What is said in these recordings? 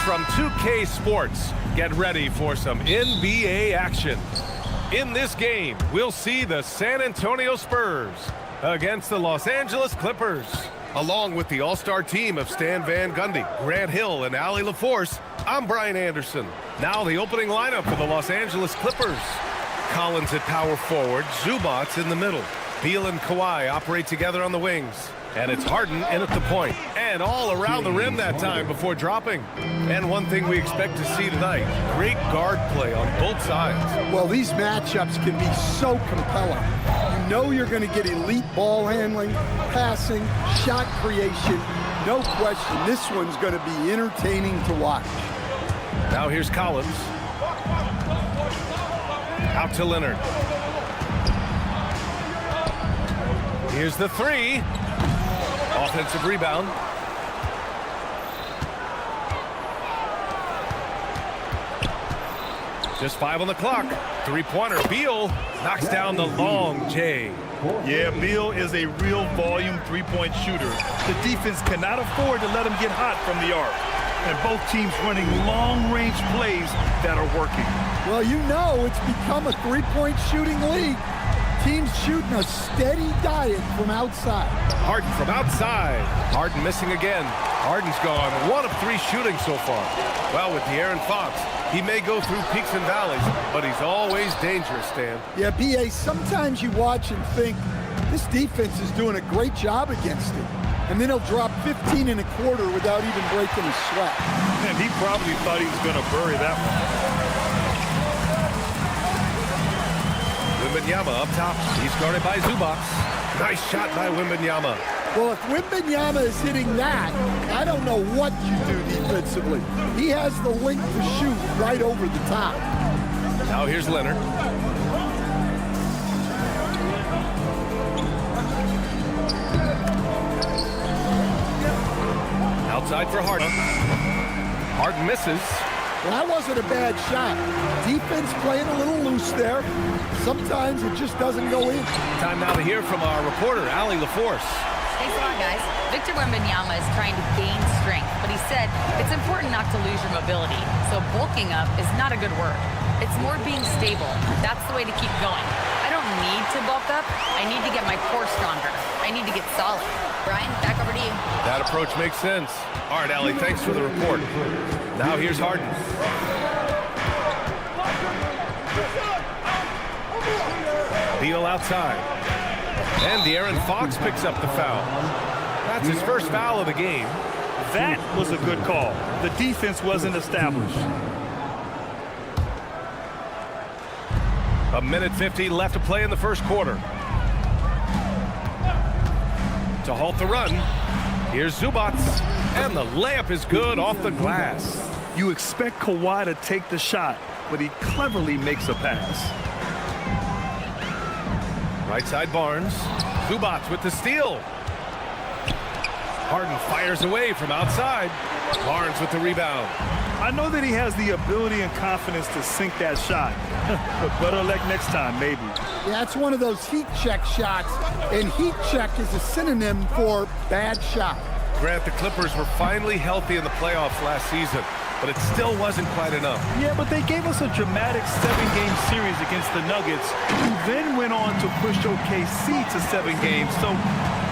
from 2K Sports. Get ready for some NBA action. In this game, we'll see the San Antonio Spurs against the Los Angeles Clippers. Along with the all-star team of Stan Van Gundy, Grant Hill, and Allie LaForce, I'm Brian Anderson. Now the opening lineup for the Los Angeles Clippers. Collins at power forward, Zubac in the middle. Beal and Kawhi operate together on the wings. And it's Harden in at the point. And all around the rim that time before dropping. And one thing we expect to see tonight, great guard play on both sides. Well, these matchups can be so compelling. You know you're going to get elite ball handling, passing, shot creation. No question, this one's going to be entertaining to watch. Now here's Collins. Out to Leonard. Here's the three. Offensive rebound. Just 5 on the clock. Three-pointer. Beal knocks down the long J. Yeah, Beal is a real volume three-point shooter. The defense cannot afford to let him get hot from the arc. And both teams running long-range plays that are working. Well, you know it's become a three-point shooting league. Teams shooting a steady diet from outside. Harden from outside. Harden missing again. Harden's gone 1 of 3 shooting so far. Well, with De'Aaron Fox, he may go through peaks and valleys, but he's always dangerous, Stan. Yeah, B.A., sometimes you watch and think, this defense is doing a great job against him. And then he'll drop 15 and a quarter without even breaking a sweat. And he probably thought he was going to bury that one. Wembanyama up top. He's guarded by Zubac. Nice shot by Wembanyama. Well, if Wembanyama is hitting that, I don't know what you do defensively. He has the length to shoot right over the top. Now here's Leonard. Outside for Harden. Harden misses. Well, that wasn't a bad shot. Defense playing a little loose there. Sometimes it just doesn't go in. Time now to hear from our reporter, Allie LaForce. Thanks a lot, guys. Victor Wembanyama is trying to gain strength, but he said it's important not to lose your mobility. So bulking up is not a good word. It's more being stable. That's the way to keep going. I don't need to bulk up. I need to get my core stronger. I need to get solid. Brian, back over to you. That approach makes sense. All right, Allie, thanks for the report. Now here's Harden. Beal outside. And De'Aaron Fox picks up the foul. That's his first foul of the game. That was a good call. The defense wasn't established. 1:50 left to play in the first quarter. To halt the run, here's Zubac. And the layup is good off the glass. You expect Kawhi to take the shot, but he cleverly makes a pass. Right side Barnes. Zubac with the steal. Harden fires away from outside. Barnes with the rebound. I know that he has the ability and confidence to sink that shot. But better luck next time, maybe. Yeah, it's one of those heat check shots. And heat check is a synonym for bad shot. Grant, the Clippers were finally healthy in the playoffs last season, but it still wasn't quite enough. Yeah, but they gave us a dramatic 7-game series against the Nuggets, who then went on to push OKC to 7 games. So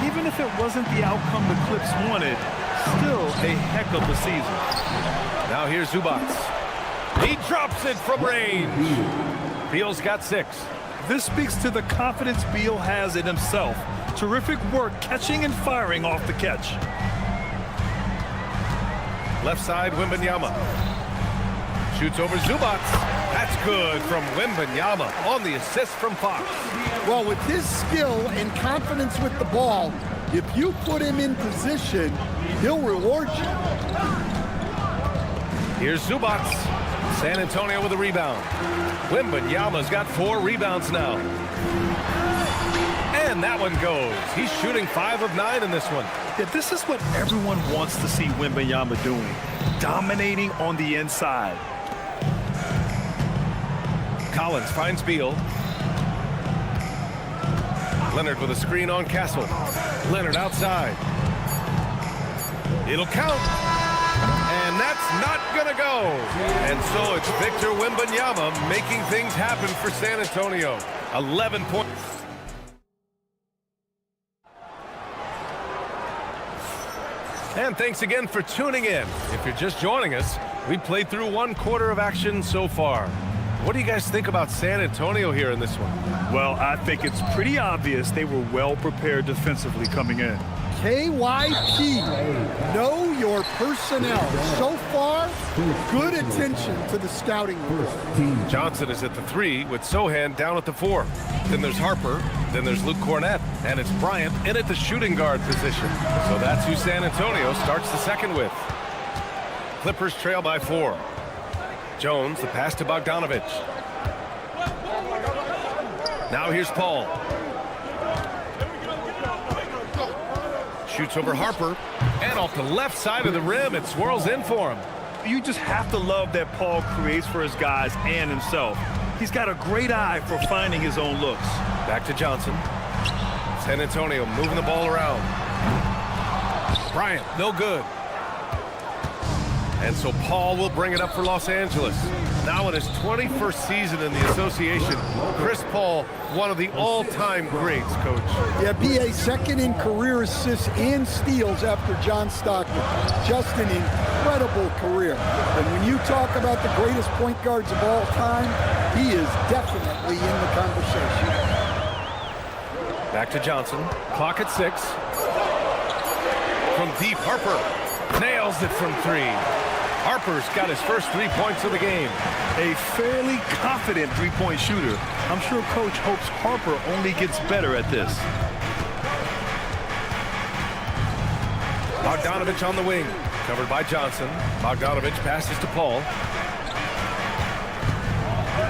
even if it wasn't the outcome the Clips wanted, still a heck of a season. Now here's Zubac. He drops it from range. Beal's got 6. This speaks to the confidence Beal has in himself. Terrific work catching and firing off the catch. Left side, Wembanyama. Shoots over Zubac. That's good from Wembanyama on the assist from Fox. Well, with his skill and confidence with the ball, if you put him in position, he'll reward you. Here's Zubac. San Antonio with a rebound. Wembanyama's got 4 rebounds now. And that one goes. He's shooting 5 of 9 in this one. Yeah, this is what everyone wants to see Wembanyama doing. Dominating on the inside. Collins finds Beal. Leonard with a screen on Castle. Leonard outside. It'll count. And And that's not going to go. And so it's Victor Wembanyama making things happen for San Antonio. 11 points. And thanks again for tuning in. If you're just joining us, we played through 1/4 of action so far. What do you guys think about San Antonio here in this one? Well, I think it's pretty obvious they were well prepared defensively coming in. KYP, know your personnel. So far, good attention to the scouting report. Johnson is at the 3 with Sohan down at the 4. Then there's Harper. Then there's Luke Cornett. And it's Bryant in at the shooting guard position. So that's who San Antonio starts the second with. Clippers trail by 4. Jones, the pass to Bogdanovich. Now here's Paul. Shoots over Harper, and off the left side of the rim, it swirls in for him. You just have to love that Paul creates for his guys and himself. He's got a great eye for finding his own looks. Back to Johnson. San Antonio moving the ball around. Bryant, no good. And so Paul will bring it up for Los Angeles. Now in his 21st season in the association, Chris Paul, one of the all-time greats, Coach. Yeah, BA second in career assists and steals after John Stockton. Just an incredible career. And when you talk about the greatest point guards of all time, he is definitely in the conversation. Back to Johnson. Clock at 6. From deep, Harper nails it from 3. Harper's got his first 3 points of the game. A fairly confident three-point shooter. I'm sure Coach hopes Harper only gets better at this. Bogdanovich on the wing. Covered by Johnson. Bogdanovich passes to Paul.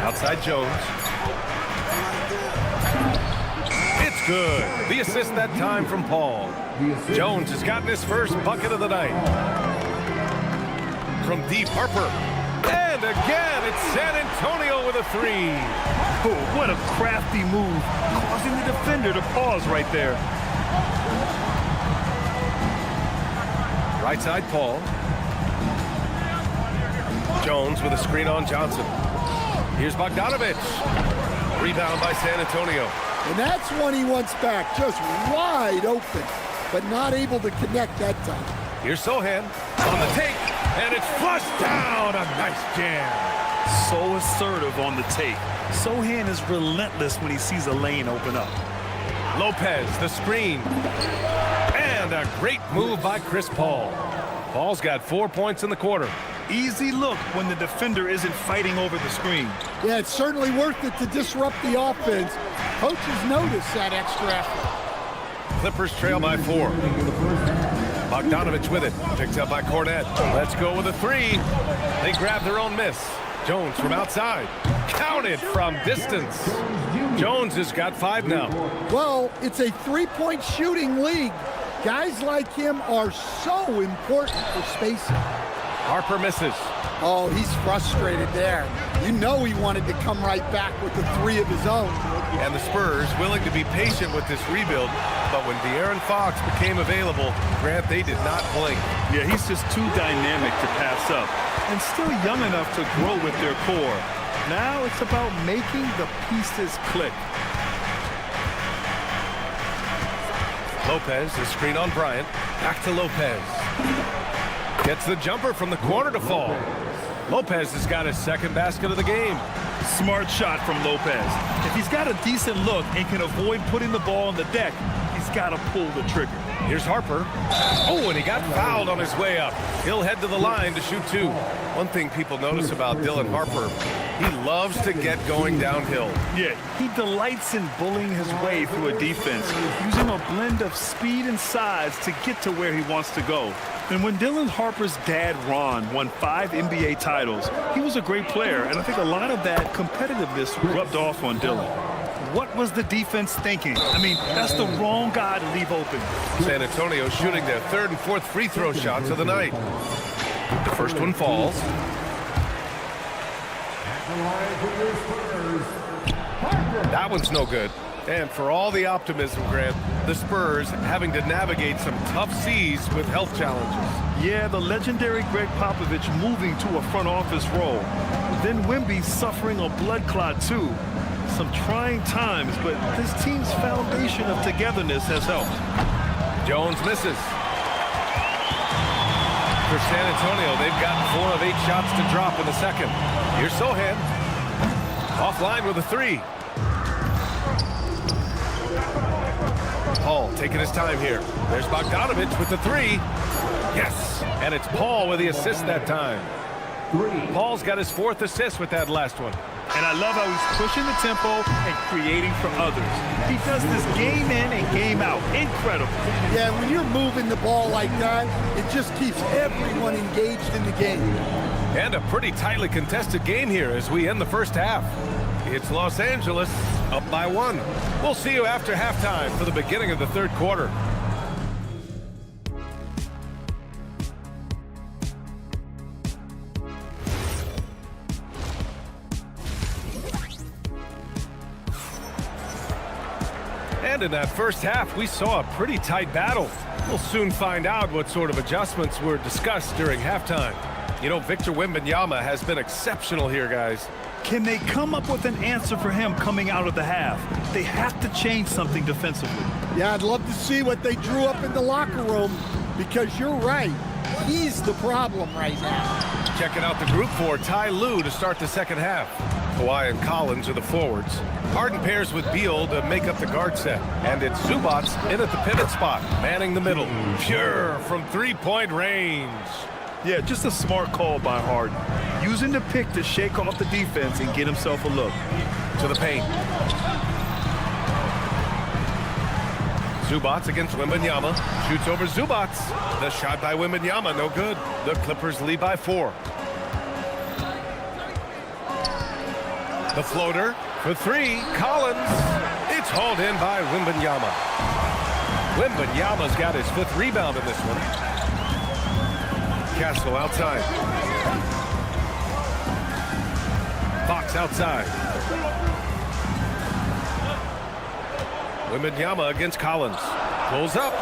Outside Jones. It's good. The assist that time from Paul. Jones has gotten his first bucket of the night. From deep, Harper. And again, it's San Antonio with a 3. Oh, what a crafty move, causing the defender to pause right there. Right side, Paul. Jones with a screen on Johnson. Here's Bogdanovich. Rebound by San Antonio. And that's one he wants back, just wide open, but not able to connect that time. Here's Sohan on the take, and it's flushed down. A nice jam. So assertive on the take. Sohan is relentless when he sees a lane open up. Lopez, the screen. And a great move by Chris Paul. Paul's got 4 points in the quarter. Easy look when the defender isn't fighting over the screen. Yeah, it's certainly worth it to disrupt the offense. Coaches notice that extra effort. Clippers trail by 4. Bogdanovich with it. Picked up by Cornett. Let's go with a 3. They grab their own miss. Jones from outside. Counted from distance. Jones has got 5 now. Well, it's a three-point shooting league. Guys like him are so important for spacing. Harper misses. Oh, he's frustrated there. You know he wanted to come right back with the 3 of his own. And the Spurs willing to be patient with this rebuild, but when De'Aaron Fox became available, Grant, they did not blink. Yeah, he's just too dynamic to pass up, and still young enough to grow with their core. Now it's about making the pieces click. Lopez, the screen on Bryant. Back to Lopez. Gets the jumper from the corner to fall. Lopez has got his second basket of the game. Smart shot from Lopez. If he's got a decent look and can avoid putting the ball on the deck, he's got to pull the trigger. Here's Harper. Oh, and he got fouled on his way up. He'll head to the line to shoot 2. One thing people notice about Dylan Harper, he loves to get going downhill. Yeah, he delights in bullying his way through a defense, using a blend of speed and size to get to where he wants to go. And when Dylan Harper's dad, Ron, won 5 NBA titles, he was a great player, and I think a lot of that competitiveness rubbed off on Dylan. What was the defense thinking? I mean, that's the wrong guy to leave open. San Antonio shooting their 3rd and 4th free throw shots of the night. The first one falls. That one's no good. And for all the optimism, Grant, the Spurs having to navigate some tough seas with health challenges. Yeah, the legendary Greg Popovich moving to a front office role. Then Wemby suffering a blood clot too. Some trying times, but this team's foundation of togetherness has helped. Jones misses. For San Antonio, they've gotten 4 of 8 shots to drop in the second. Here's Sohan. Offline with a 3. Paul taking his time here. There's Bogdanovich with the 3. Yes, and it's Paul with the assist that time. Paul's got his 4th assist with that last one. And I love how he's pushing the tempo and creating for others. He does this game in and game out. Incredible. Yeah, when you're moving the ball like that, it just keeps everyone engaged in the game. And a pretty tightly contested game here as we end the first half. It's Los Angeles up by 1. We'll see you after halftime for the beginning of the third quarter. And in that first half, we saw a pretty tight battle. We'll soon find out what sort of adjustments were discussed during halftime. You know, Victor Wembanyama has been exceptional here, guys. Can they come up with an answer for him coming out of the half? They have to change something defensively. Yeah, I'd love to see what they drew up in the locker room, because you're right. He's the problem right now. Checking out the group for Ty Lue to start the second half. Kawhi and Collins are the forwards. Harden pairs with Beal to make up the guard set. And it's Zubac in at the pivot spot, manning the middle. Pure from three-point range. Yeah, just a smart call by Harden. Using the pick to shake off the defense and get himself a look. To the paint. Zubac against Wembanyama. Shoots over Zubac. The shot by Wembanyama, no good. The Clippers lead by 4. The floater for 3. Collins. It's hauled in by Wembanyama. Wembanyama's got his 5th rebound in this one. Castle outside. Fox outside. Wembanyama against Collins. Pulls up.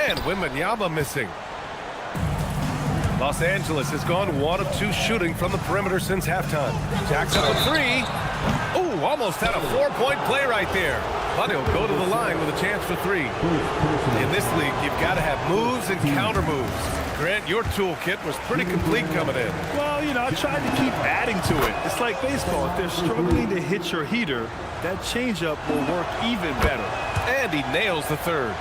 And Wembanyama missing. Los Angeles has gone 1 of 2 shooting from the perimeter since halftime. Jackson with 3. Ooh, almost had a 4-point play right there. But he'll go to the line with a chance for 3. In this league, you've got to have moves and counter moves. Grant, your toolkit was pretty complete coming in. Well, you know, I tried to keep adding to it. It's like baseball. If they're struggling to hit your heater, that changeup will work even better. And he nails the 3rd.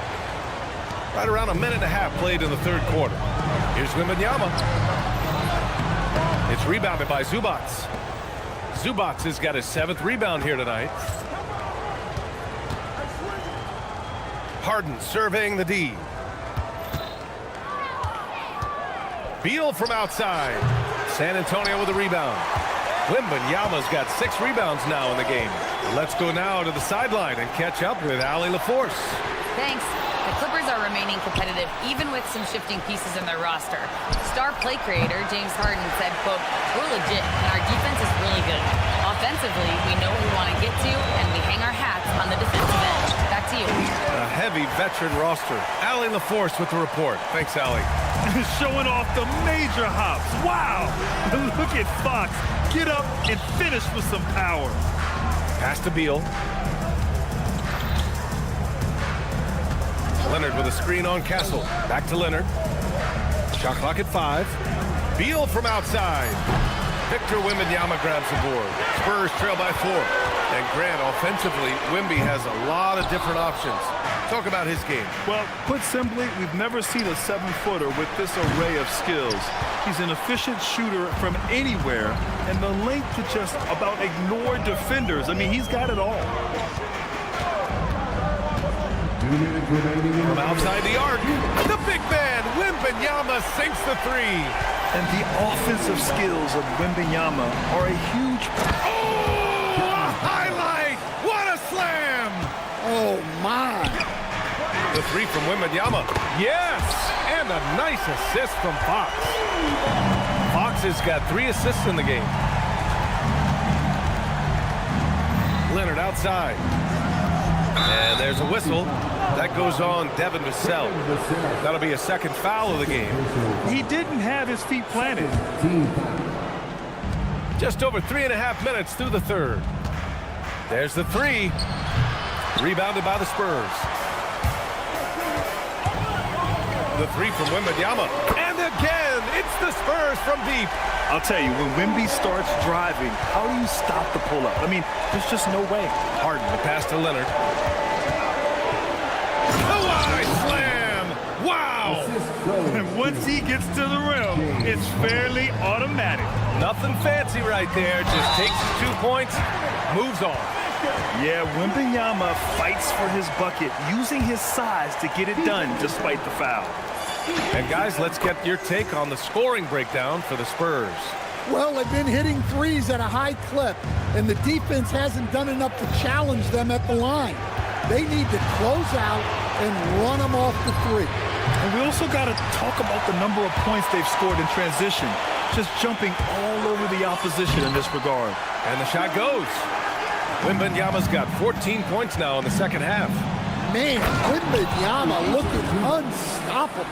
Right around a minute and a half played in the 3rd quarter. Here's Wembanyama. It's rebounded by Zubac. Zubac has got his 7th rebound here tonight. Harden surveying the D. Beal from outside. San Antonio with a rebound. Wembanyama's got 6 rebounds now in the game. Let's go now to the sideline and catch up with Allie LaForce. Thanks. The Clippers are remaining competitive even with some shifting pieces in their roster. Star play creator James Harden said, quote, "We're legit and our defense is really good. Offensively, we know what we want to get to and we hang our hats on the defensive end." Back to you. A heavy veteran roster. Allie LaForce with the report. Thanks, Allie. Showing off the major hops. Wow! Look at Fox. Get up and finish with some power. Pass to Beal. Leonard with a screen on Castle. Back to Leonard. Shot clock at 5. Beal from outside. Victor Wembanyama grabs the board. Spurs trail by 4. And Grant, offensively, Wemby has a lot of different options. Talk about his game. Well, put simply, we've never seen a 7-footer with this array of skills. He's an efficient shooter from anywhere, and the length to just about ignore defenders. I mean, he's got it all. From outside the arc, the big man, Wembanyama sinks the 3. And the offensive skills of Wembanyama are a huge... Oh, a highlight! What a slam! Oh, my. The 3 from Wembanyama. Yes! And a nice assist from Fox. Fox has got 3 assists in the game. Leonard outside. And there's a whistle. That goes on Devin Vassell. That'll be a second foul of the game. He didn't have his feet planted. Just over 3.5 minutes through the third. There's the three. Rebounded by the Spurs. The three from Wembanyama. And again, it's the Spurs from deep. I'll tell you, when Wemby starts driving, how do you stop the pull-up? I mean, there's just no way. Harden, the pass to Leonard. Oh, I slam! Wow! And once he gets to the rim, it's fairly automatic. Nothing fancy right there. Just takes his 2 points, moves on. Yeah, Wembanyama fights for his bucket, using his size to get it done despite the foul. And guys, let's get your take on the scoring breakdown for the Spurs. Well, they've been hitting threes at a high clip, and the defense hasn't done enough to challenge them at the line. They need to close out and run them off the three. And we also got to talk about the number of points they've scored in transition, just jumping all over the opposition in this regard. And the shot goes. Wembanyama's got 14 points now in the second half. Man, Wembanyama looking unstoppable.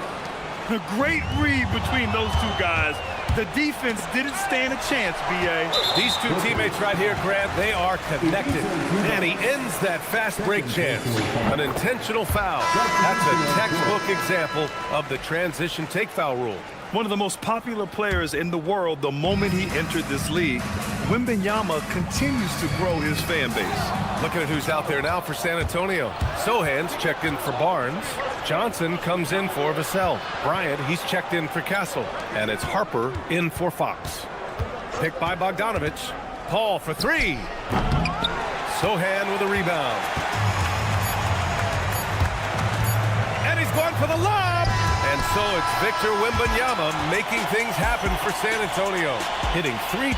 A great read between those two guys. The defense didn't stand a chance, B.A. These two teammates right here, Grant, they are connected. And he ends that fast break chance. An intentional foul. That's a textbook example of the transition take foul rule. One of the most popular players in the world the moment he entered this league, Wembanyama continues to grow his fan base. Looking at who's out there now for San Antonio. Sohan's checked in for Barnes. Johnson comes in for Vassell. Bryant, he's checked in for Castle. And it's Harper in for Fox. Picked by Bogdanovich. Paul for three. Sohan with a rebound. And he's going for the lob. And so it's Victor Wembanyama making things happen for San Antonio. Hitting three.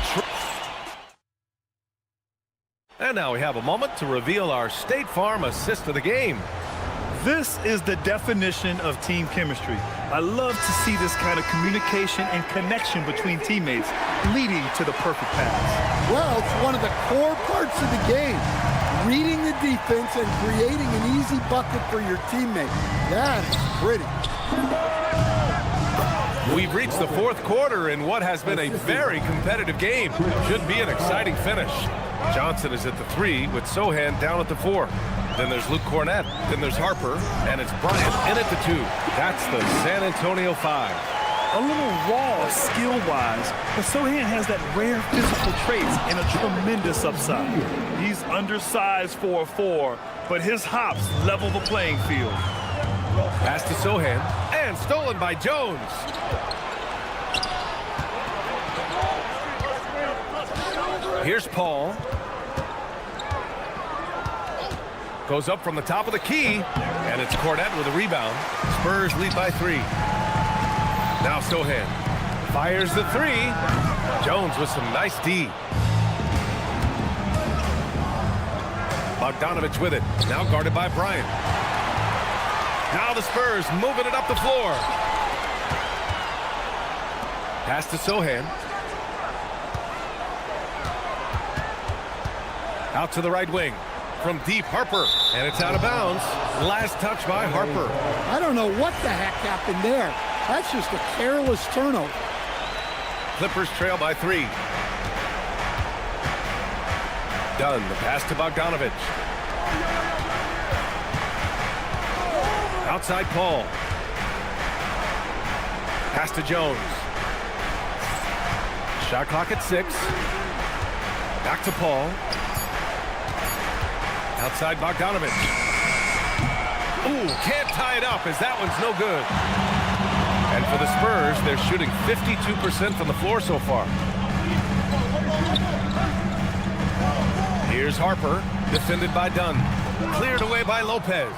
And now we have a moment to reveal our State Farm assist of the game. This is the definition of team chemistry. I love to see this kind of communication and connection between teammates leading to the perfect pass. Well, it's one of the core parts of the game. Reading the defense and creating an easy bucket for your teammate. That is pretty. We've reached the fourth quarter in what has been a very competitive game. Should be an exciting finish. Johnson is at the three with Sohan down at the four. Then there's Luke Cornett. Then there's Harper. And it's Bryant in at the two. That's the San Antonio five. A little raw skill-wise, but Sohan has that rare physical traits and a tremendous upside. He's undersized for a four, but his hops level the playing field. Pass to Sohan, and stolen by Jones. Here's Paul. Goes up from the top of the key, and it's Cornett with a rebound. Spurs lead by three. Now Sohan fires the three. Jones with some nice D. Bogdanovich with it. Now guarded by Bryant. Now the Spurs moving it up the floor. Pass to Sohan. Out to the right wing. From deep, Harper. And it's out of bounds. Last touch by Harper. I don't know what the heck happened there. That's just a careless turnover. Clippers trail by three. Dunn, the pass to Bogdanovich. Outside Paul. Pass to Jones. Shot clock at 6. Back to Paul. Outside Bogdanovich. Ooh, can't tie it up as that one's no good. And for the Spurs, they're shooting 52% from the floor so far. Here's Harper, defended by Dunn. Cleared away by Lopez.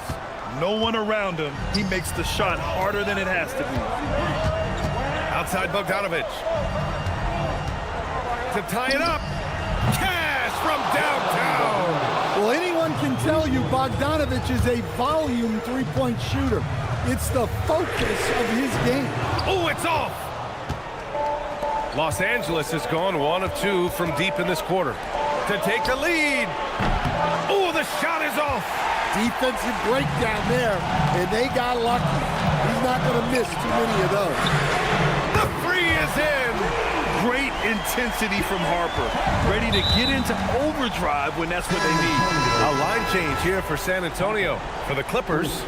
No one around him. He makes the shot harder than it has to be. Outside Bogdanovich. To tie it up. Cash from downtown. Well, anyone can tell you Bogdanovich is a volume three-point shooter. It's the focus of his game. Oh, it's off. Los Angeles has gone 1 of 2 from deep in this quarter to take the lead. Oh, the shot is off. Defensive breakdown there, and they got lucky. He's not going to miss too many of those. The three is in. Great intensity from Harper. Ready to get into overdrive when that's what they need. A line change here for San Antonio. For the Clippers.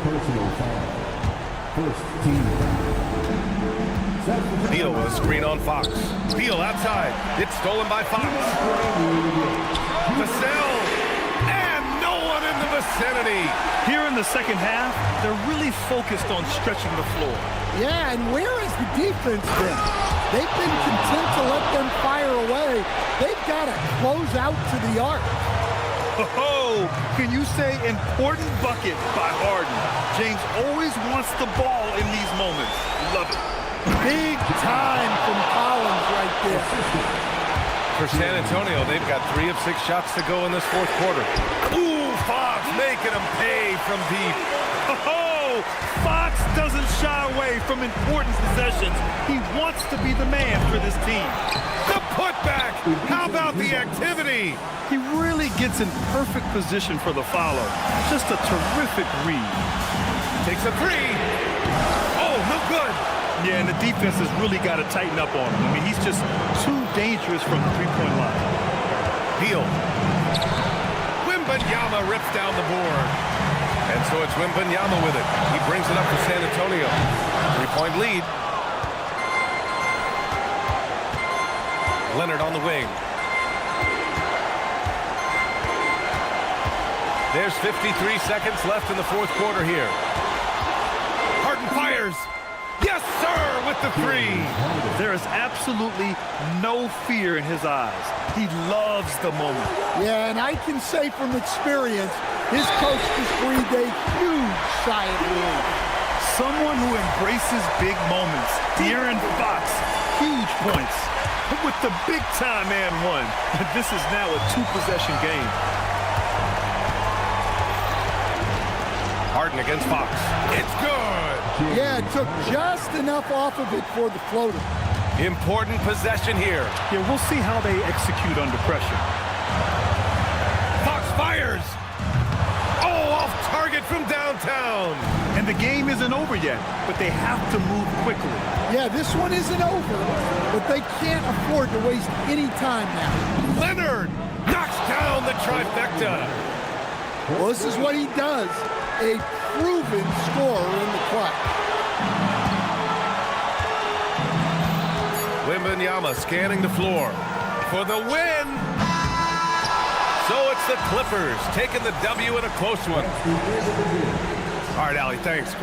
Beal with a screen on Fox. Beal outside. It's stolen by Fox. Vassell. And no one in the vicinity. Here in the second half, they're really focused on stretching the floor. Yeah, and where has the defense been? They've been content to let them fire away. They've got to close out to the arc. Oh, can you say important bucket by Harden? James always wants the ball in these moments. Love it. Big time from Collins right there. For San Antonio, they've got 3 of 6 shots to go in this fourth quarter. Ooh, Fox making them pay from deep. Oh, Fox doesn't shy away from important possessions. He wants to be the man for this team. The putback. How about the activity? He really gets in perfect position for the follow. Just a terrific read. Takes a 3. Oh, no good. Yeah, and the defense has really got to tighten up on him. I mean, he's just too dangerous from the three-point line. Beal. Wembanyama rips down the board. And so it's Wembanyama with it. He brings it up for San Antonio. 3-point lead. Leonard on the wing. There's 53 seconds left in the fourth quarter here. Harden fires. Yes, sir, with the 3. There is absolutely no fear in his eyes. He loves the moment. Yeah, and I can say from experience, his coach just breathed a huge sigh of relief. Someone who embraces big moments. De'Aaron Fox, huge points. With the big-time and one. This is now a 2-possession game. Harden against Fox. It's good. Yeah, it took just enough off of it for the floater. Important possession here. Yeah, we'll see how they execute under pressure. Fox fires. Oh, off target from downtown. And the game isn't over yet, but they have to move quickly. Yeah, this one isn't over, but they can't afford to waste any time now. Leonard knocks down the trifecta. Well, this is what he does. A proven scorer in the clutch. Wembanyama scanning the floor for the win. So it's the Clippers taking the W in a close one. All right, Allie, thanks.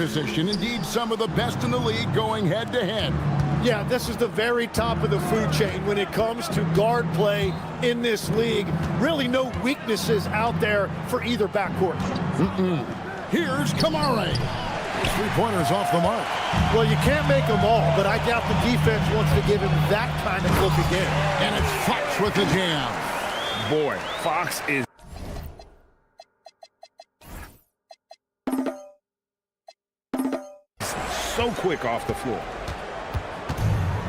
position. Indeed, some of the best in the league going head-to-head. Yeah, this is the very top of the food chain when it comes to guard play in this league. Really no weaknesses out there for either backcourt. Here's Kamare. Three-pointers off the mark. Well, you can't make them all, but I doubt the defense wants to give him that kind of look again. And it's Fox with the jam. Boy, Fox is so quick off the floor.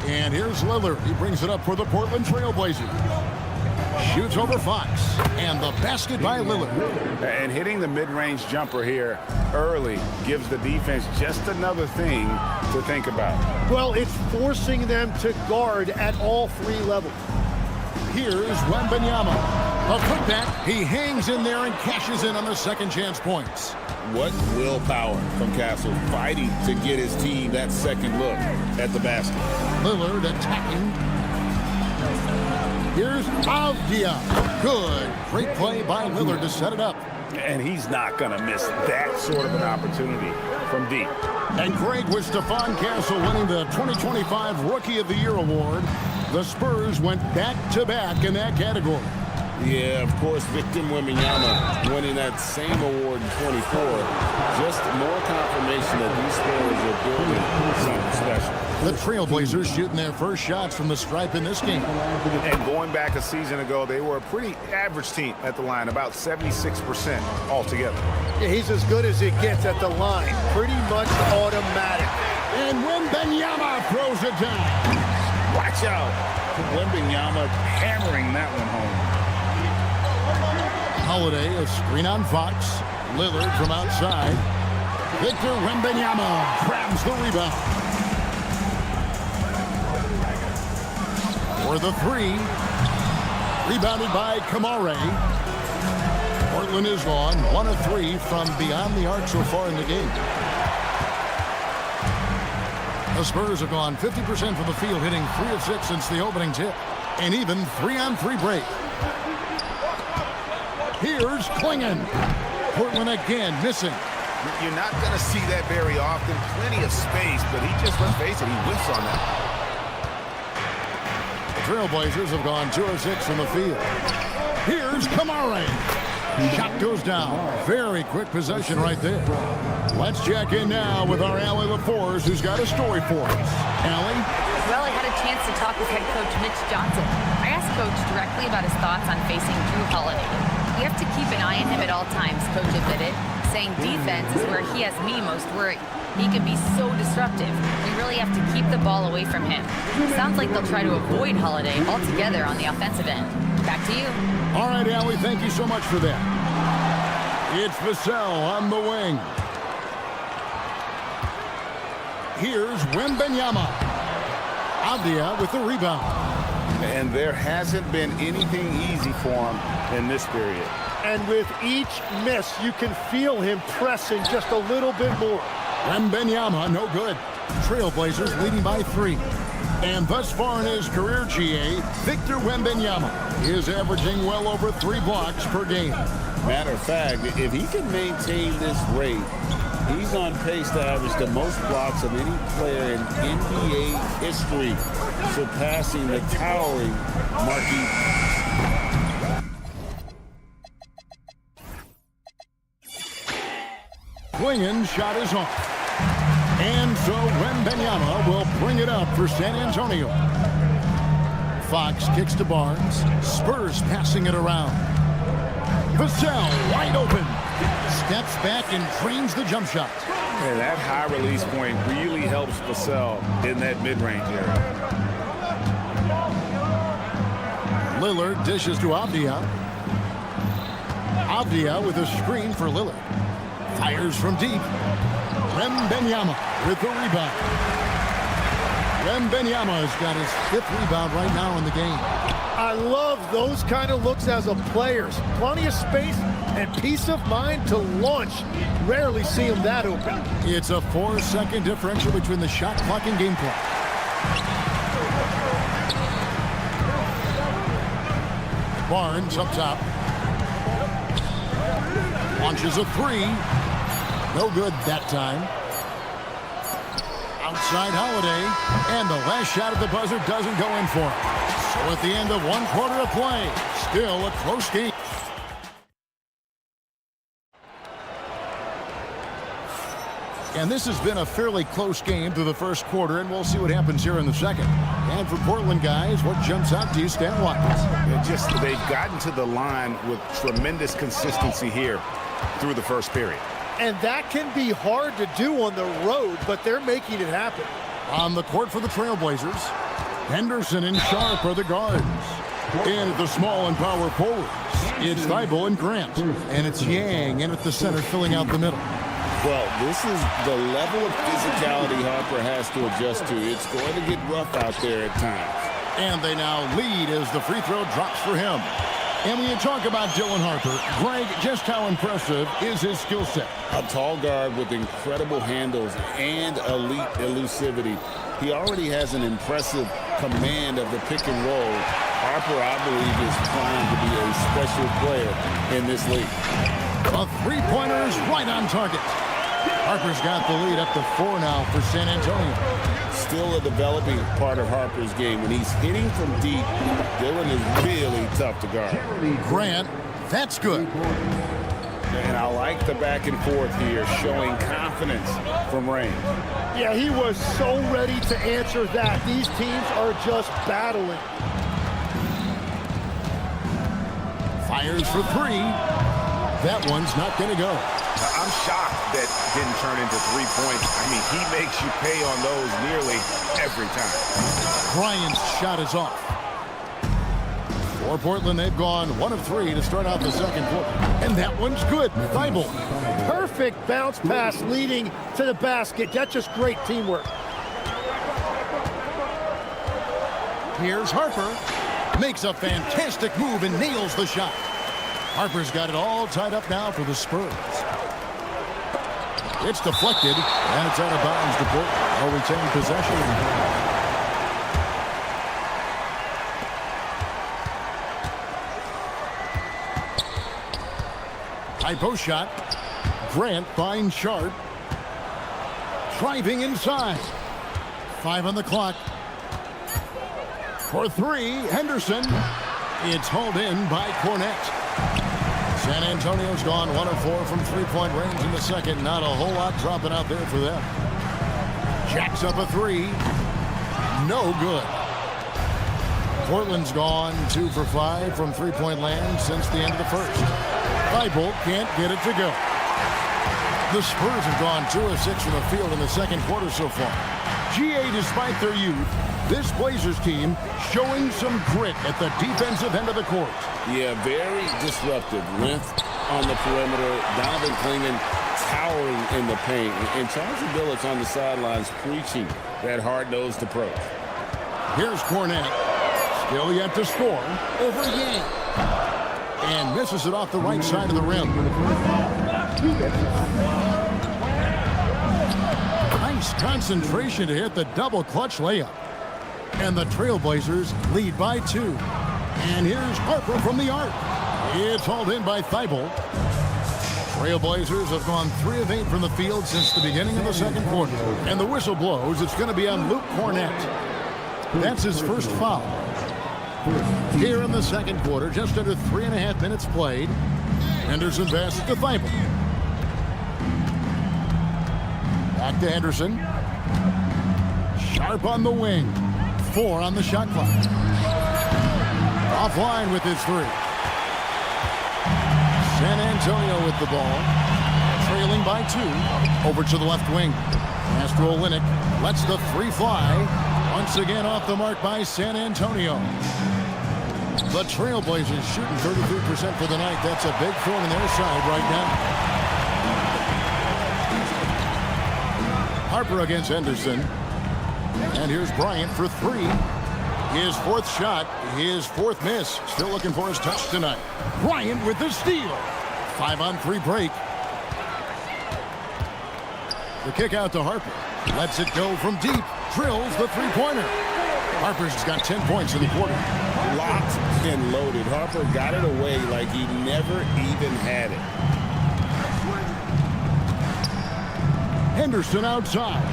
And here's Lillard. He brings it up for the Portland Trail Blazers. Shoots over Fox. And the basket by Lillard. And hitting the mid-range jumper here early gives the defense just another thing to think about. Well, it's forcing them to guard at all three levels. Here's Wembanyama. A putback. He hangs in there and cashes in on the second chance points. What willpower from Castle, fighting to get his team that second look at the basket. Lillard attacking. Here's Avdia. Good. Great play by Lillard to set it up. And he's not going to miss that sort of an opportunity from deep. And great with Stephon Castle winning the 2025 Rookie of the Year award. The Spurs went back-to-back in that category. Yeah, of course, Victor Wembanyama winning that same award in 24. Just more confirmation that these Spurs are building something special. The Trailblazers shooting their first shots from the stripe in this game. And going back a season ago, they were a pretty average team at the line, about 76% altogether. Yeah, he's as good as it gets at the line. Pretty much automatic. And Wembanyama throws it down. Watch out. Wembanyama hammering that one home. Holiday, a screen on Fox. Lillard from outside. Victor Wembanyama grabs the rebound. For the three. Rebounded by Kamare. Portland is on 1 of 3 from beyond the arc so far in the game. The Spurs have gone 50% from the field, hitting 3 of 6 since the opening tip. And even 3-on-3 break. Here's Klingon. Portland again missing. You're not going to see that very often. Plenty of space, but he just, let's face it, he whiffs on that. The Trailblazers have gone 2 of 6 from the field. Here's Kamare. Shot goes down. Very quick possession right there. Let's check in now with our Allie LaForce, who's got a story for us. Allie? Well, I had a chance to talk with head coach Mitch Johnson. I asked Coach directly about his thoughts on facing Drew Holiday. We have to keep an eye on him at all times, Coach admitted, saying defense is where he has me most worried. He can be so disruptive. We really have to keep the ball away from him. Sounds like they'll try to avoid Holiday altogether on the offensive end. Back to you. All right, Allie, thank you so much for that. It's Vassell on the wing. Here's Wembanyama. Avdia with the rebound. And there hasn't been anything easy for him in this period. And with each miss, you can feel him pressing just a little bit more. Wembanyama, no good. Trailblazers leading by 3. And thus far in his career, GA, Victor Wembanyama is averaging well over 3 blocks per game. Matter of fact, if he can maintain this rate, he's on pace to average the most blocks of any player in NBA history, surpassing the towering Marquis. Klingon's shot is off. And so Wembanyama will bring it up for San Antonio. Fox kicks to Barnes. Spurs passing it around. Vassell wide open. Steps back and trains the jump shot. And that high release point really helps Vassell in that mid-range area. Lillard dishes to Avdia. Avdia with a screen for Lillard. Fires from deep. Wembanyama with the rebound. Wembanyama has got his 5th rebound right now in the game. I love those kind of looks as a player. Plenty of space and peace of mind to launch. Rarely see him that open. It's a 4-second differential between the shot clock and game clock. Barnes up top. Launches a 3. No good that time. Outside Holiday, and the last shot at the buzzer doesn't go in for him. So at the end of 1 quarter of play, still a close game. And this has been a fairly close game through the first quarter, and we'll see what happens here in the second. And for Portland guys, what jumps out to you, stat-wise? They've gotten to the line with tremendous consistency here through the first period. And that can be hard to do on the road, but they're making it happen. On the court for the Trailblazers, Henderson and Sharp are the guards. And at the small and power forwards, it's Thibault and Grant. And it's Yang in at the center filling out the middle. Well, this is the level of physicality Harper has to adjust to. It's going to get rough out there at times. And they now lead as the free throw drops for him. And when you talk about Dylan Harper, Greg, just how impressive is his skill set? A tall guard with incredible handles and elite elusivity. He already has an impressive command of the pick and roll. Harper, I believe, is primed to be a special player in this league. A three-pointer is right on target. Harper's got the lead up to 4 now for San Antonio. Still a developing part of Harper's game. When he's hitting from deep, Dylan is really tough to guard. Grant, that's good. And I like the back and forth here, showing confidence from Rain. Yeah, he was so ready to answer that. These teams are just battling. Fires for 3. That one's not going to go. I'm shocked that didn't turn into 3 points. I mean, he makes you pay on those nearly every time. Bryant's shot is off. For Portland, they've gone 1 of 3 to start out the second quarter. And that one's good. Thibault. Perfect bounce pass leading to the basket. That's just great teamwork. Here's Harper. Makes a fantastic move and nails the shot. Harper's got it all tied up now for the Spurs. It's deflected, and it's out of bounds to Portland. They'll retain possession. High post shot. Grant finds Sharp. Driving inside. 5 on the clock. For 3, Henderson. It's hauled in by Cornette. San Antonio's gone 1 of 4 from three-point range in the second. Not a whole lot dropping out there for them. Jacks up a 3. No good. Portland's gone 2 for 5 from three-point land since the end of the first. Thibault can't get it to go. The Spurs have gone 2 of 6 from the field in the second quarter so far. GA, despite their youth, this Blazers team showing some grit at the defensive end of the court. Yeah, very disruptive. Length on the perimeter. Donovan Clingan towering in the paint. And Charles Billups on the sidelines preaching that hard-nosed approach. Here's Cornette. Still yet to score over Yang. And misses it off the right side of the rim. Nice concentration to hit the double clutch layup. And the Trailblazers lead by 2. And here's Harper from the arc. It's hauled in by Thibault. Trailblazers have gone 3 of 8 from the field since the beginning of the second quarter. And the whistle blows. It's going to be on Luke Cornette. That's his first foul. Here in the second quarter, just under 3.5 minutes played. Henderson passes to Thibault. Back to Henderson. Sharp on the wing. 4 on the shot clock. Offline with his 3. San Antonio with the ball. Trailing by 2. Over to the left wing. Pass to Olynyk. Lets the 3 fly. Once again off the mark by San Antonio. The Trailblazers shooting 33% for the night. That's a big thorn in their side right now. Harper against Henderson. And here's Bryant for 3. His 4th shot, his 4th miss. Still looking for his touch tonight. Bryant with the steal. 5-on-3 break. The kick out to Harper. Lets it go from deep. Drills the 3-pointer. Harper's got 10 points in the quarter. Locked and loaded. Harper got it away like he never even had it. Henderson outside.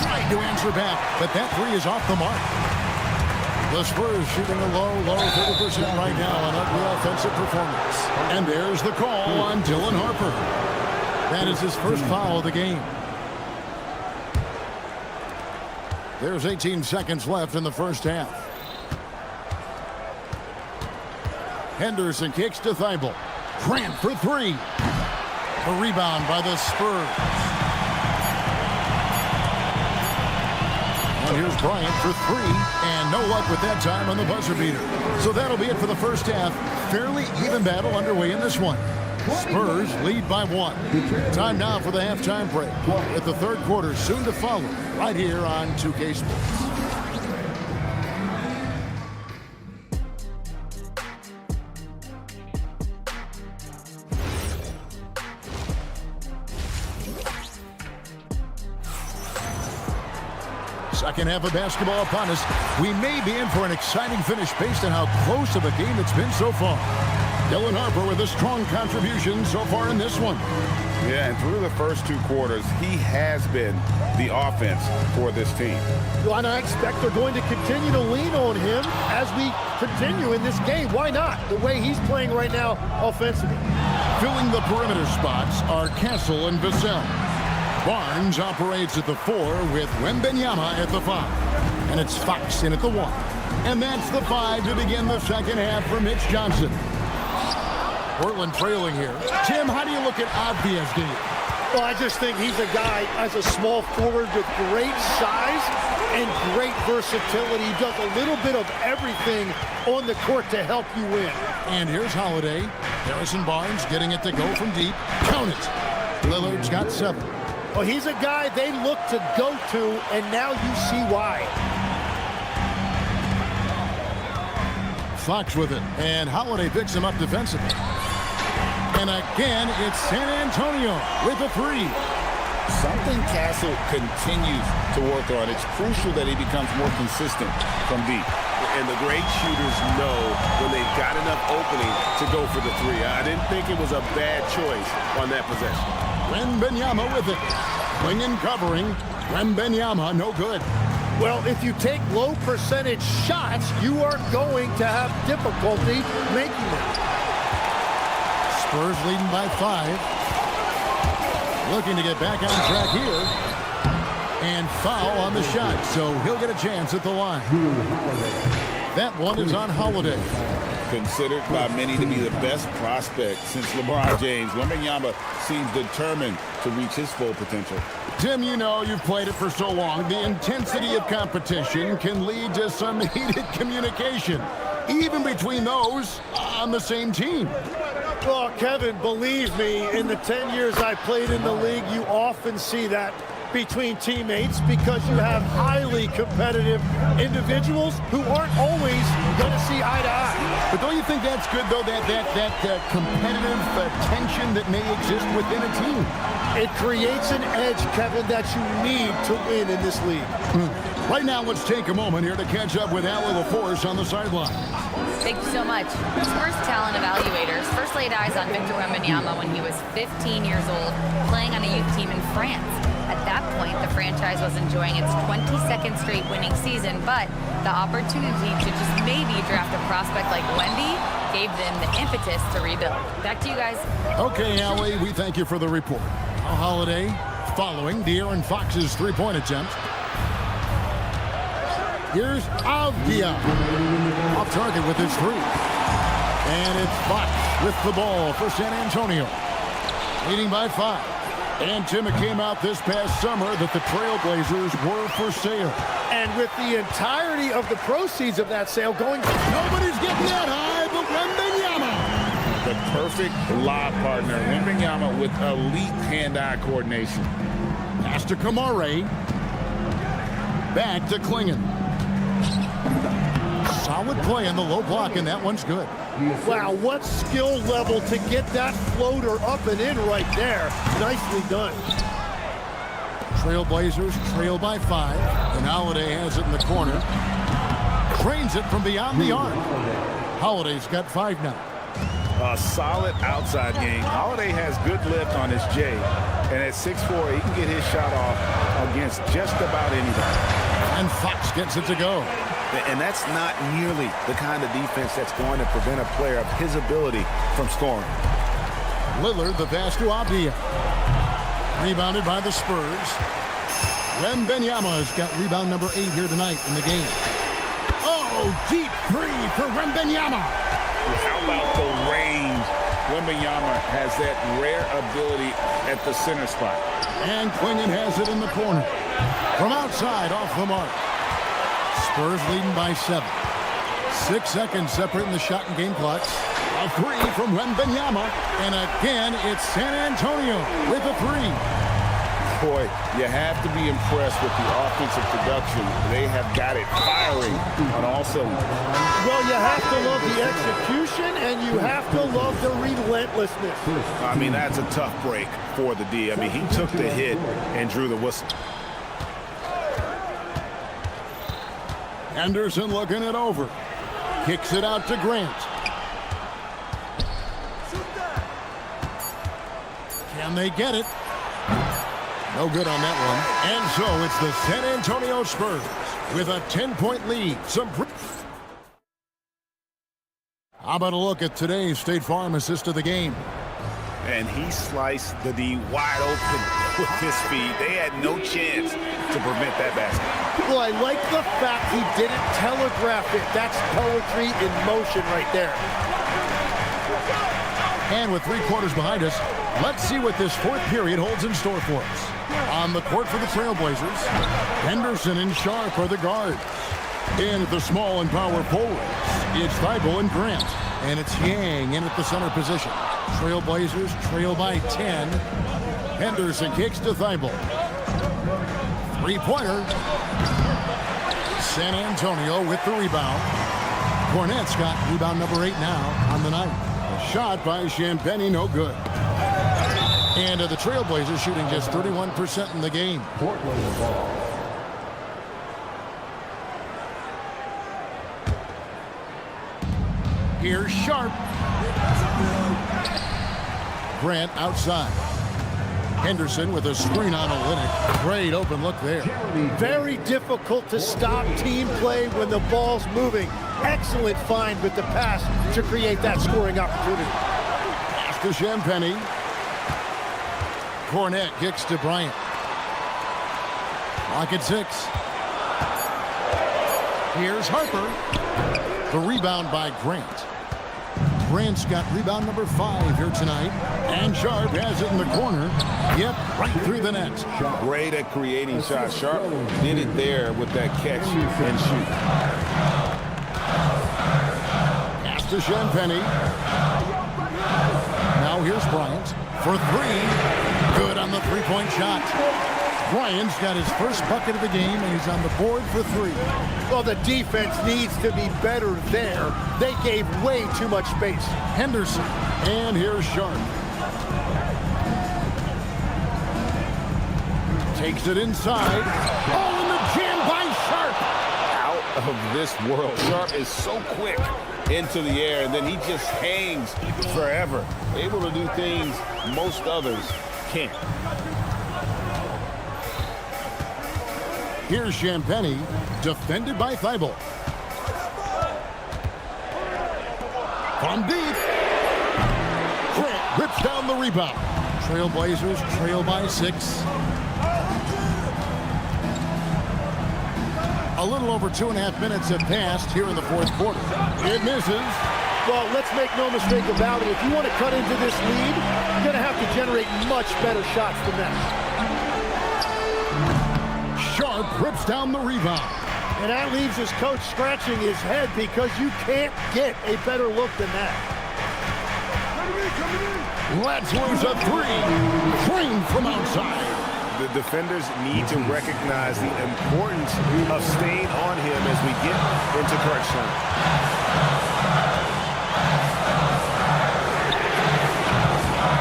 tried to answer back, but that three is off the mark. The Spurs shooting a low 30% right now on ugly offensive performance. And there's the call on Dylan Harper. That is his first foul of the game. There's 18 seconds left in the first half. Henderson kicks to Thibault. Grant for three. A rebound by the Spurs. And here's Bryant for three. And no luck with that time on the buzzer beater. So that'll be it for the first half. Fairly even battle underway in this one. Spurs lead by 1. Time now for the halftime break. With the third quarter soon to follow right here on 2K Sports. Second half of basketball upon us. We may be in for an exciting finish based on how close of a game it's been so far. Dylan Harper with a strong contribution so far in this one. Yeah, and through the first 2 quarters, he has been the offense for this team. Well, and I expect they're going to continue to lean on him as we continue in this game. Why not? The way he's playing right now offensively. Filling the perimeter spots are Castle and Vassell. Barnes operates at the 4 with Wembanyama at the 5. And it's Fox in at the 1. And that's the 5 to begin the second half for Mitch Johnson. Portland trailing here. Tim, how do you look at Obvious game? Well, I just think he's a guy as a small forward with great size and great versatility. He does a little bit of everything on the court to help you win. And here's Holiday. Harrison Barnes getting it to go from deep. Count it. Lillard's got 7. Well, he's a guy they look to go to, and now you see why. Fox with it, and Holiday picks him up defensively. And again, it's San Antonio with a 3. Something Castle continues to work on. It's crucial that he becomes more consistent from deep. And the great shooters know when they've got enough opening to go for the 3. I didn't think it was a bad choice on that possession. Wembanyama with it. Wing covering. Wembanyama, no good. Well, if you take low percentage shots, you are going to have difficulty making them. Spurs leading by 5. Looking to get back on track here. And foul on the shot, so he'll get a chance at the line. That one is on Holiday. Considered by many to be the best prospect since LeBron James. Wembanyama seems determined to reach his full potential. Tim, you know you've played it for so long. The intensity of competition can lead to some heated communication, even between those on the same team. Well, Kevin, believe me, in the 10 years I played in the league, you often see that between teammates because you have highly competitive individuals who aren't always going to see eye to eye. But don't you think that's good, though, that competitive tension that may exist within a team? It creates an edge, Kevin, that you need to win in this league. Right now, let's take a moment here to catch up with Allie LaForce on the sideline. Thank you so much. Spurs talent evaluators first laid eyes on Victor Wembanyama when he was 15 years old, playing on a youth team in France. At that point, the franchise was enjoying its 22nd straight winning season, but the opportunity to just maybe draft a prospect like Wemby gave them the impetus to rebuild. Back to you guys. Okay, Allie, we thank you for the report. Now Holiday following De'Aaron Fox's three-point attempt. Here's Avdia. Off target with his 3. And it's Fox with the ball for San Antonio. Leading by 5. And Tim, it came out this past summer that the Trailblazers were for sale. And with the entirety of the proceeds of that sale going... Nobody's getting that high, but Wembanyama. The perfect lob partner. Wembanyama with elite hand-eye coordination. Pass to Kamare. Back to Klingon. Solid play in the low block, and that one's good. Wow, what skill level to get that floater up and in right there. Nicely done. Trailblazers trail by 5. And Holiday has it in the corner. Trains it from beyond the arc. Holiday's got 5 now. A solid outside game. Holiday has good lift on his J. And at 6'4", he can get his shot off against just about anybody. And Fox gets it to go. And that's not nearly the kind of defense that's going to prevent a player of his ability from scoring. Lillard, the pass to Abdia. Rebounded by the Spurs. Wembanyama's got rebound number 8 here tonight in the game. Oh, deep three for Wembanyama. How about the range? Wembanyama has that rare ability at the center spot. And Quinion has it in the corner. From outside, off the mark. Spurs leading by 7. 6 seconds separating the shot and game clocks. A three from Wembanyama. And again, it's San Antonio with a 3. Boy, you have to be impressed with the offensive production. They have got it firing on all cylinders. Well, you have to love the execution, and you have to love the relentlessness. I mean, that's a tough break for the D. I mean, he took the hit and drew the whistle. Anderson looking it over. Kicks it out to Grant. Can they get it? No good on that one. And so it's the San Antonio Spurs with a 10-point lead. How about a look at today's State Farm assist of the game? And he sliced the D wide open with his feet. They had no chance to prevent that basket. Well, I like the fact he didn't telegraph it. That's poetry in motion right there. And with 3 quarters behind us, let's see what this 4th period holds in store for us. On the court for the Trailblazers, Henderson and Sharp are the guards. In at the small and power forwards, it's Thibault and Grant. And it's Yang in at the center position. Trailblazers trail by 10. Henderson kicks to Thibault. 3-pointer. San Antonio with the rebound. Cornette's got rebound number 8 now on the night. A shot by Champagny, no good. And the Trailblazers shooting just 31% in the game. Here's Sharp. Grant outside. Henderson with a screen on Olynyk. Great open look there. Very difficult to stop team play when the ball's moving. Excellent find with the pass to create that scoring opportunity. Pass to Champagny. Cornette kicks to Bryant. Lock at 6. Here's Harper. The rebound by Grant. Grant's got rebound number 5 here tonight. And Sharp has it in the corner. Yep, right through the net. Great at creating shots. Sharp did it there with that catch and shoot. Pass to Champagny. Now here's Bryant for 3. Good on the 3-point shot. Bryant's got his first bucket of the game, and he's on the board for 3. Well, the defense needs to be better there. They gave way too much space. Henderson, and here's Sharp. Takes it inside. Oh, and the jam by Sharp. Out of this world. Sharp is so quick into the air, and then he just hangs forever. Able to do things most others can't. Here's Champagny, defended by Thibault. From deep. Grant rips down the rebound. Trailblazers trail by 6. A little over 2.5 minutes have passed here in the 4th quarter. It misses. Well, let's make no mistake about it. If you want to cut into this lead, you're going to have to generate much better shots than that. Sharp rips down the rebound. And that leaves his coach scratching his head because you can't get a better look than that. Let's lose a 3. Trained from outside. The defenders need to recognize the importance of staying on him as we get into crunch time.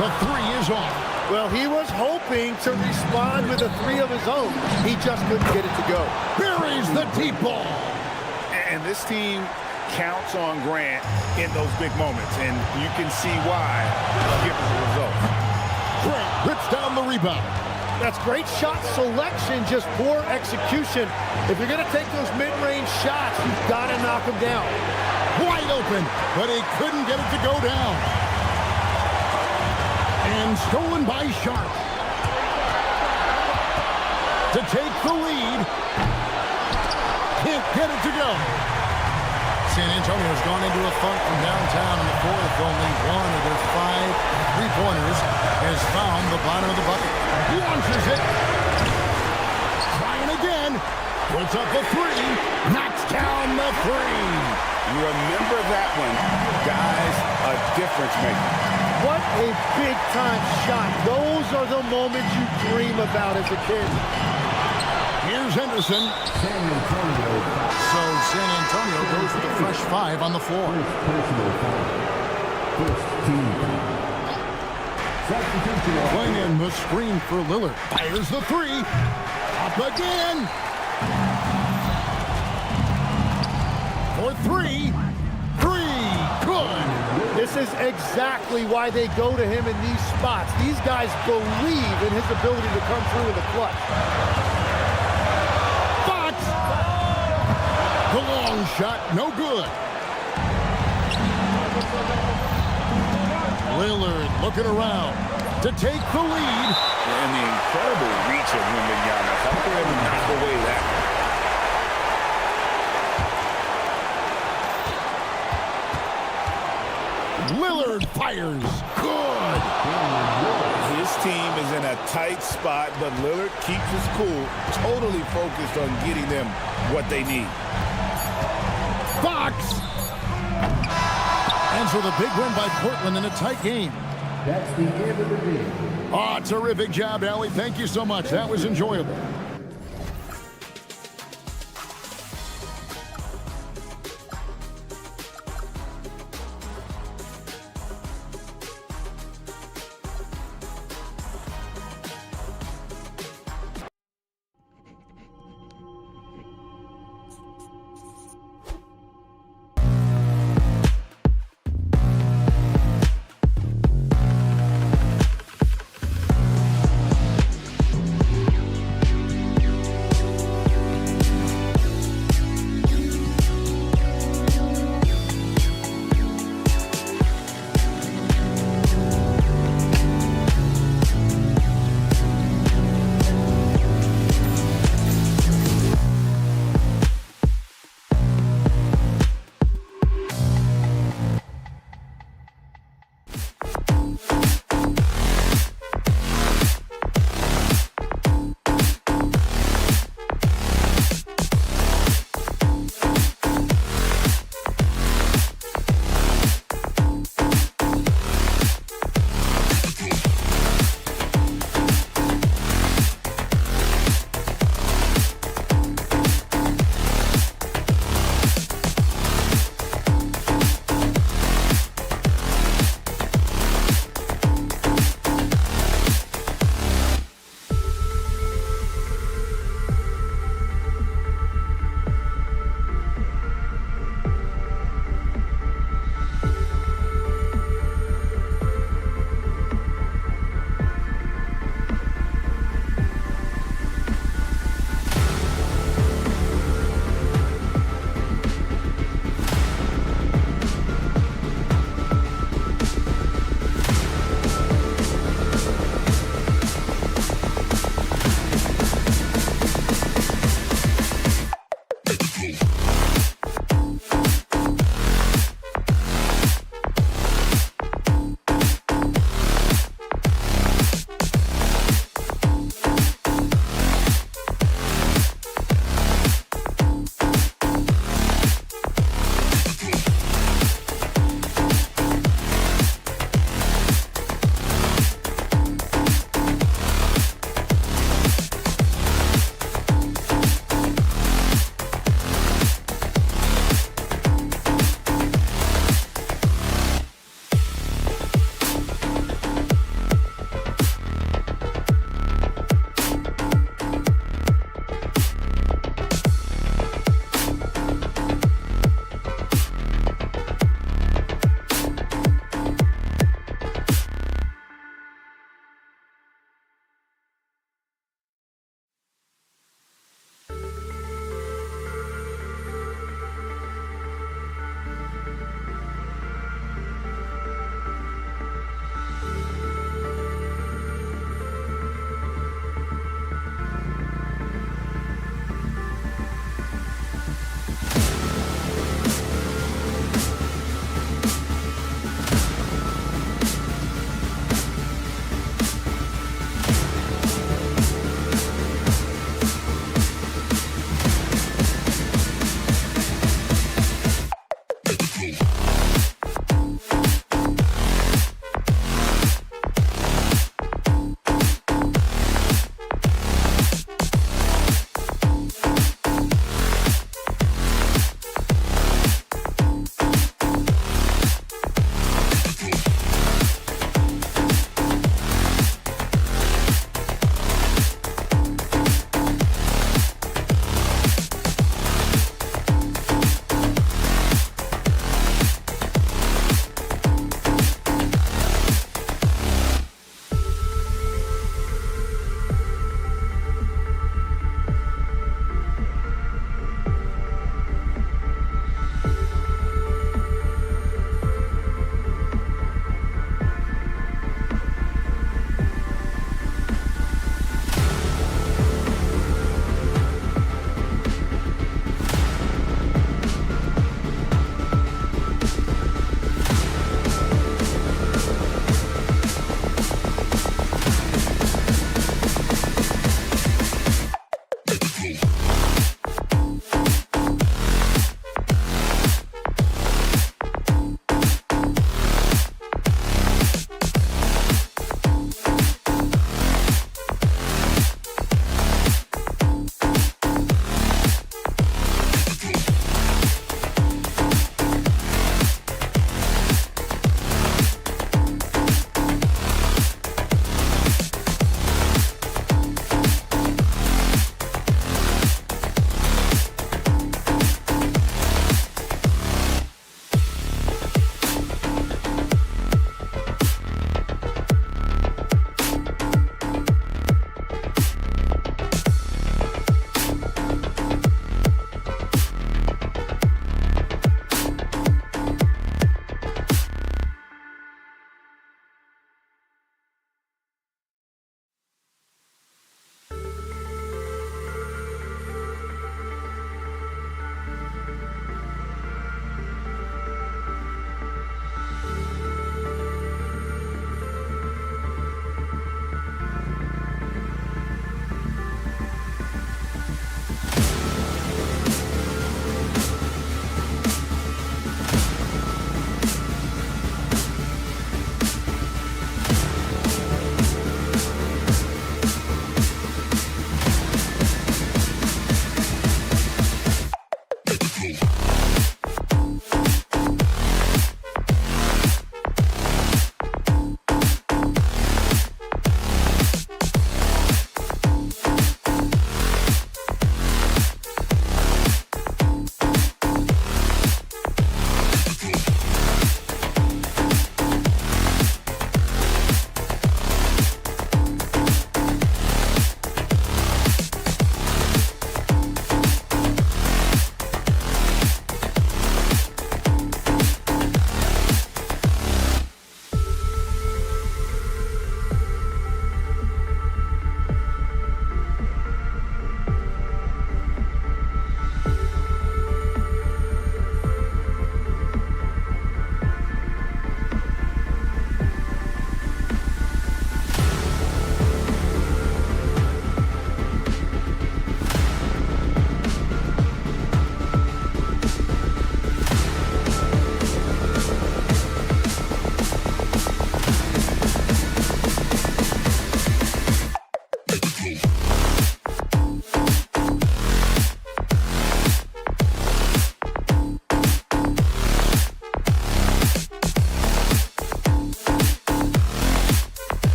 The 3 is off. Well, he was hoping to respond with a 3 of his own. He just couldn't get it to go. Buries the deep ball. And this team counts on Grant in those big moments, and you can see why given the result. Grant rips down the rebound. That's great shot selection, just poor execution. If you're going to take those mid-range shots, you've got to knock them down. Wide open, but he couldn't get it to go down. And stolen by Sharp. To take the lead. Can't get it to go. San Antonio's gone into a funk from downtown in the fourth. Only one of their 5 three-pointers has found the bottom of the bucket. Launches it. Trying again. Puts up a 3. Knocks down the 3. You remember that one. Guys, a difference maker. What a big-time shot. Those are the moments you dream about as a kid. Here's Henderson. So San Antonio goes with a fresh 5 on the floor. Playing in the screen for Lillard. Fires the 3. Up again. For 3. 3. Good. This is exactly why they go to him in these spots. These guys believe in his ability to come through in the clutch. Fox. The long shot, no good. Lillard looking around to take the lead. And the incredible reach of Wembanyama. How could ever knock away that? Lillard fires. Good. His team is in a tight spot, but Lillard keeps his cool, totally focused on getting them what they need. Fox. Answer the big win by Portland in a tight game. That's the end of the game. Oh, terrific job, Allie. Thank you so much. That was enjoyable.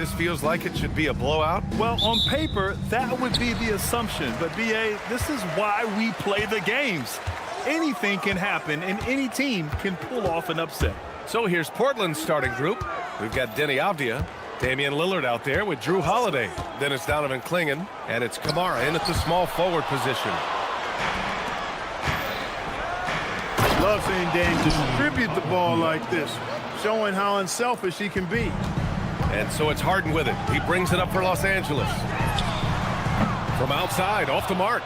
this feels like it should be a blowout? Well, on paper, that would be the assumption. But, B.A., this is why we play the games. Anything can happen, and any team can pull off an upset. So here's Portland's starting group. We've got Denny Avdia, Damian Lillard out there with Drew Holiday. Then it's Donovan Clingan, and it's Kamara in at the small forward position. Love seeing Dame distribute the ball like this, showing how unselfish he can be. And so it's Harden with it. He brings it up for Los Angeles. From outside, off the mark.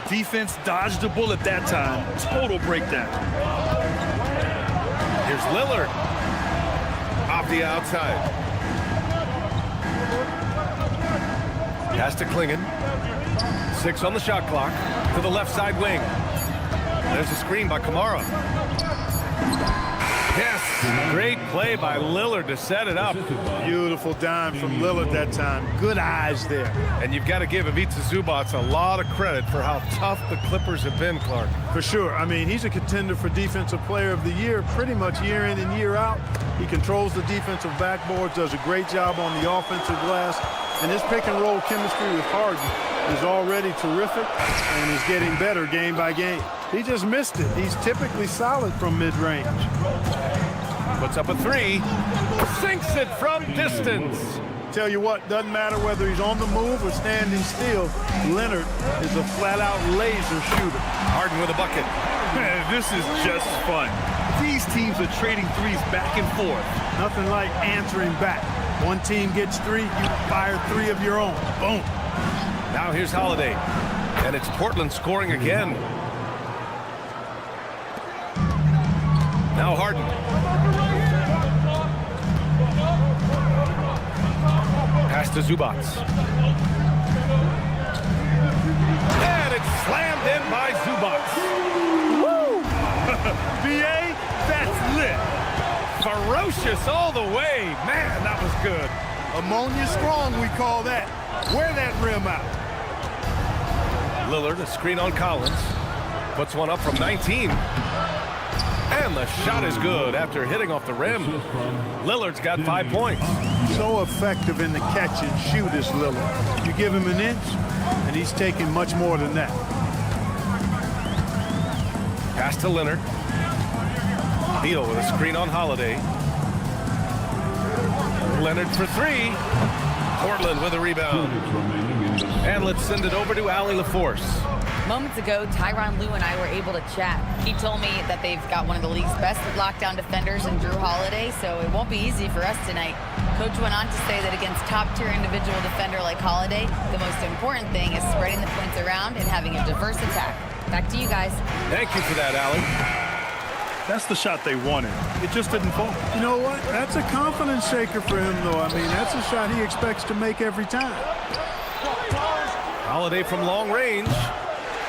Defense dodged a bullet that time. Total breakdown. Here's Lillard. Off the outside. Pass to Clingan. 6 on the shot clock. To the left side wing. There's a screen by Kamara. Yes, great play by Lillard to set it up. Beautiful dime from Lillard that time. Good eyes there. And you've got to give Ivica Zubac a lot of credit for how tough the Clippers have been, Clark. For sure. I mean, he's a contender for Defensive Player of the Year pretty much year in and year out. He controls the defensive backboards, does a great job on the offensive glass. And his pick-and-roll chemistry with Harden is already terrific and is getting better game by game. He just missed it. He's typically solid from mid-range. Puts up a 3. Sinks it from distance. Tell you what, doesn't matter whether he's on the move or standing still. Leonard is a flat-out laser shooter. Harden with a bucket. Man, this is just fun. These teams are trading threes back and forth. Nothing like answering back. One team gets 3, you fire 3 of your own. Boom. Now here's Holiday. And it's Portland scoring again. Now Harden. Pass to Zubac. And it's slammed in by Zubac. Woo! B.A., that's lit. Ferocious all the way. Man, that was good. Ammonia strong, we call that. Wear that rim out. Lillard, a screen on Collins. Puts one up from 19. And the shot is good after hitting off the rim. Lillard's got 5 points. So effective in the catch and shoot is Lillard. You give him an inch, and he's taking much more than that. Pass to Leonard. Beal with a screen on Holiday. Leonard for 3. Portland with a rebound. And let's send it over to Allie LaForce. Moments ago, Tyronn Lue and I were able to chat. He told me that they've got one of the league's best lockdown defenders in Drew Holiday, so it won't be easy for us tonight. Coach went on to say that against top-tier individual defender like Holiday, the most important thing is spreading the points around and having a diverse attack. Back to you guys. Thank you for that, Allie. That's the shot they wanted. It just didn't fall. You know what? That's a confidence shaker for him, though. I mean, that's a shot he expects to make every time. Holiday from long range.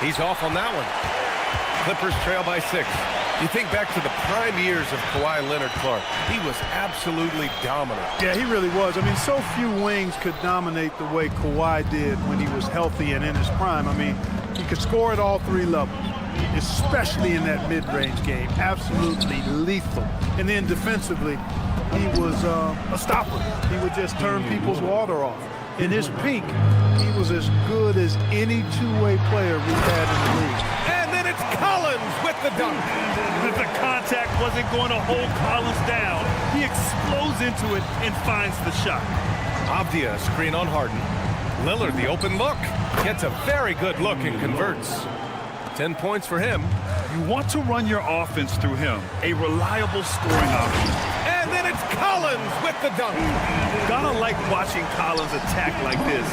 He's off on that one. Clippers trail by 6. You think back to the prime years of Kawhi Leonard, Clark. He was absolutely dominant. Yeah, he really was. I mean, so few wings could dominate the way Kawhi did when he was healthy and in his prime. I mean, he could score at all 3 levels, especially in that mid-range game. Absolutely lethal. And then defensively, he was a stopper. He would just turn people's water off. In his peak, he was as good as any two-way player we've had in the league. And then it's Collins with the dunk. If the contact wasn't going to hold Collins down, he explodes into it and finds the shot. Avdia, screen on Harden. Lillard, the open look. Gets a very good look and converts. 10 points for him. You want to run your offense through him, a reliable scoring option. And then it's Collins with the dunk. Gotta like watching Collins attack like this.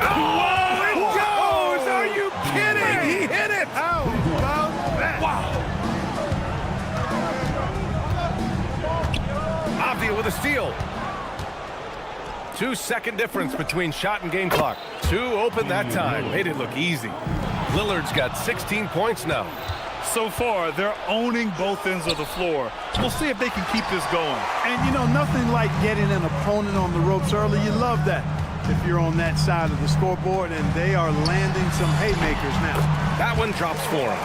Oh, it goes! Are you kidding? He hit it! How about that? Wow. Avdia with a steal. 2-second difference between shot and game clock. 2 open that time. Made it look easy. Lillard's got 16 points now. So far, they're owning both ends of the floor. We'll see if they can keep this going. And, you know, nothing like getting an opponent on the ropes early. You love that if you're on that side of the scoreboard, and they are landing some haymakers now. That one drops for him.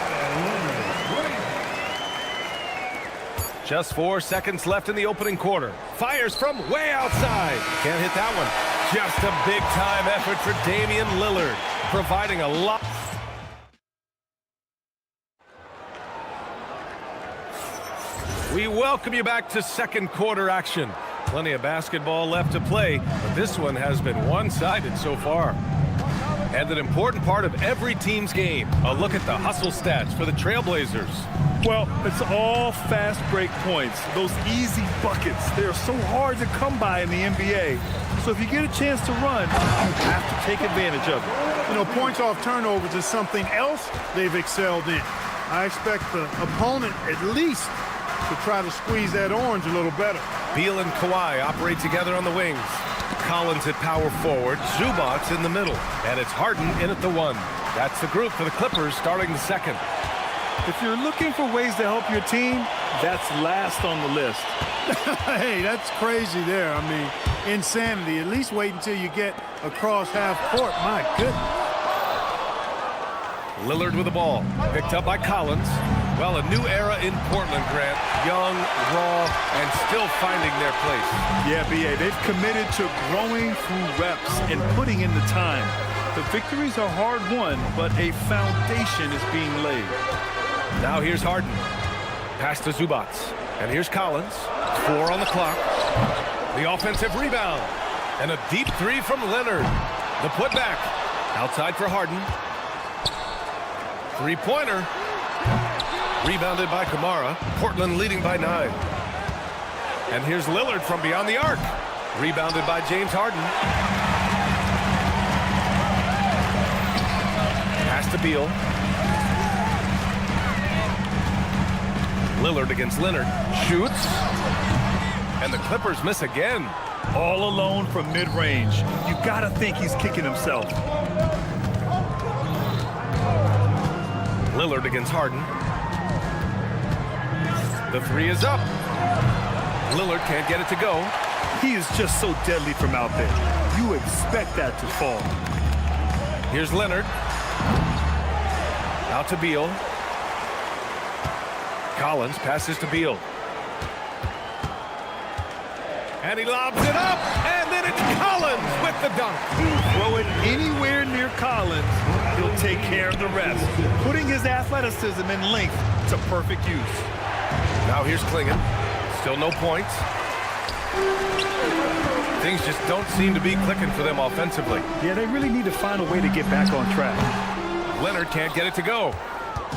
Just 4 seconds left in the opening quarter. Fires from way outside. Can't hit that one. Just a big-time effort for Damian Lillard, providing a lot. We welcome you back to second quarter action. Plenty of basketball left to play, but this one has been one-sided so far. And an important part of every team's game, a look at the hustle stats for the Trailblazers. Well, it's all fast break points. Those easy buckets, they're so hard to come by in the NBA. So if you get a chance to run, you have to take advantage of it. You know, points off turnovers is something else they've excelled in. I expect the opponent at least to try to squeeze that orange a little better. Beal and Kawhi operate together on the wings. Collins at power forward, Zubac's in the middle, and it's Harden in at the 1. That's the group for the Clippers starting the second. If you're looking for ways to help your team, that's last on the list. Hey, that's crazy there. I mean, insanity. At least wait until you get across half court. My goodness. Lillard with the ball, picked up by Collins. Well, a new era in Portland, Grant. Young, raw, and still finding their place. Yeah, B.A., they've committed to growing through reps and putting in the time. The victories are hard-won, but a foundation is being laid. Now here's Harden. Pass to Zubac. And here's Collins. 4 on the clock. The offensive rebound. And a deep 3 from Leonard. The putback. Outside for Harden. Three-pointer. Rebounded by Kamara. Portland leading by 9. And here's Lillard from beyond the arc. Rebounded by James Harden. Pass to Beal. Lillard against Leonard. Shoots. And the Clippers miss again. All alone from mid-range. You gotta think he's kicking himself. Lillard against Harden. The 3 is up. Lillard can't get it to go. He is just so deadly from out there. You expect that to fall. Here's Leonard. Out to Beal. Collins passes to Beal. And he lobs it up. And then it's Collins with the dunk. Throw it anywhere near Collins, he'll take care of the rest. Putting his athleticism and length to perfect use. Now here's Klingon. Still no points. Things just don't seem to be clicking for them offensively. Yeah, they really need to find a way to get back on track. Leonard can't get it to go.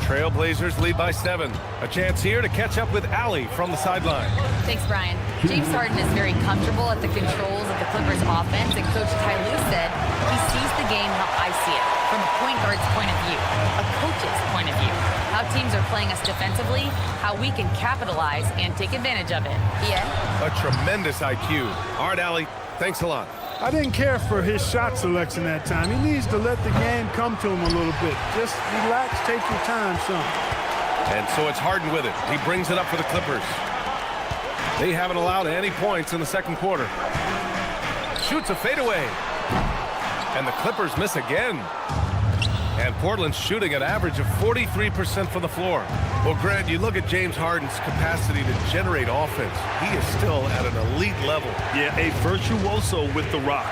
Trailblazers lead by 7. A chance here to catch up with Allie from the sideline. Thanks, Brian. James Harden is very comfortable at the controls of the Clippers offense, and Coach Ty Lue said he sees the game how I see it, from a point guard's point of view, a coach's point of view, how teams are playing us defensively, how we can capitalize and take advantage of it. Yeah? A tremendous IQ. All right, Allie, thanks a lot. I didn't care for his shot selection that time. He needs to let the game come to him a little bit. Just relax, take your time, son. And so it's Harden with it. He brings it up for the Clippers. They haven't allowed any points in the second quarter. Shoots a fadeaway. And the Clippers miss again. And Portland's shooting an average of 43% from the floor. Well, Grant, you look at James Harden's capacity to generate offense. He is still at an elite level. Yeah, a virtuoso with the rock.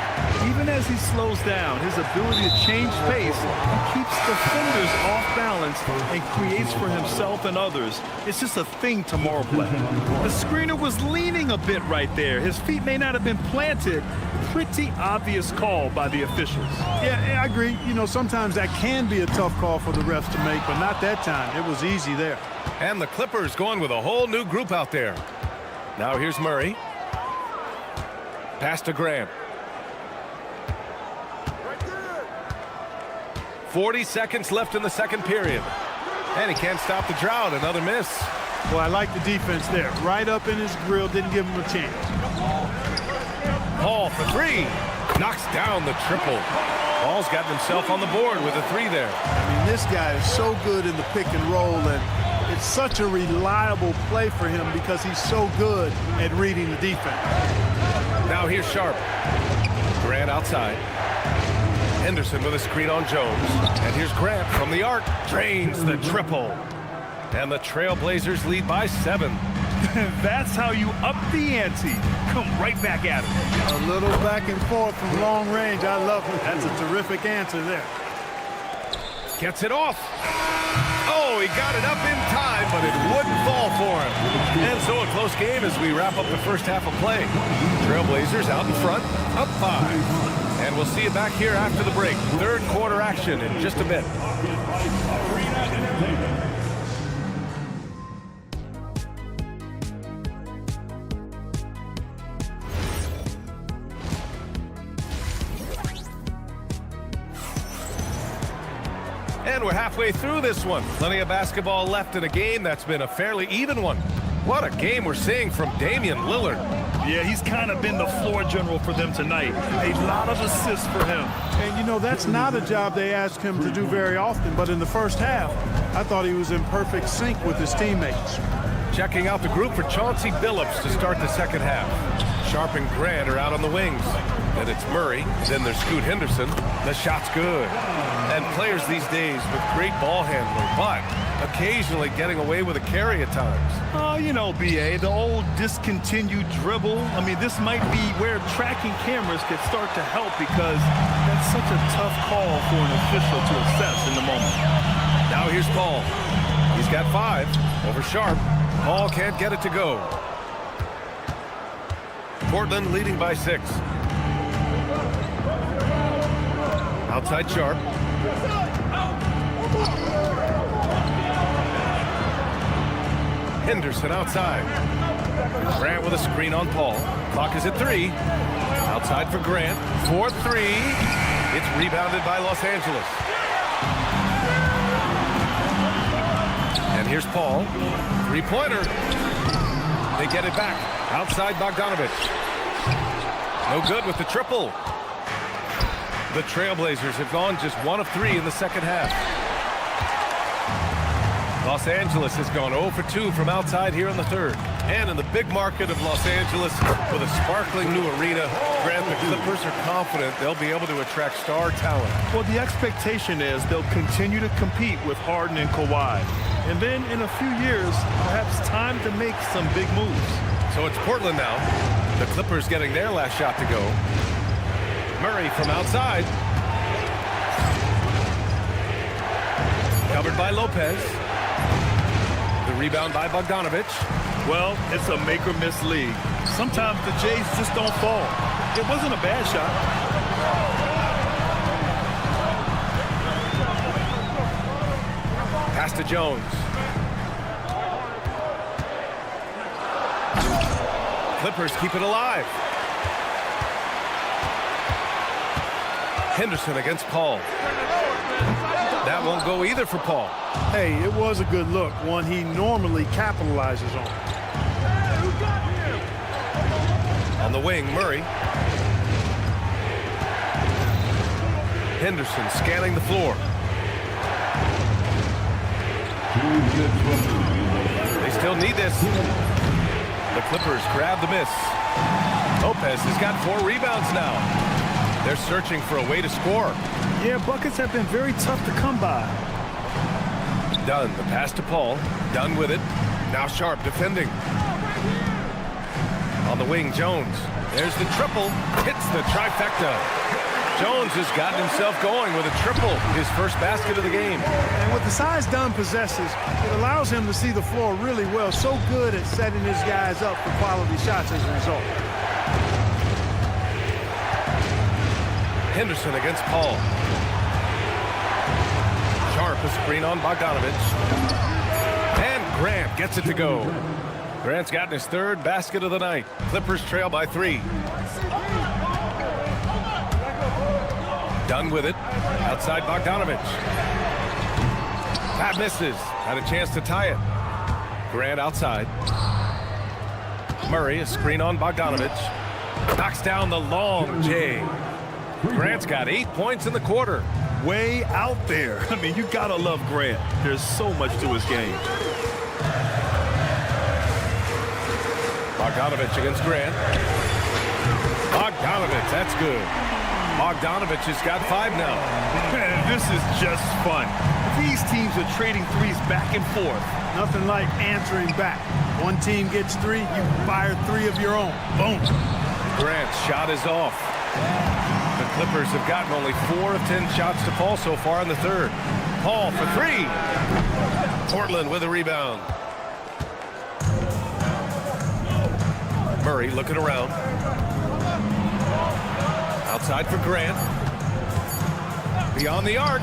Even as he slows down, his ability to change pace keeps defenders off balance and creates for himself and others. It's just a thing tomorrow play. The screener was leaning a bit right there. His feet may not have been planted. Pretty obvious call by the officials. Yeah, I agree. You know, sometimes that can be a tough call for the refs to make, but not that time. It was easy there. And the Clippers going with a whole new group out there. Now here's Murray. Pass to Grant. 40 seconds left in the second period. And he can't stop the drought. Another miss. Well, I like the defense there. Right up in his grill, didn't give him a chance. Paul for 3. Knocks down the triple. Paul's gotten himself on the board with a 3 there. I mean, this guy is so good in the pick and roll, and it's such a reliable play for him because he's so good at reading the defense. Now here's Sharp. Grant outside. Henderson with a screen on Jones. And here's Grant from the arc. Drains the triple. And the Trailblazers lead by 7. That's how you up the ante. Come right back at him. A little back and forth from long range. I love it. That's a terrific answer there. Gets it off. Oh, he got it up in time, but it wouldn't fall for him. And so a close game as we wrap up the first half of play. Trailblazers out in front, up 5. And we'll see you back here after the break. Third quarter action in just a bit. And we're halfway through this one. Plenty of basketball left in a game that's been a fairly even one. What a game we're seeing from Damian Lillard. Yeah, he's kind of been the floor general for them tonight. A lot of assists for him. And, you know, that's not a job they ask him to do very often. But in the first half, I thought he was in perfect sync with his teammates. Checking out the group for Chauncey Billups to start the second half. Sharp and Grant are out on the wings. And it's Murray. Then there's Scoot Henderson. The shot's good. And players these days with great ball handling, but occasionally getting away with a carry at times. Oh, you know, B.A., the old discontinued dribble. I mean, this might be where tracking cameras could start to help because that's such a tough call for an official to assess in the moment. Now here's Paul. He's got 5 over Sharp. Paul can't get it to go. Portland leading by 6. Outside Sharp. Henderson outside. Grant with a screen on Paul. Clock is at 3. Outside for Grant. 4-3. It's rebounded by Los Angeles. And here's Paul. 3-pointer. They get it back. Outside Bogdanovich. No good with the triple. The Trailblazers have gone just 1 of 3 in the second half. Los Angeles has gone 0 for 2 from outside here in the third. And in the big market of Los Angeles, with a sparkling new arena, Grant, the Clippers are confident they'll be able to attract star talent. Well, the expectation is they'll continue to compete with Harden and Kawhi. And then in a few years, perhaps time to make some big moves. So it's Portland now. The Clippers getting their last shot to go. Murray from outside. Covered by Lopez. The rebound by Bogdanovich. Well, it's a make-or-miss league. Sometimes the Jays just don't fall. It wasn't a bad shot. Pass to Jones. Clippers keep it alive. Henderson against Paul. That won't go either for Paul. Hey, it was a good look, one he normally capitalizes on. On the wing, Murray. Henderson scanning the floor. They still need this. The Clippers grab the miss. Lopez has got 4 rebounds now. They're searching for a way to score. Yeah, buckets have been very tough to come by. Dunn, the pass to Paul. Dunn with it. Now Sharp defending. On the wing, Jones. There's the triple. Hits the trifecta. Jones has gotten himself going with a triple, his first basket of the game. And with the size Dunn possesses, it allows him to see the floor really well. So good at setting his guys up for quality shots as a result. Henderson against Paul. Sharp a screen on Bogdanovich. And Grant gets it to go. Grant's gotten his 3rd basket of the night. Clippers trail by 3. Dunn with it. Outside Bogdanovich. That misses. Had a chance to tie it. Grant outside. Murray a screen on Bogdanovich. Knocks down the long J. Grant's got 8 points in the quarter. Way out there. I mean, you gotta love Grant. There's so much to his game. Bogdanovich against Grant. Bogdanovich, that's good. Bogdanovich has got 5 now. Man, this is just fun. If These teams are trading threes back and forth. Nothing like answering back. One team gets 3, you fire 3 of your own. Boom. Grant's shot is off. The Clippers have gotten only 4 of 10 shots to fall so far in the third. Paul for 3. Portland with a rebound. Murray looking around. Outside for Grant. Beyond the arc.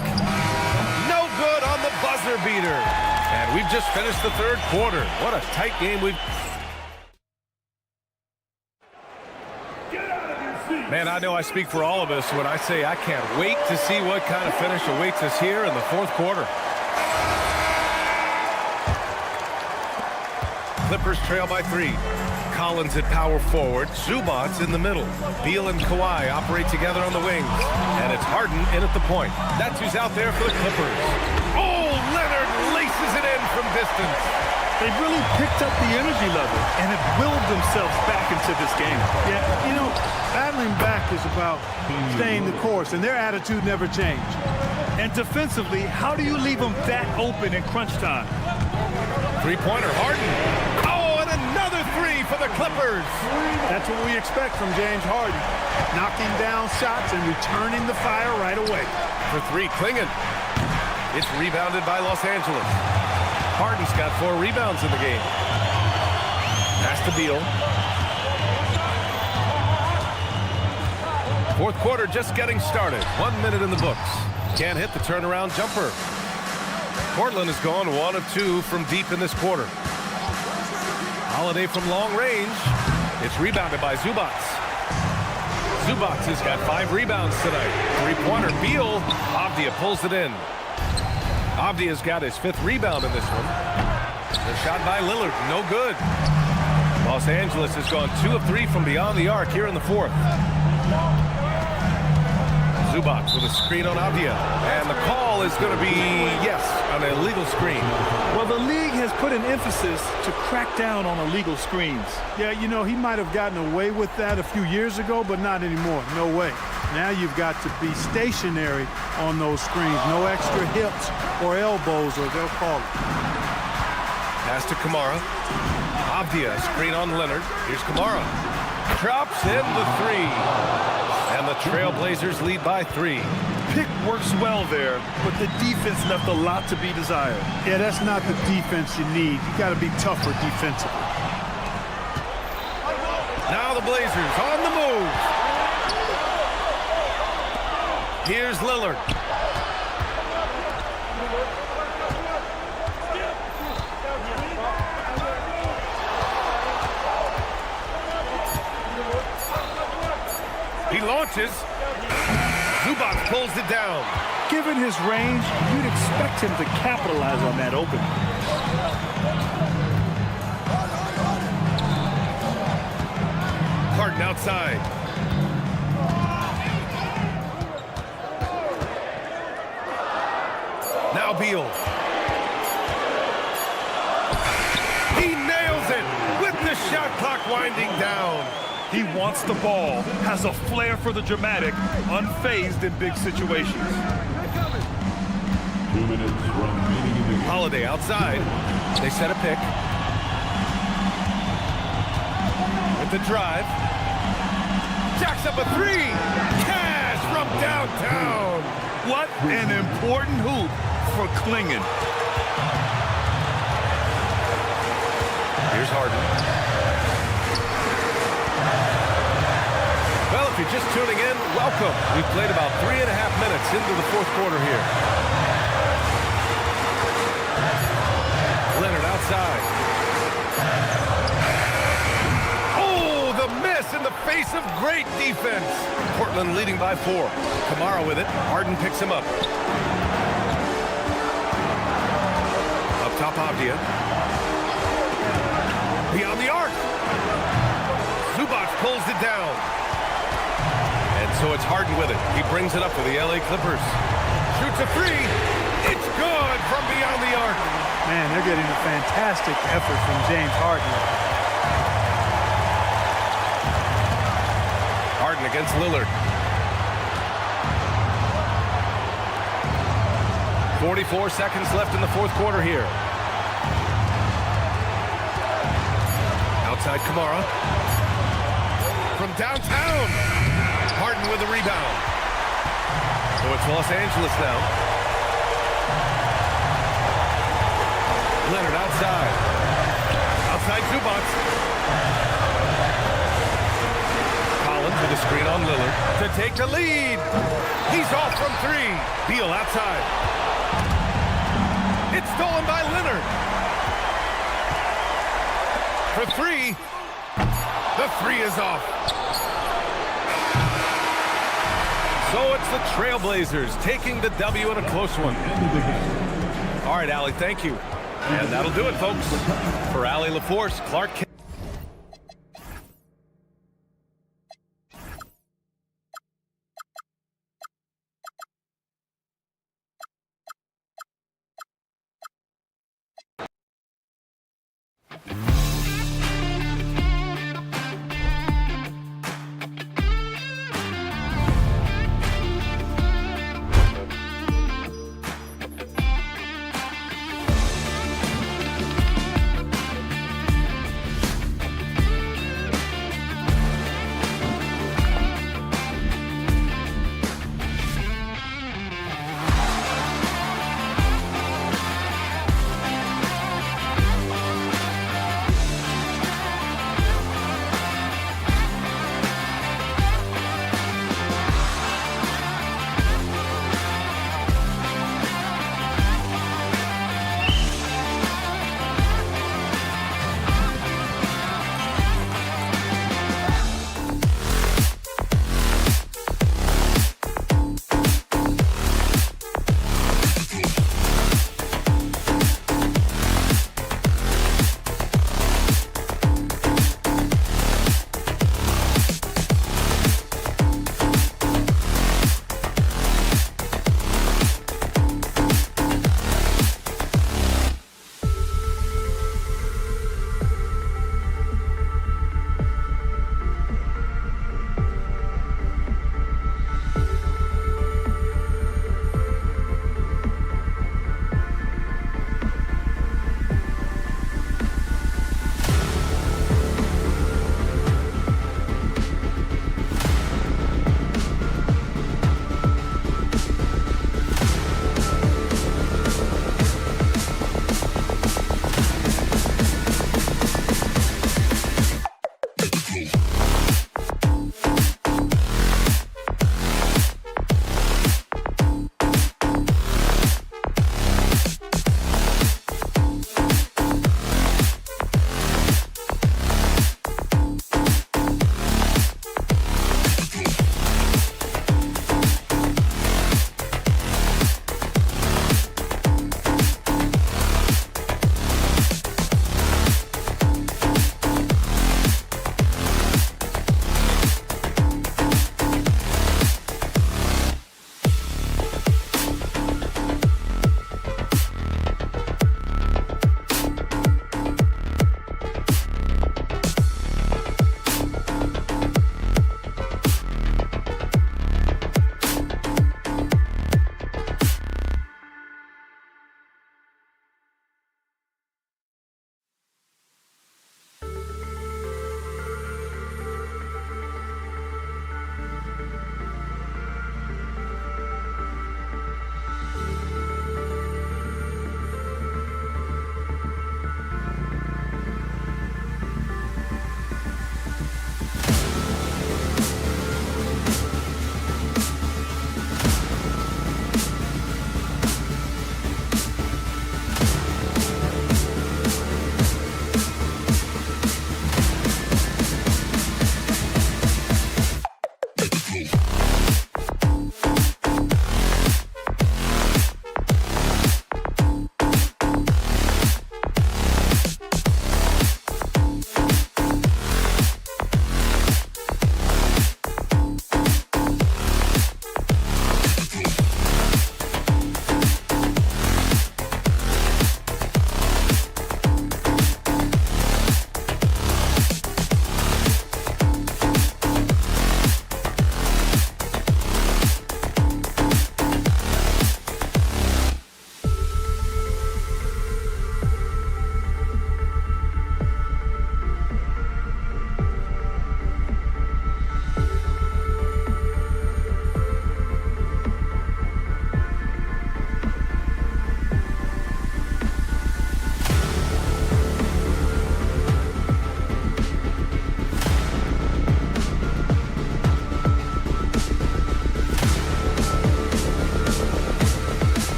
No good on the buzzer beater. And we've just finished the third quarter. What a tight game we've... Man, I know I speak for all of us when I say I can't wait to see what kind of finish awaits us here in the fourth quarter. Clippers trail by 3. Collins at power forward. Zubac's in the middle. Beal and Kawhi operate together on the wings. And it's Harden in at the point. That's who's out there for the Clippers. Oh, Leonard laces it in from distance. They really picked up the energy level and have willed themselves back into this game. Yeah, you know, battling back is about staying the course, and their attitude never changed. And defensively, how do you leave them that open in crunch time? Three-pointer, Harden. Oh, and another 3 for the Clippers. That's what we expect from James Harden. Knocking down shots and returning the fire right away. For 3, Klingon. It's rebounded by Los Angeles. Harden's got 4 rebounds in the game. Pass to Beal. Fourth quarter just getting started. 1 minute in the books. Can't hit the turnaround jumper. Portland has gone 1 of 2 from deep in this quarter. Holiday from long range. It's rebounded by Zubac. Zubac has got 5 rebounds tonight. Three-pointer, Beal. Avdija pulls it in. Avdija's got his 5th rebound in this one. The shot by Lillard, no good. Los Angeles has gone 2 of 3 from beyond the arc here in the fourth. Zubac with a screen on Avdija. And the call is going to be, yes, an illegal screen. Well, the league has put an emphasis to crack down on illegal screens. Yeah, you know, he might have gotten away with that a few years ago, but not anymore. No way. Now you've got to be stationary on those screens. No extra hips or elbows, or they'll call it. Pass to Kamara. Avdija, screen on Leonard. Here's Kamara. Drops in the 3. And the Trailblazers lead by 3. Pick works well there, but the defense left a lot to be desired. Yeah, that's not the defense you need. You got to be tougher defensively. Now the Blazers on the move. Here's Lillard. He launches. Zubac pulls it down. Given his range, you'd expect him to capitalize on that opening. Harden outside. Now Beal. He nails it with the shot clock winding down. He wants the ball, has a flair for the dramatic, unfazed in big situations. 2 minutes remaining in the game. Holiday outside. They set a pick. With the drive. Jacks up a 3. Cash from downtown. What an important hoop for Klingon. Here's Harden. Well, if you're just tuning in, welcome. We've played about 3.5 minutes into the fourth quarter here. Leonard outside. Oh, the miss in the face of great defense. Portland leading by 4. Kamara with it. Harden picks him up. Up top, Avdija. Beyond the arc. Zubac pulls it down. And so it's Harden with it. He brings it up for the LA Clippers. Shoots a 3. It's good from beyond the arc. Man, they're getting a fantastic effort from James Harden. Harden against Lillard. 44 seconds left in the fourth quarter here. Outside Kamara. From downtown. Harden with the rebound. So it's Los Angeles now. Leonard outside. Outside Zubac. Collins with a screen on Lillard to take the lead. He's off from three. Beal outside. It's stolen by Leonard. For three. The three is off. So it's the Trailblazers taking the W in a close one. All right, Allie, thank you. And that'll do it, folks. For Allie LaForce, Clark Kent.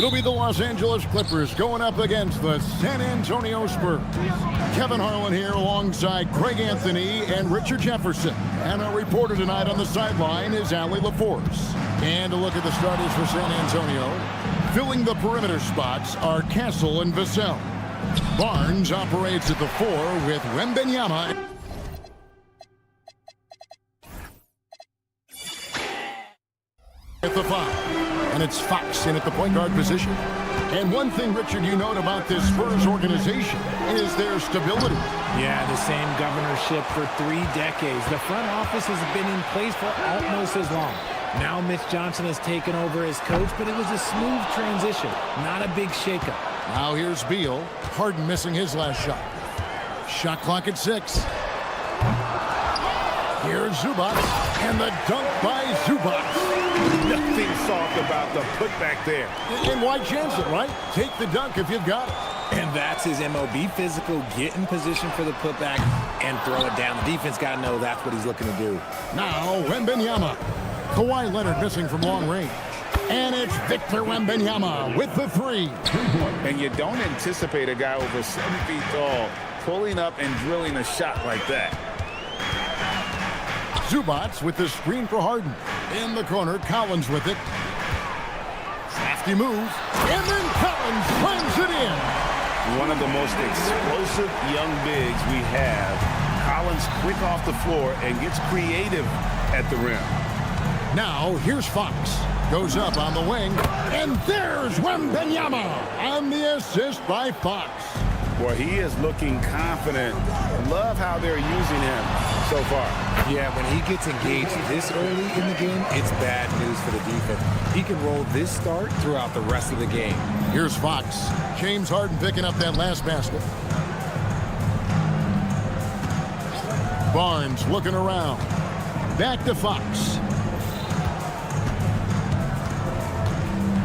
It'll be the Los Angeles Clippers going up against the San Antonio Spurs. Kevin Harlan here alongside Craig Anthony and Richard Jefferson. And our reporter tonight on the sideline is Allie LaForce. And a look at the starters for San Antonio. Filling the perimeter spots are Castle and Vassell. Barnes operates at the 4 with Wembanyama. At the 5. And it's Fox in at the point guard position. And one thing, Richard, you note about this Spurs organization is their stability. Yeah, the same governorship for 3 decades. The front office has been in place for almost as long. Now Mitch Johnson has taken over as coach, but it was a smooth transition, not a big shakeup. Now here's Beal. Harden missing his last shot. Shot clock at 6. Here's Zubac, and the dunk by Zubac. Nothing soft about the putback there. And why chance it, right? Take the dunk if you've got it. And that's his MO. Be physical, get in position for the putback, and throw it down. The defense got to know that's what he's looking to do. Now Wembanyama. Kawhi Leonard missing from long range. And it's Victor Wembanyama with the 3. And you don't anticipate a guy over 7 feet tall pulling up and drilling a shot like that. Zubac with the screen for Harden. In the corner, Collins with it. Crafty move. And then Collins slams it in. One of the most explosive young bigs we have. Collins quick off the floor and gets creative at the rim. Now, here's Fox. Goes up on the wing. And there's Wembanyama on the assist by Fox. Boy, he is looking confident. Love how they're using him so far. Yeah, when he gets engaged this early in the game, it's bad news for the defense. He can roll this start throughout the rest of the game. Here's Fox. James Harden picking up that last basket. Barnes looking around. Back to Fox.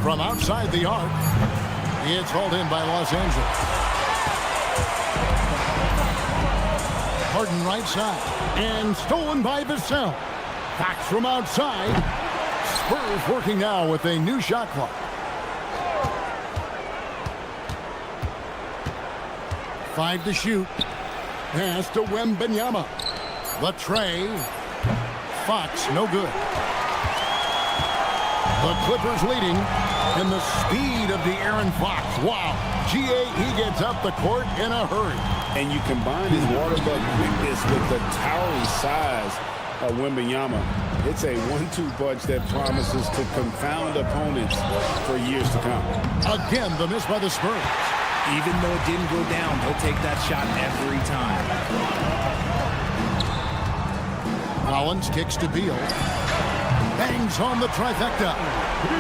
From outside the arc, it's hauled in by Los Angeles. Harden right side, and stolen by Vassell. Fox from outside. Spurs working now with a new shot clock. Five to shoot. Pass to Wembanyama. The tray. Fox, no good. The Clippers leading, and the speed of the Aaron Fox. Wow. G.A., he gets up the court in a hurry. And you combine his water bug quickness with the towering size of Wembanyama. It's a 1-2 punch that promises to confound opponents for years to come. Again, the miss by the Spurs. Even though it didn't go down, he'll take that shot every time. Collins kicks to Beal. Bangs on the trifecta.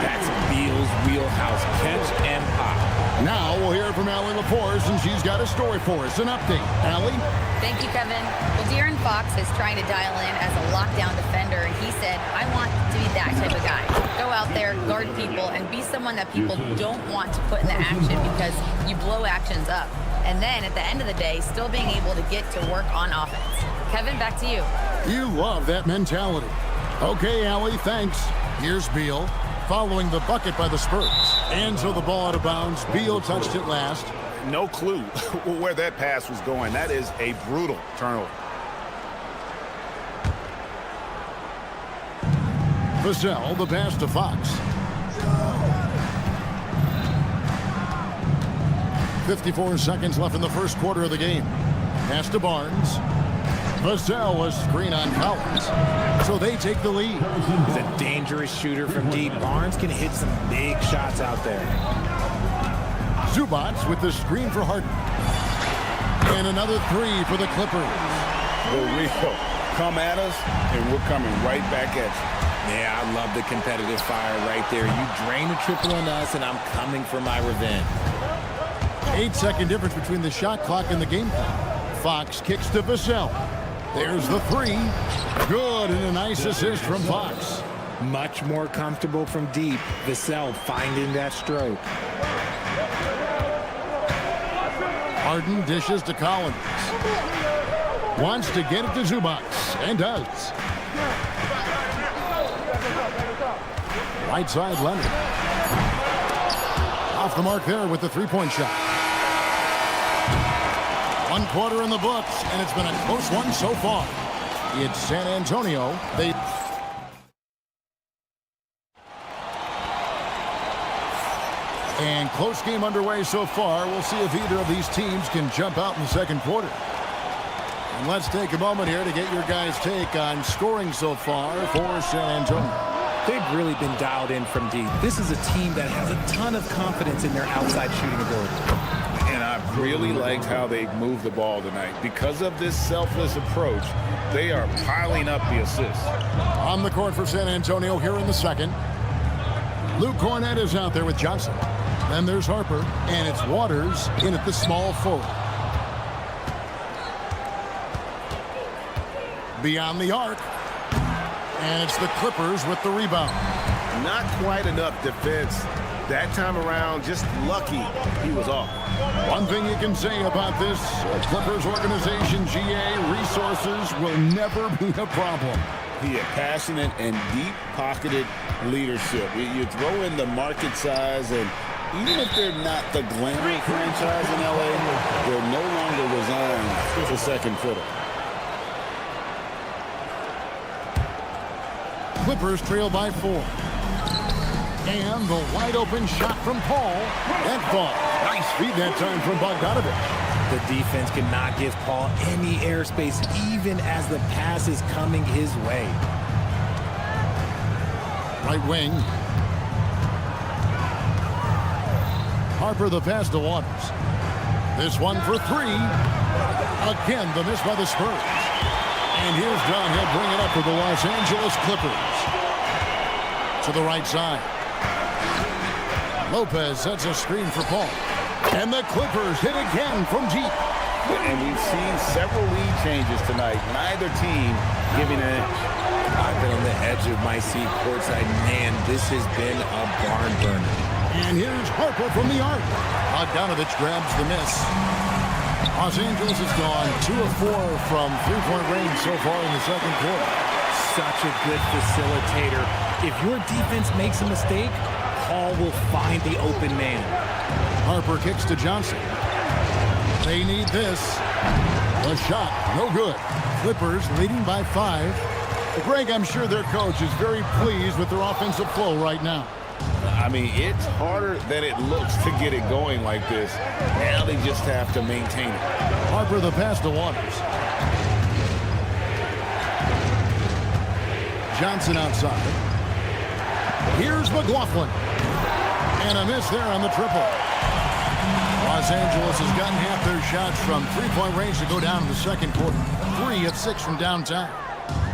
That's Beal's wheelhouse. Catch and pop. Now we'll hear from Allie LaForce, and she's got a story for us. An update. Allie? Thank you, Kevin. Well, De'Aaron Fox is trying to dial in as a lockdown defender, and he said, I want to be that type of guy. Go out there, guard people, and be someone that people don't want to put in the action because you blow actions up. And then at the end of the day, still being able to get to work on offense. Kevin, back to you. You love that mentality. Okay, Allie, thanks. Here's Beal, following the bucket by the Spurs. And so the ball out of bounds. Beal touched it last. No clue where that pass was going. That is a brutal turnover. Vassell, the pass to Fox. 54 seconds left in the first quarter of the game. Pass to Barnes. Vassell, a screen on Collins. So they take the lead. He's a dangerous shooter from deep. Barnes can hit some big shots out there. Zubac with the screen for Harden. And another 3 for the Clippers. For real. Come at us, and we're coming right back at you. Yeah, I love the competitive fire right there. You drain a triple on us, and I'm coming for my revenge. 8-second difference between the shot clock and the game clock. Fox kicks to Vassell. There's the 3. Good, and a nice assist from Fox. Much more comfortable from deep. Vassell finding that stroke. Harden dishes to Collins. Wants to get it to Zubac, and does. Right side, Leonard. off the mark there with the three-point shot. 1 quarter in the books, and it's been a close one so far. It's San Antonio. And close game underway so far. We'll see if either of these teams can jump out in the second quarter. And let's take a moment here to get your guys' take on scoring so far for San Antonio. They've really been dialed in from deep. This is a team that has a ton of confidence in their outside shooting ability. And I really liked how they moved the ball tonight. Because of this selfless approach, they are piling up the assists. On the court for San Antonio here in the second. Luke Cornett is out there with Johnson. Then there's Harper, and it's Waters in at the small forward. Beyond the arc, and it's the Clippers with the rebound. Not quite enough defense that time around. Just lucky he was off. One thing you can say about this Clippers organization, GA, resources will never be a problem. He had passionate and deep-pocketed leadership. You throw in the market size, and even if they're not the glamour franchise in LA, they're no longer resigned to second fiddle. Clippers trail by 4. And the wide-open shot from Paul. That ball. Nice feed that time from Bogdanovich. The defense cannot give Paul any airspace, even as the pass is coming his way. Right wing. Harper the pass to Waters. This one for 3. Again, the miss by the Spurs. And here's John. He'll bring it up for the Los Angeles Clippers. To the right side. Lopez sets a screen for Paul. And the Clippers hit again from deep. And we've seen several lead changes tonight. Neither team giving an inch. I've been on the edge of my seat courtside. Man, this has been a barn burner. And here's Harper from the arc. Bogdanovich grabs the miss. Los Angeles has gone 2 of 4 from three-point range so far in the second quarter. Such a good facilitator. If your defense makes a mistake, Paul will find the open man. Harper kicks to Johnson. They need this. The shot, no good. Clippers leading by 5. Greg, I'm sure their coach is very pleased with their offensive flow right now. I mean, it's harder than it looks to get it going like this. Now they just have to maintain it. Harper the pass to Waters. Johnson outside. Here's McLaughlin. And a miss there on the triple. Los Angeles has gotten half their shots from three-point range to go down in the second quarter. 3 of 6 from downtown.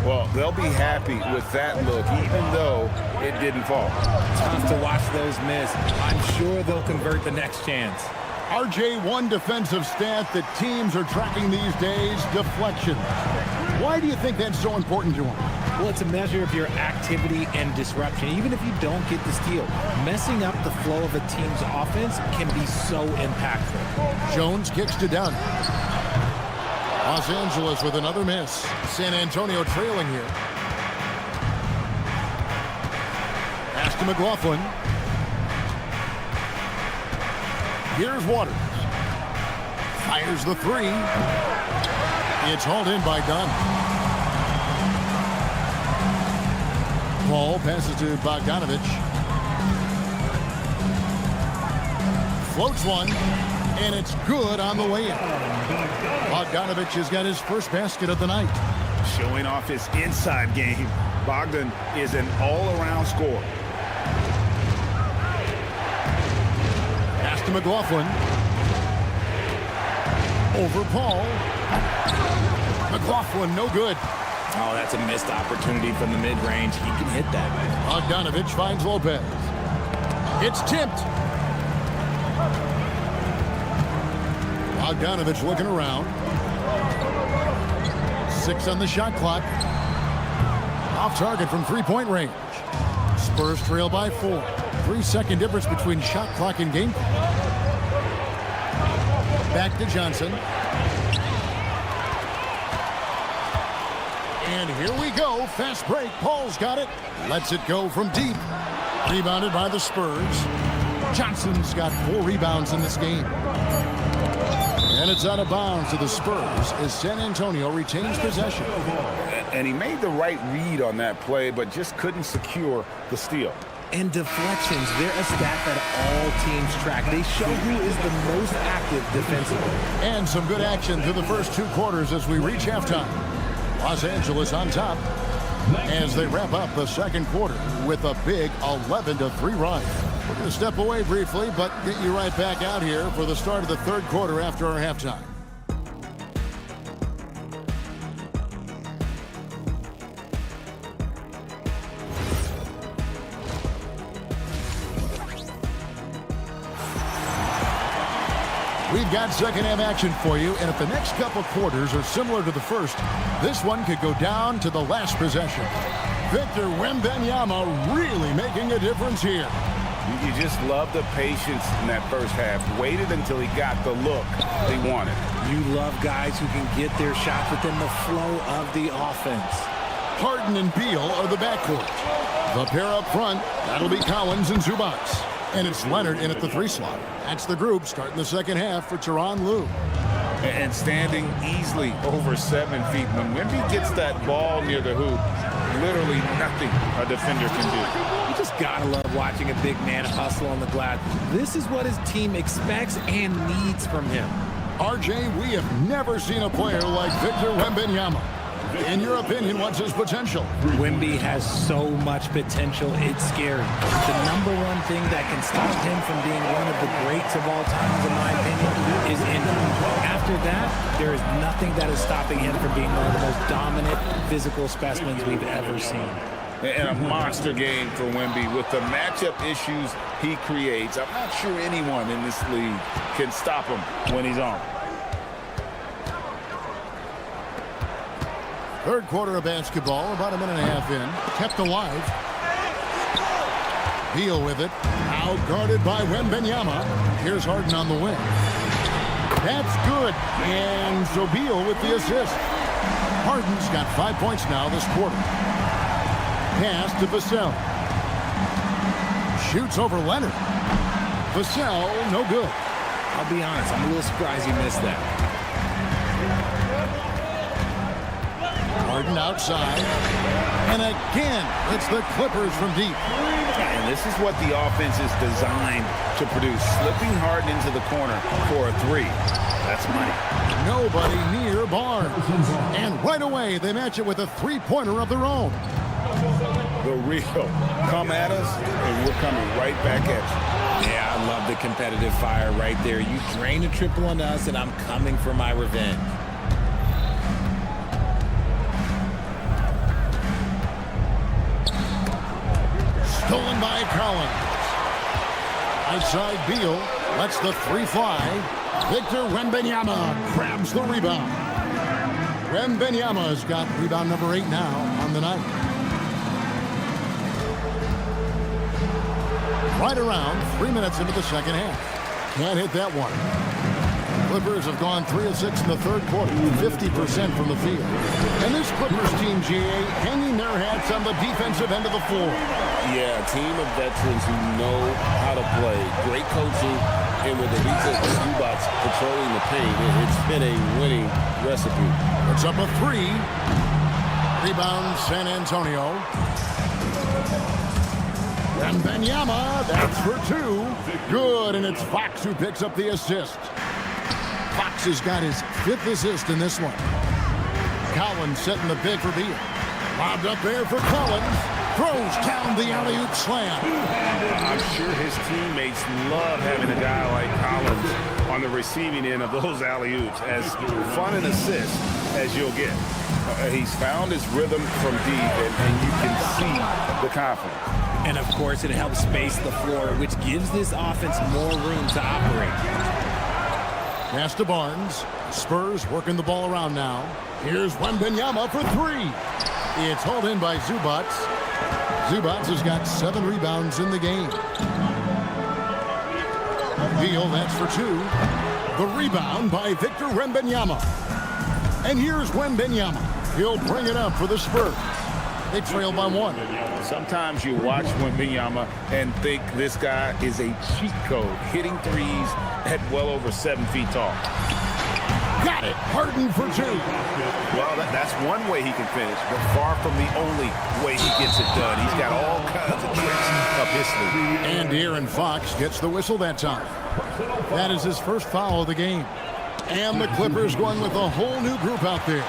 Well, they'll be happy with that look, even though it didn't fall. Tough to watch those miss. I'm sure they'll convert the next chance. RJ, one defensive stat that teams are tracking these days, deflection. Why do you think that's so important to them? Well, it's a measure of your activity and disruption. Even if you don't get the steal, messing up the flow of a team's offense can be so impactful. Jones kicks to Dunn. Los Angeles with another miss. San Antonio trailing here. Pass to McLaughlin. Here's Waters. Fires the 3. It's hauled in by Dunn. Paul passes to Bogdanovich. Floats one, and it's good on the way in. Bogdanovich has got his first basket of the night. Showing off his inside game. Bogdan is an all-around scorer. Pass to McLaughlin. Over Paul. McLaughlin, no good. Oh, that's a missed opportunity from the mid-range. He can hit that. Bogdanovich finds Lopez. It's tipped. Bogdanovich looking around. 6 on the shot clock. Off target from three-point range. Spurs trail by 4. 3-second difference between shot clock and game clock. Back to Johnson. And here we go. Fast break. Paul's got it. Lets it go from deep. Rebounded by the Spurs. Johnson's got 4 rebounds in this game. And it's out of bounds to the Spurs as San Antonio retains possession. And he made the right read on that play, but just couldn't secure the steal. And deflections, they're a stat that all teams track. They show who is the most active defensively. And some good action through the first 2 quarters as we reach halftime. Los Angeles on top as they wrap up the second quarter with a big 11-3 run. We're going to step away briefly, but get you right back out here for the start of the third quarter after our halftime. We've got second half action for you, and if the next couple quarters are similar to the first, this one could go down to the last possession. Victor Wembanyama really making a difference here. You just love the patience in that first half. Waited until he got the look they wanted. You love guys who can get their shots within the flow of the offense. Harden and Beal are the backcourt. The pair up front, that'll be Collins and Zubac. And it's Leonard in at the 3 slot. That's the group starting the second half for Tyronn Lue. And standing easily over 7 feet. When Wemby gets that ball near the hoop, literally nothing a defender can do. You just gotta love watching a big man hustle on the glass. This is what his team expects and needs from him. RJ, we have never seen a player like Victor Wembanyama. In your opinion, what's his potential? Wemby has so much potential, it's scary. The number one thing that can stop him from being one of the greats of all times, in my opinion, is injury. After that, there is nothing that is stopping him from being one of the most dominant physical specimens we've ever seen. And a monster game for Wemby with the matchup issues he creates. I'm not sure anyone in this league can stop him when he's on. Third quarter of basketball, about a minute and a half in. Kept alive. Beal with it. Now guarded by Wembanyama. Here's Harden on the wing. That's good. And so Beal with the assist. Harden's got 5 points now this quarter. Pass to Vassell. Shoots over Leonard. Vassell, no good. I'll be honest, I'm a little surprised he missed that. Harden outside. And again, it's the Clippers from deep. And this is what the offense is designed to produce. Slipping Harden into the corner for a 3. That's money. Nobody near Barnes. And right away, they match it with a 3-pointer of their own. The real come at us, and we're coming right back at you. Yeah, I love the competitive fire right there. You drain a triple on us, and I'm coming for my revenge. Stolen by Collins. Outside Beal lets the 3 fly. Victor Wembanyama grabs the rebound. Wembanyama's got rebound number 8 now on the night. Right around 3 minutes into the second half. Can't hit that one. Clippers have gone 3 of 6 in the third quarter, 50% from the field. And this Clippers team, GA, hanging their hats on the defensive end of the floor. Yeah, a team of veterans who know how to play. Great coaching, and with Elisa Zubac patrolling the paint, it's been a winning recipe. It's up a 3. Rebound, San Antonio. And Wembanyama, that's for 2. Good, and it's Fox who picks up the assist. Fox has got his 5th assist in this one. Collins setting the big for Beal. Lobbed up there for Collins. Throws down the alley-oop slam. I'm sure his teammates love having a guy like Collins on the receiving end of those alley-oops. As fun an assist as you'll get. He's found his rhythm from deep, and you can see the confidence. And, of course, it helps space the floor, which gives this offense more room to operate. Pass to Barnes. Spurs working the ball around now. Here's Wembanyama for 3. It's hauled in by Zubac. Zubac has got 7 rebounds in the game. Beal, that's for 2. The rebound by Victor Wembanyama. And here's Wembanyama. He'll bring it up for the Spurs. They trail by 1. Sometimes you watch Wembanyama and think this guy is a cheat code, hitting threes at well over 7 feet tall. Got it. Harden for 2. Well, that's one way he can finish, but far from the only way he gets it done. He's got all kinds of tricks up his sleeve. And De'Aaron Fox gets the whistle that time. That is his first foul of the game. And the Clippers going with a whole new group out there.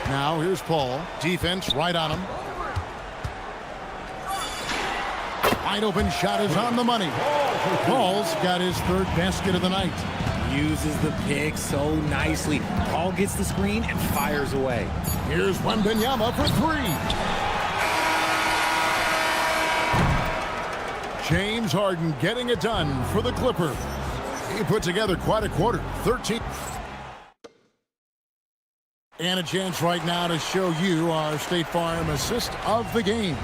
Now here's Paul. Defense right on him. Wide open shot is on the money. Paul's got his 3rd basket of the night. Uses the pick so nicely. Paul gets the screen and fires away. Here's Wembanyama for 3. James Harden getting it done for the Clippers. He put together quite a quarter. 13. And a chance right now to show you our State Farm assist of the game.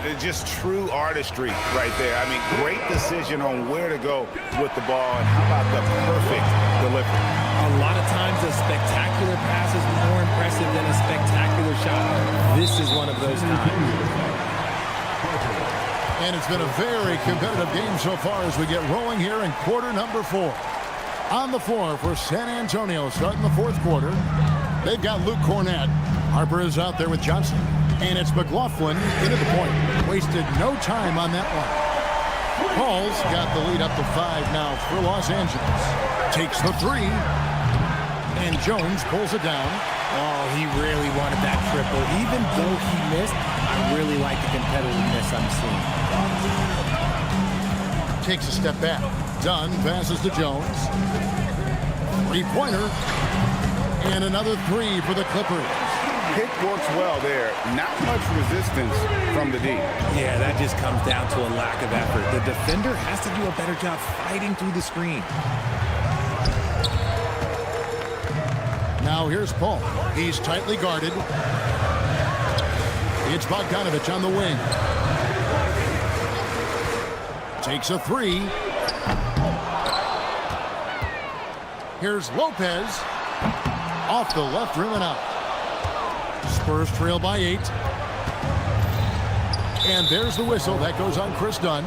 It's just true artistry right there. I mean, great decision on where to go with the ball, and how about the perfect delivery? A lot of times a spectacular pass is more impressive than a spectacular shot. This is one of those times. And it's been a very competitive game so far as we get rolling here in quarter number 4. On the floor for San Antonio starting the 4th quarter. They've got Luke Cornett. Harper is out there with Johnson. And it's McLaughlin into the point. Wasted no time on that one. Paul's got the lead up to 5 now for Los Angeles. Takes the 3. And Jones pulls it down. Oh, he really wanted that triple. Even though he missed, I really like the competitiveness I'm seeing. Takes a step back. Dunn passes to Jones. 3-pointer. And another 3 for the Clippers. Pick works well there. Not much resistance from the D. Yeah, that just comes down to a lack of effort. The defender has to do a better job fighting through the screen. Now here's Paul. He's tightly guarded. It's Bogdanovich on the wing. Takes a 3. Here's Lopez. Off the left rim and out. Spurs trail by 8. And there's the whistle. That goes on Chris Dunn.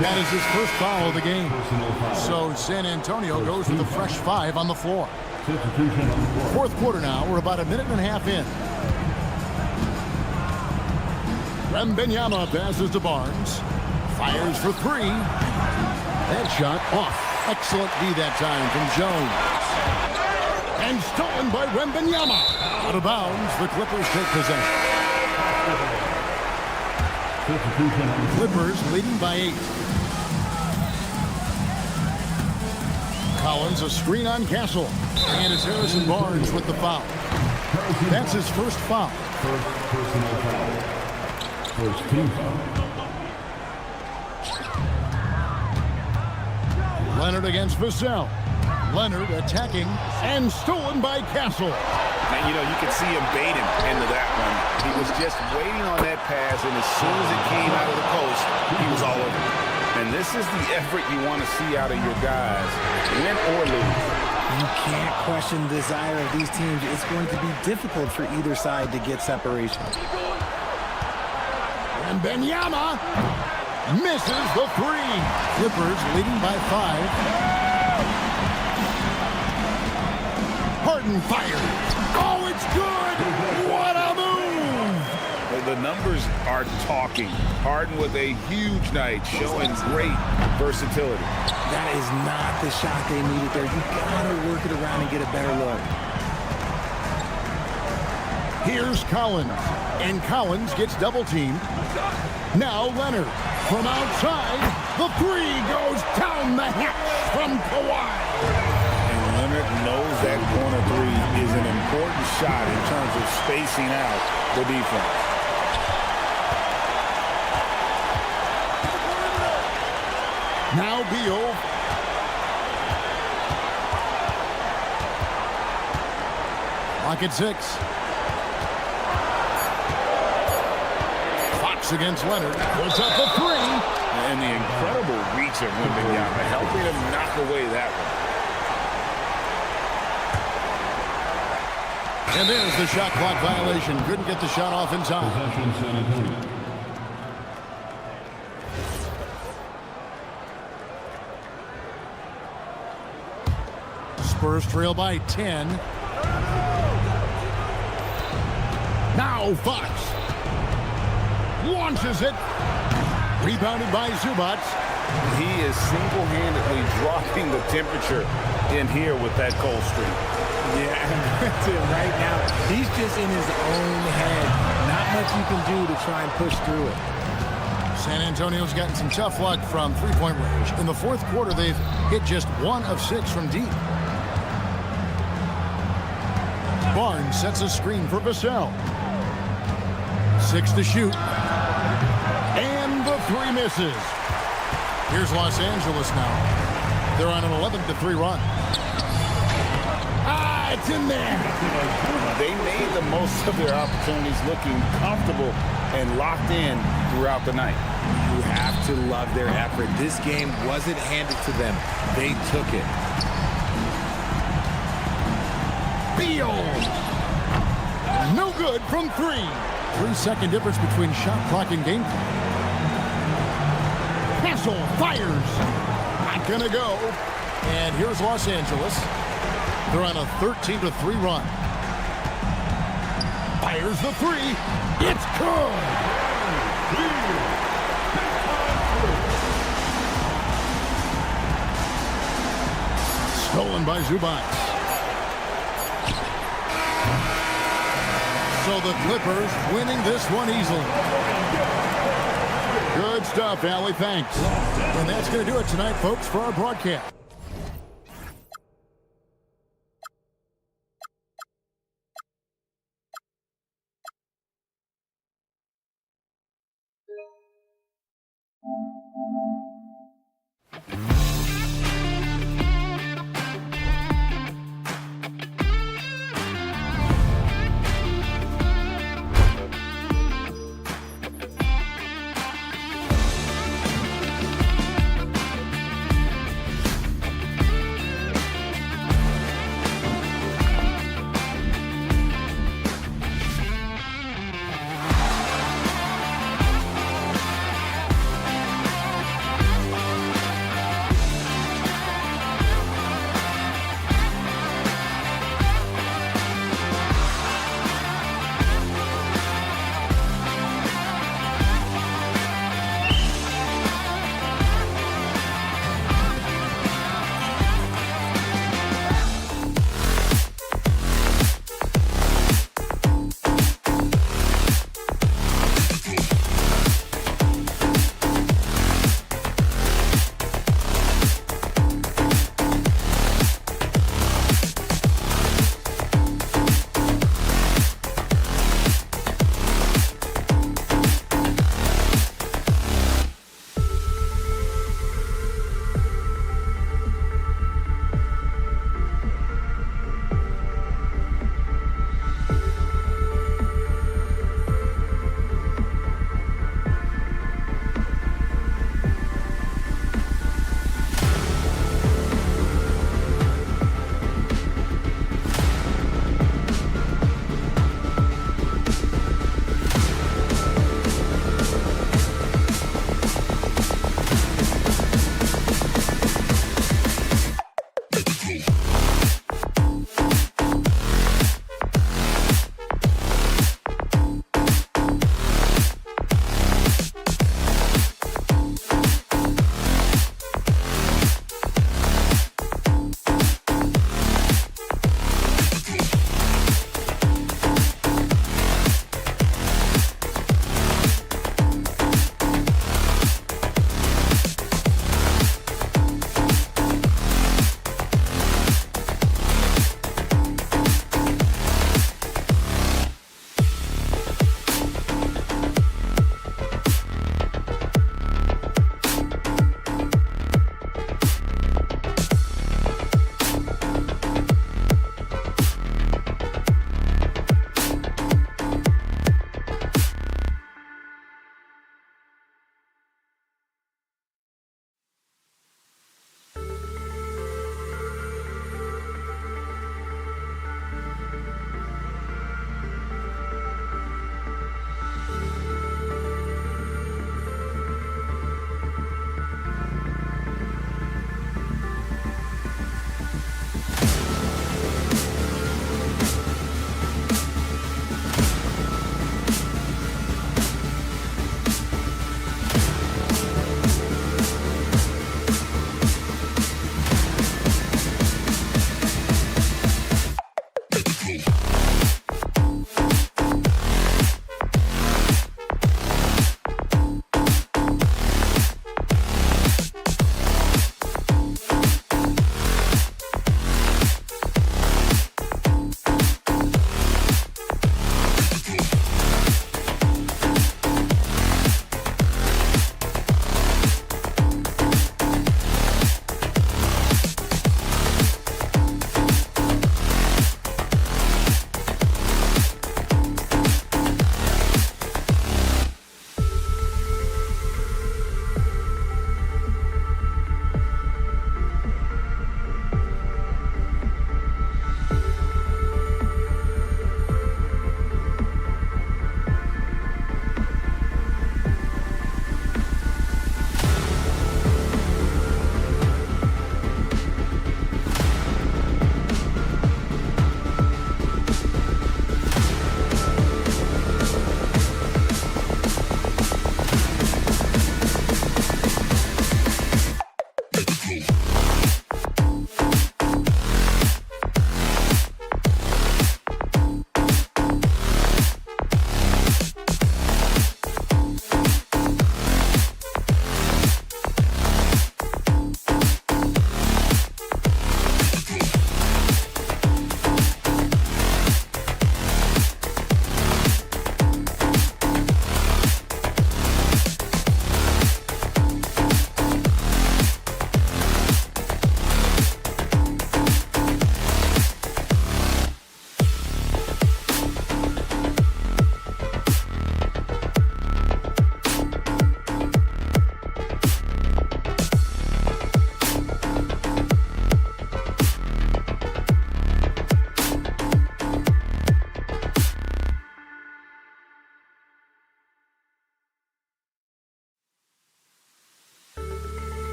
That is his first foul of the game. So San Antonio goes with a fresh 5 on the floor. 4th quarter now. We're about a minute and a half in. Wembanyama passes to Barnes. Fires for 3. That shot off. Excellent D that time from Jones. And stolen by Wembanyama. Out of bounds, the Clippers take possession. Clippers leading by 8. Collins a screen on Castle. And it's Harrison Barnes with the foul. That's his first foul. First personal foul. First team foul. Leonard against Vassell. Leonard attacking and stolen by Castle. And, you know, you could see him bait him into that one. He was just waiting on that pass, and as soon as it came out of the post, he was all over it. And this is the effort you want to see out of your guys, win or lose. You can't question the desire of these teams. It's going to be difficult for either side to get separation. And Wembanyama misses the 3. Clippers leading by 5. Harden fires. Oh, it's good. What a move. The numbers are talking. Harden with a huge night, showing great versatility. That is not the shot they needed there. You gotta work it around and get a better look. Here's Collins. And Collins gets double teamed. Now Leonard. From outside, the 3 goes down the hatch from Kawhi. Leonard knows that corner 3 is an important shot in terms of spacing out the defense. Now Beal. Clock at 6. Fox against Leonard. Puts up a 3. And the incredible reach of Wembanyama, helping him knock away that one. And there's the shot clock violation. Couldn't get the shot off in time. Possession, San Antonio. Spurs trail by 10. Now Fox launches it. Rebounded by Zubac. He is single-handedly dropping the temperature in here with that cold streak. Yeah, that's it right now. He's just in his own head. Not much you can do to try and push through it. San Antonio's gotten some tough luck from three-point range. In the fourth quarter, they've hit just 1 of 6 from deep. Barnes sets a screen for Vassell. 6 to shoot. And the 3 misses. Here's Los Angeles now. They're on an 11-3 run. It's in there. They made the most of their opportunities, looking comfortable and locked in throughout the night. You have to love their effort. This game wasn't handed to them. They took it. Beal. No good from 3. 3-second difference between shot clock and game clock. Hassel fires. Not gonna go. And here's Los Angeles. They're on a 13-3 run. Fires the 3. It's good. Stolen by Zubac. So the Clippers winning this one easily. Good stuff, Allie. Thanks. And that's going to do it tonight, folks, for our broadcast.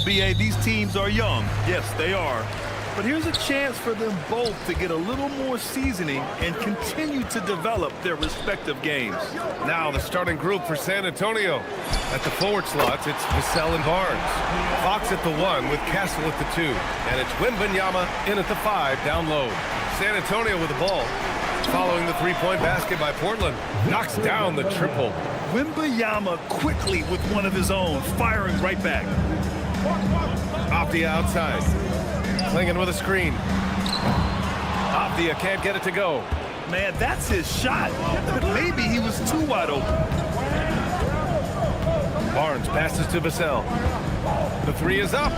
B.A., these teams are young. Yes, they are. But here's a chance for them both to get a little more seasoning and continue to develop their respective games. Now the starting group for San Antonio. At the forward slots, it's Vassell and Barnes. Fox at the 1 with Castle at the 2. And it's Wembanyama in at the 5 down low. San Antonio with the ball. Following the three-point basket by Portland. Knocks down the triple. Wembanyama quickly with one of his own, firing right back. Off the outside. Clinging with a screen. Avdia can't get it to go. Man, that's his shot. But maybe he was too wide open. Barnes passes to Vassell. The 3 is up.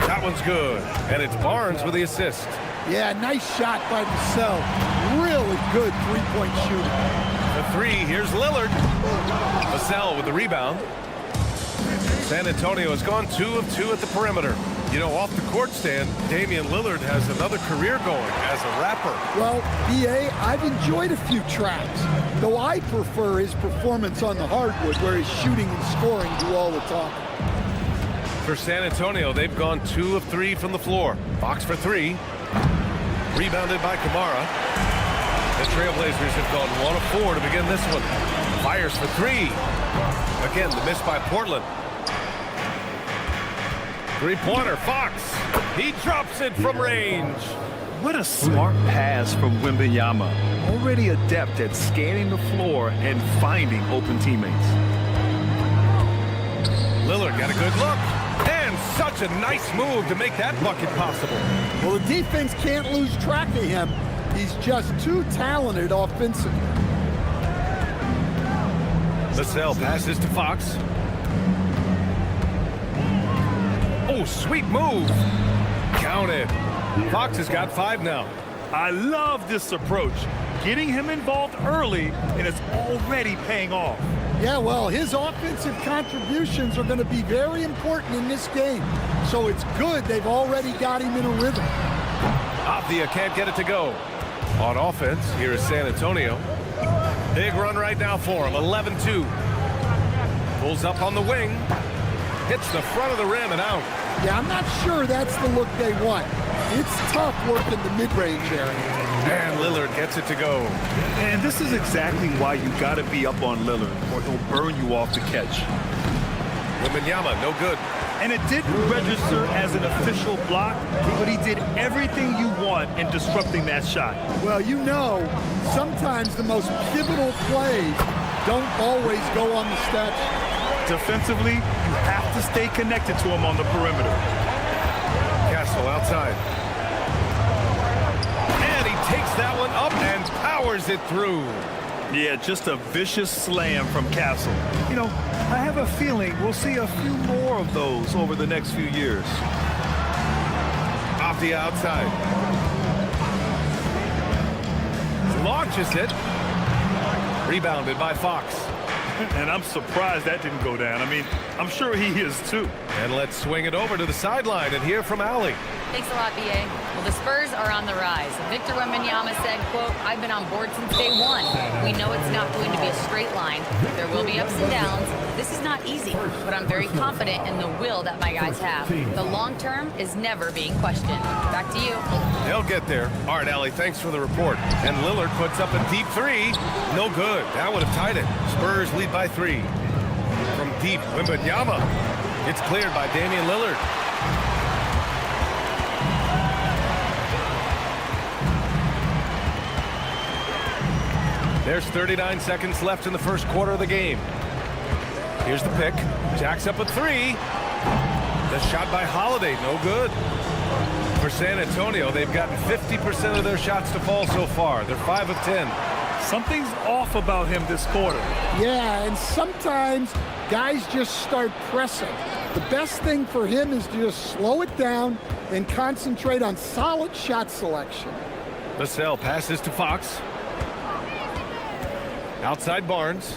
That one's good. And it's Barnes with the assist. Yeah, nice shot by Vassell. Really good three-point shooting. The 3, here's Lillard. Vassell with the rebound. San Antonio has gone 2 of 2 at the perimeter. You know, off the court stand, Damian Lillard has another career going as a rapper. Well, B.A., I've enjoyed a few tracks, though I prefer his performance on the hardwood where his shooting and scoring do all the talking. For San Antonio, they've gone 2 of 3 from the floor. Fox for 3. Rebounded by Kamara. The Trailblazers have gone 1 of 4 to begin this one. Fires for 3. Again, the miss by Portland. Three-pointer, Fox. He drops it from range. What a smart pass from Wembanyama. Already adept at scanning the floor and finding open teammates. Lillard got a good look. And such a nice move to make that bucket possible. Well, the defense can't lose track of him. He's just too talented offensively. Vassell passes to Fox. Oh, sweet move. Counted. Fox has got 5 now. I love this approach. Getting him involved early, and it's already paying off. Yeah, well, his offensive contributions are going to be very important in this game. So it's good they've already got him in a rhythm. Avdia can't get it to go. On offense, here is San Antonio. Big run right now for him, 11-2. Pulls up on the wing. Hits the front of the rim and out. Yeah, I'm not sure that's the look they want. It's tough working the mid-range area. And Lillard gets it to go. And this is exactly why you got to be up on Lillard, or he'll burn you off the catch. Wembanyama, no good. And it didn't register as an official block, but he did everything you want in disrupting that shot. Well, you know, sometimes the most pivotal plays don't always go on the stat sheet. Defensively, you have to stay connected to him on the perimeter. Castle outside. And he takes that one up and powers it through. Yeah, just a vicious slam from Castle. You know, I have a feeling we'll see a few more of those over the next few years. Off the outside. Launches it. Rebounded by Fox. And I'm surprised that didn't go down. I mean, I'm sure he is too. And let's swing it over to the sideline and hear from Allie. Thanks a lot, B.A. Well, the Spurs are on the rise. Victor Wembanyama said, quote, "I've been on board since day one. We know it's not going to be a straight line. There will be ups and downs. This is not easy, but I'm very confident in the will that my guys have. The long term is never being questioned." Back to you. They'll get there. All right, Allie, thanks for the report. And Lillard puts up a deep 3. No good. That would have tied it. Spurs lead by 3. From deep, Wembanyama. It's cleared by Damian Lillard. There's 39 seconds left in the first quarter of the game. Here's the pick. Jacks up a 3. The shot by Holiday, no good. For San Antonio, they've gotten 50% of their shots to fall so far. They're 5 of 10. Something's off about him this quarter. Yeah, and sometimes guys just start pressing. The best thing for him is to just slow it down and concentrate on solid shot selection. Vassell passes to Fox. Outside Barnes.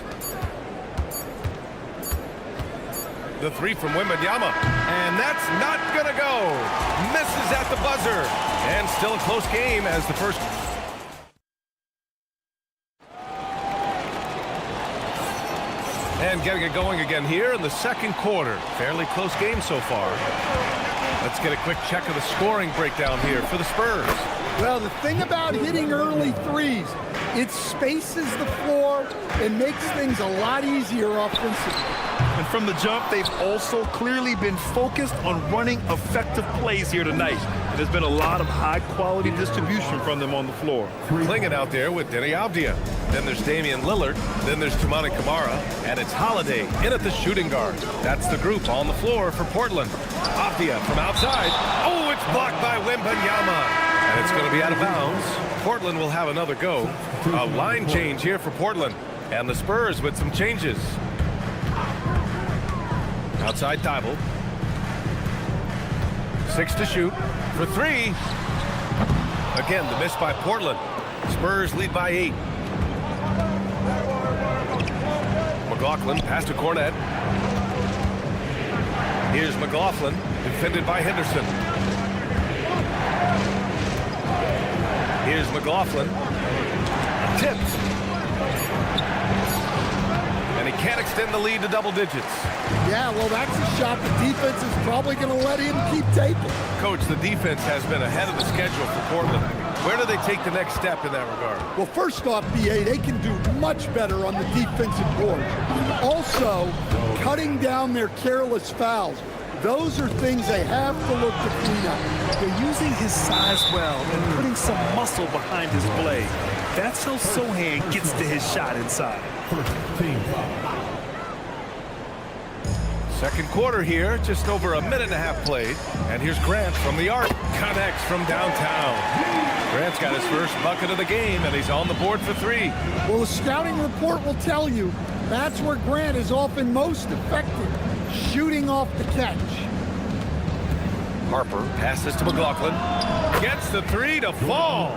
The 3 from Wembanyama. And that's not going to go. Misses at the buzzer. And still a close game as the first. And getting it going again here in the second quarter. Fairly close game so far. Let's get a quick check of the scoring breakdown here for the Spurs. Well, the thing about hitting early threes, it spaces the floor and makes things a lot easier offensively. And from the jump, they've also clearly been focused on running effective plays here tonight. And there's been a lot of high-quality distribution from them on the floor. Clinging out there with Denny Avdia. Then there's Damian Lillard. Then there's Toumani Camara. And it's Holiday in at the shooting guard. That's the group on the floor for Portland. Avdia from outside. Oh, it's blocked by Wembanyama. And it's going to be out of bounds. Portland will have another go. A line change here for Portland. And the Spurs with some changes. Outside Thibault. 6 to shoot for 3. Again, the miss by Portland. Spurs lead by 8. McLaughlin pass to Cornet. Here's McLaughlin, defended by Henderson. Here's McLaughlin. Tipped. And he can't extend the lead to double digits. Yeah, well, that's a shot the defense is probably going to let him keep taking. Coach, the defense has been ahead of the schedule for Portland. Where do they take the next step in that regard? Well, first off, BA, they can do much better on the defensive board. Also, cutting down their careless fouls. Those are things they have to look to clean up. They're using his size well and putting some muscle behind his blade. That's how Sohan gets to his shot inside. Second quarter here, just over a minute and a half played. And here's Grant from the arc. Connects from downtown. Grant's got his first bucket of the game, and he's on the board for 3. Well, the scouting report will tell you that's where Grant is often most effective, shooting off the catch. Harper passes to McLaughlin. Gets the 3 to fall.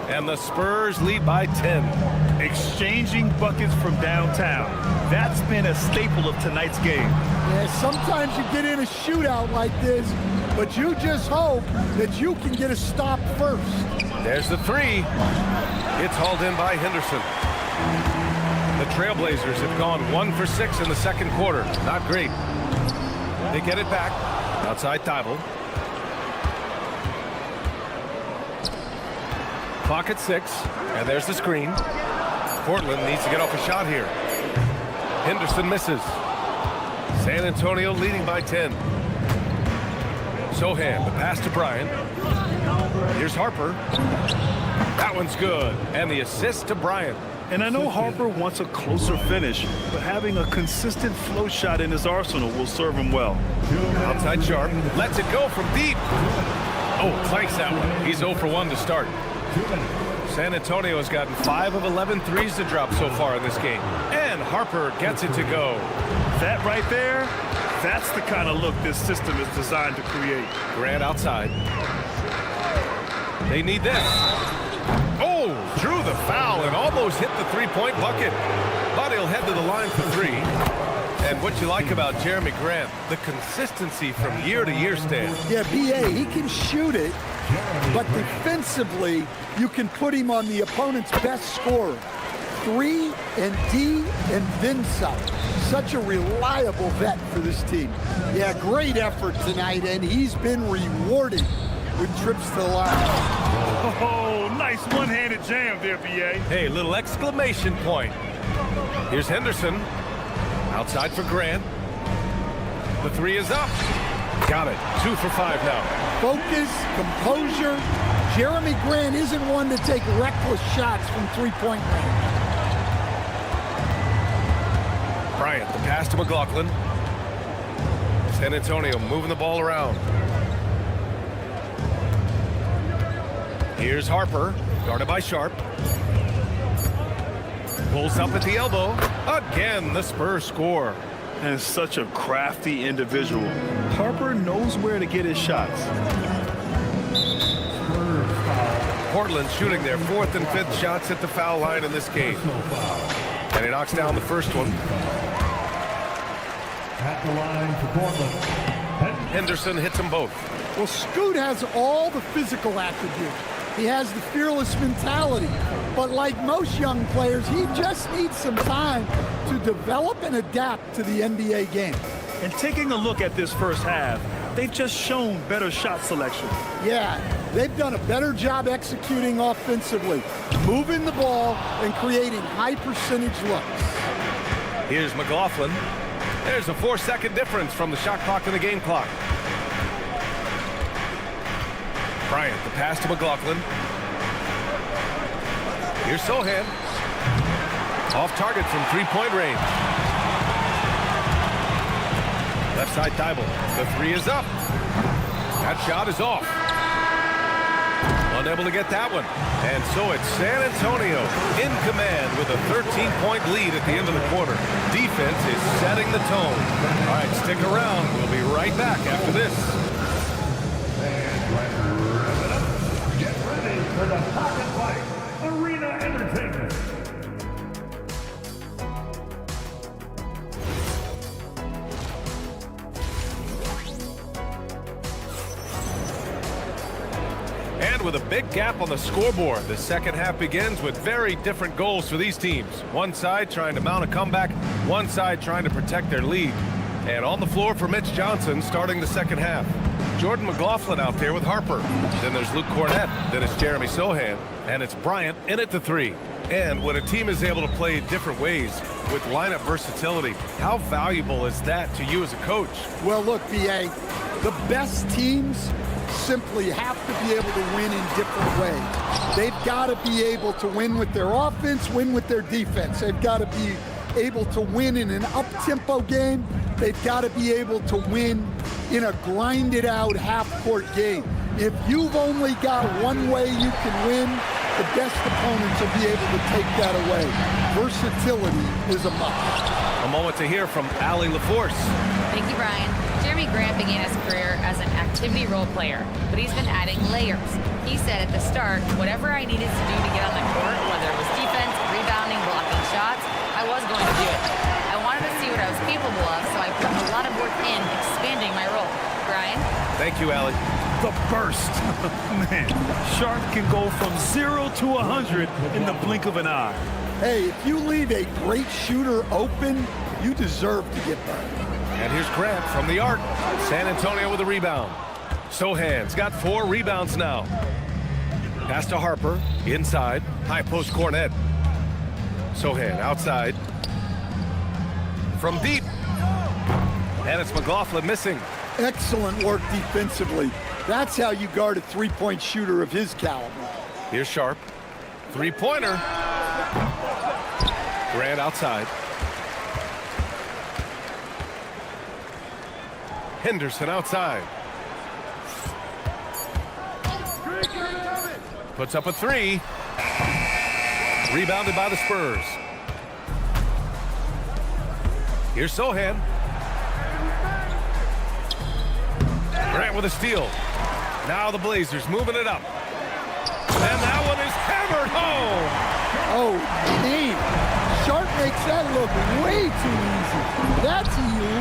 And the Spurs lead by 10. Exchanging buckets from downtown. That's been a staple of tonight's game. Yeah, sometimes you get in a shootout like this, but you just hope that you can get a stop first. There's the 3. It's hauled in by Henderson. The Trailblazers have gone 1 for 6 in the second quarter. Not great. They get it back. Outside Thibault. Clock at 6. And there's the screen. Portland needs to get off a shot here. Henderson misses. San Antonio leading by 10. Sohan, the pass to Bryant. Here's Harper. That one's good. And the assist to Bryant. And I know Harper wants a closer finish, but having a consistent flow shot in his arsenal will serve him well. Outside Sharp. Lets it go from deep. Oh, clanks that one. He's 0 for 1 to start. San Antonio has gotten 5 of 11 threes to drop so far in this game. And Harper gets it to go. That right there, that's the kind of look this system is designed to create. Grant outside. They need this. Oh, drew the foul and almost hit the three-point bucket. But he'll head to the line for 3. And what you like about Jeremy Grant, the consistency from year to year, Stan. Yeah, BA, he can shoot it, but defensively, you can put him on the opponent's best scorer. 3 and D and then some. Such a reliable vet for this team. Yeah, great effort tonight, and he's been rewarded with trips to the line. Oh, nice one-handed jam there, BA. Hey, little exclamation point. Here's Henderson. Outside for Grant. The 3 is up. Got it. 2 for 5 now. Focus, composure. Jeremy Grant isn't one to take reckless shots from three-point range. Bryant, the pass to McLaughlin. San Antonio moving the ball around. Here's Harper, guarded by Sharp. Pulls up at the elbow. Again, the Spurs score. And such a crafty individual. Harper knows where to get his shots. Portland shooting their 4th and 5th shots at the foul line in this game. And he knocks down the first one. At the line for Portland. Henderson hits them both. Well, Scoot has all the physical attributes. He has the fearless mentality. But like most young players, he just needs some time to develop and adapt to the NBA game. And taking a look at this first half, they've just shown better shot selection. Yeah, they've done a better job executing offensively, moving the ball and creating high percentage looks. Here's McLaughlin. There's a 4-second difference from the shot clock to the game clock. Bryant, the pass to McLaughlin. Here's Sohan. Off target from three-point range. Left side Thibault. The three is up. That shot is off. Unable to get that one. And so it's San Antonio in command with a 13-point lead at the end of the quarter. Defense is setting the tone. All right, stick around. We'll be right back after this. Get ready for the Pocket Fight Arena Entertainment. And with a big gap on the scoreboard, the second half begins with very different goals for these teams. One side trying to mount a comeback, one side trying to protect their lead. And on the floor for Mitch Johnson starting the second half. Jordan McLaughlin out there with Harper. Then there's Luke Cornett. Then it's Jeremy Sohan. And it's Bryant in at the three. And when a team is able to play different ways with lineup versatility, how valuable is that to you as a coach? Well, look, B.A., the best teams simply have to be able to win in different ways. They've got to be able to win with their offense, win with their defense. They've got to be able to win in an up-tempo game. They've got to be able to win in a grinded-out half-court game. If you've only got one way you can win, the best opponents will be able to take that away. Versatility is a must. A moment to hear from Allie LaForce. Thank you, Brian. Jeremy Grant began his career as an activity role player, but he's been adding layers. He said at the start, whatever I needed to do to get on the court, whether it was defense, rebounding, blocking shots, I was going to do it. I wanted to see what I was capable of, so I put a lot of work in expanding my role. Brian? Thank you, Allie. The burst. Man, Sharp can go from 0 to 100 in the blink of an eye. Hey, if you leave a great shooter open, you deserve to get burned. And here's Grant from the arc. San Antonio with a rebound. Sohan's got 4 rebounds now. Pass to Harper. Inside. High post Cornett. Sohan outside. From deep. And it's McLaughlin missing. Excellent work defensively. That's how you guard a three-point shooter of his caliber. Here's Sharp. Three-pointer. Grant outside. Henderson outside. Puts up a 3. Rebounded by the Spurs. Here's Sohan. Grant with a steal. Now the Blazers moving it up. And that one is hammered home. Oh, man. Sharp makes that look way too easy. That's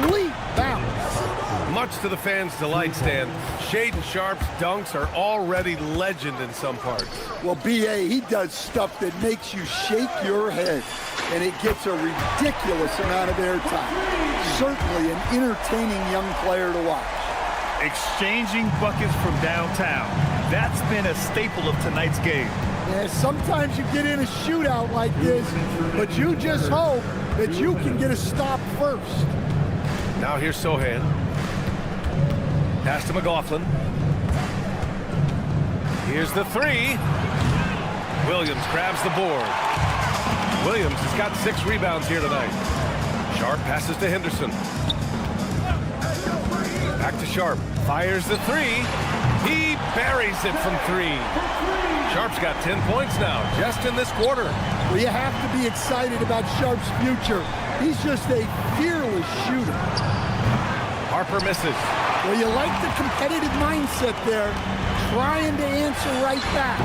elite bounce. Much to the fans' delight, Stan, Shaedon Sharp's dunks are already legend in some parts. Well, B.A., he does stuff that makes you shake your head, and it gets a ridiculous amount of airtime. Certainly an entertaining young player to watch. Exchanging buckets from downtown. That's been a staple of tonight's game. Yeah, sometimes you get in a shootout like this, but you just hope that you can get a stop first. Now here's Sohan. Pass to McLaughlin. Here's the 3. Williams grabs the board. Williams has got 6 rebounds here tonight. Sharp passes to Henderson. Back to Sharp. Fires the 3. He buries it from 3. Sharp's got 10 points now, just in this quarter. Well, you have to be excited about Sharp's future. He's just a fearless shooter. Harper misses. Well, you like the competitive mindset there, trying to answer right back.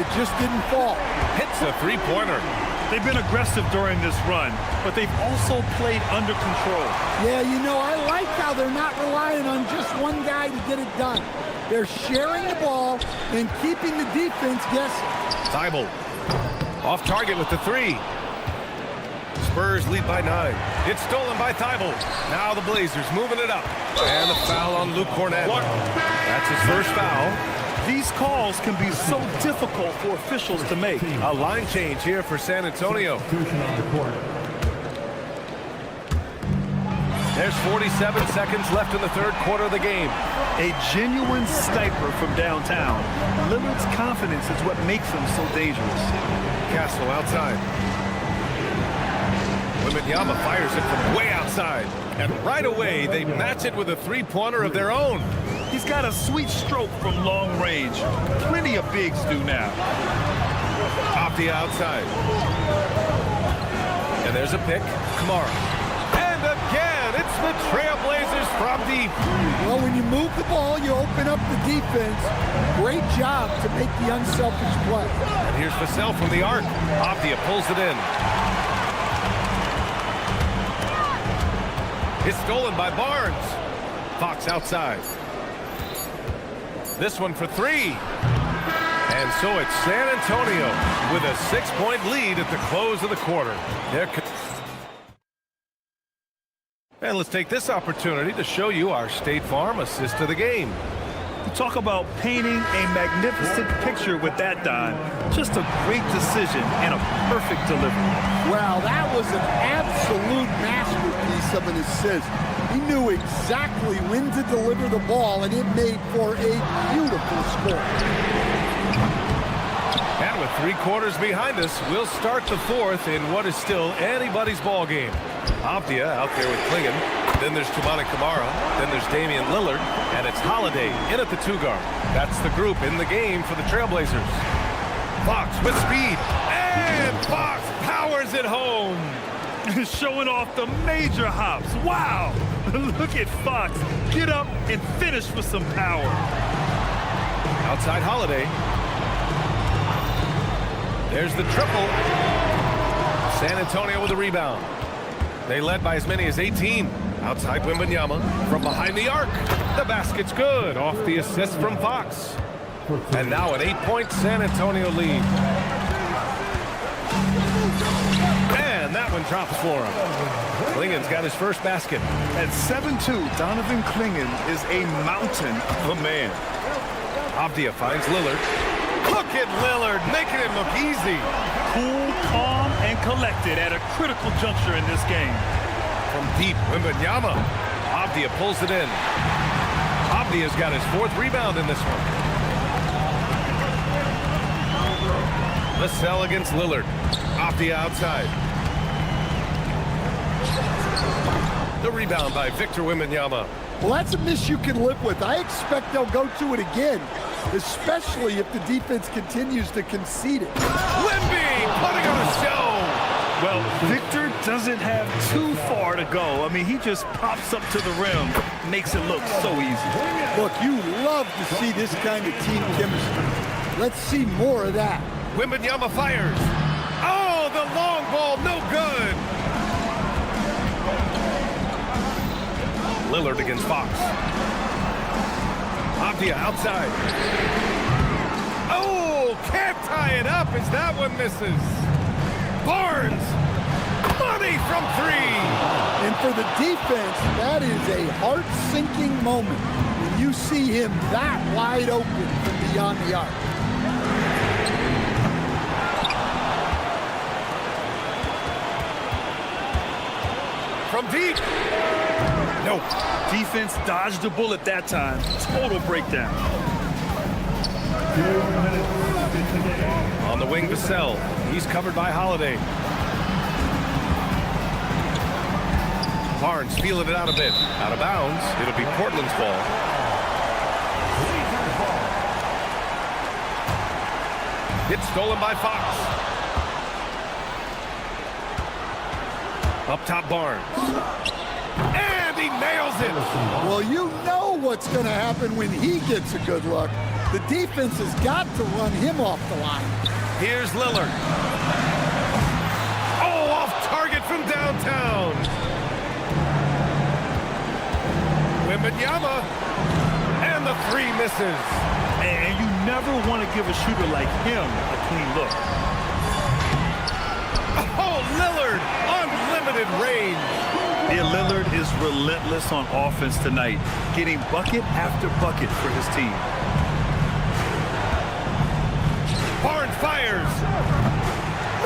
It just didn't fall. Hits a 3-pointer. They've been aggressive during this run, but they've also played under control. Yeah, you know, I like how they're not relying on just one guy to get it done. They're sharing the ball and keeping the defense guessing. Thibault off target with the 3. Spurs lead by 9. It's stolen by Thibault. Now the Blazers moving it up. And the foul on Luke Cornett. That's his first foul. These calls can be so difficult for officials to make. A line change here for San Antonio. There's 47 seconds left in the third quarter of the game. A genuine sniper from downtown. Lillard's confidence is what makes him so dangerous. Castle outside. Wembanyama fires it from way outside. And right away, they match it with a three-pointer of their own. He's got a sweet stroke from long range. Plenty of bigs do now. Off the outside. And there's a pick. Kamara. And again, it's the Trailblazers from deep. Well, when you move the ball, you open up the defense. Great job to make the unselfish play. And here's Vassell from the arc. Avdia pulls it in. It's stolen by Barnes. Fox outside. This one for three. And so it's San Antonio with a 6-point lead at the close of the quarter. And let's take this opportunity to show you our State Farm assist of the game. Talk about painting a magnificent picture with that, Don. Just a great decision and a perfect delivery. Well, that was an absolute masterpiece of an assist. He knew exactly when to deliver the ball, and it made for a beautiful score. And with 3 quarters behind us, we'll start the fourth in what is still anybody's ball game. Avdia out there with Klingon. Then there's Toumani Camara. Then there's Damian Lillard. And it's Holiday in at the 2-guard. That's the group in the game for the Trailblazers. Fox with speed. And Fox powers it home. Showing off the major hops. Wow. Look at Fox. Get up and finish with some power. Outside Holiday. There's the triple. San Antonio with a rebound. They led by as many as 18. Outside Wembanyama from behind the arc. The basket's good off the assist from Fox. And now an 8-point San Antonio lead. And that one drops for him. Klingon's got his first basket. At 7'2", Donovan Klingon is a mountain of a man. Avdia finds Lillard. Look at Lillard, making it look easy. Cool, calm, and collected at a critical juncture in this game. From deep, Wembanyama. Avdia pulls it in. Avdia's got his 4th rebound in this one. Vassell against Lillard. Avdia outside. The rebound by Victor Wembanyama. Well, that's a miss you can live with. I expect they'll go to it again, especially if the defense continues to concede it. Wemby putting on a show. Well, Victor doesn't have too far to go. I mean, he just pops up to the rim, makes it look so easy. Look, you love to see this kind of team chemistry. Let's see more of that. Wembanyama fires. Oh, the long ball, no good. Lillard against Fox. Avdia outside. Oh, can't tie it up as that one misses. Barnes, money from 3. And for the defense, that is a heart-sinking moment when you see him that wide open from beyond the arc. From deep. Nope. Defense dodged a bullet that time. Total breakdown. On the wing, Vassell. He's covered by Holiday. Barnes feeling it out a bit. Out of bounds. It'll be Portland's ball. It's stolen by Fox. Up top, Barnes. And he nails it. Well, you know what's going to happen when he gets a good look. The defense has got to run him off the line. Here's Lillard. Oh, off target from downtown. Wembanyama. And the 3 misses. And you never want to give a shooter like him a clean look. Oh, Lillard limited range. Yeah, Lillard is relentless on offense tonight, getting bucket after bucket for his team. Barnes fires.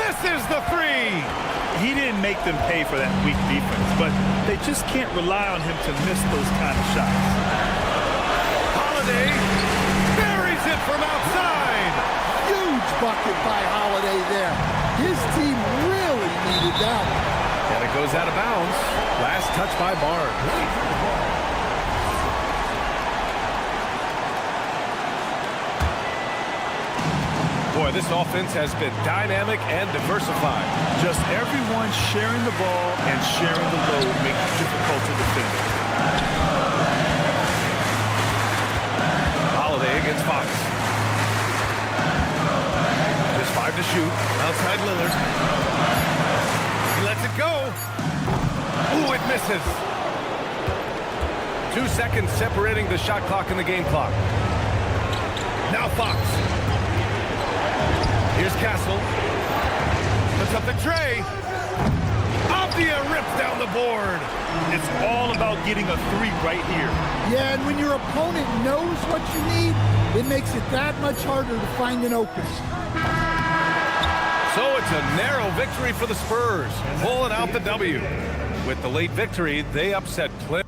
Misses the three. He didn't make them pay for that weak defense, but they just can't rely on him to miss those kind of shots. Holiday buries it from outside. Huge bucket by Holiday there. His team really needed that one. And it goes out of bounds. Last touch by Barnes. Boy, this offense has been dynamic and diversified. Just everyone sharing the ball and sharing the load makes it difficult to defend. Holiday against Fox. Just 5 to shoot. Outside Lillard. He lets it go. Ooh, it misses. 2 seconds separating the shot clock and the game clock. Now Fox. Here's Castle. Puts up the tray. Avdia rips down the board. It's all about getting a three right here. Yeah, and when your opponent knows what you need, it makes it that much harder to find an open. So it's a narrow victory for the Spurs, pulling out the W. With the late victory, they upset Plymouth.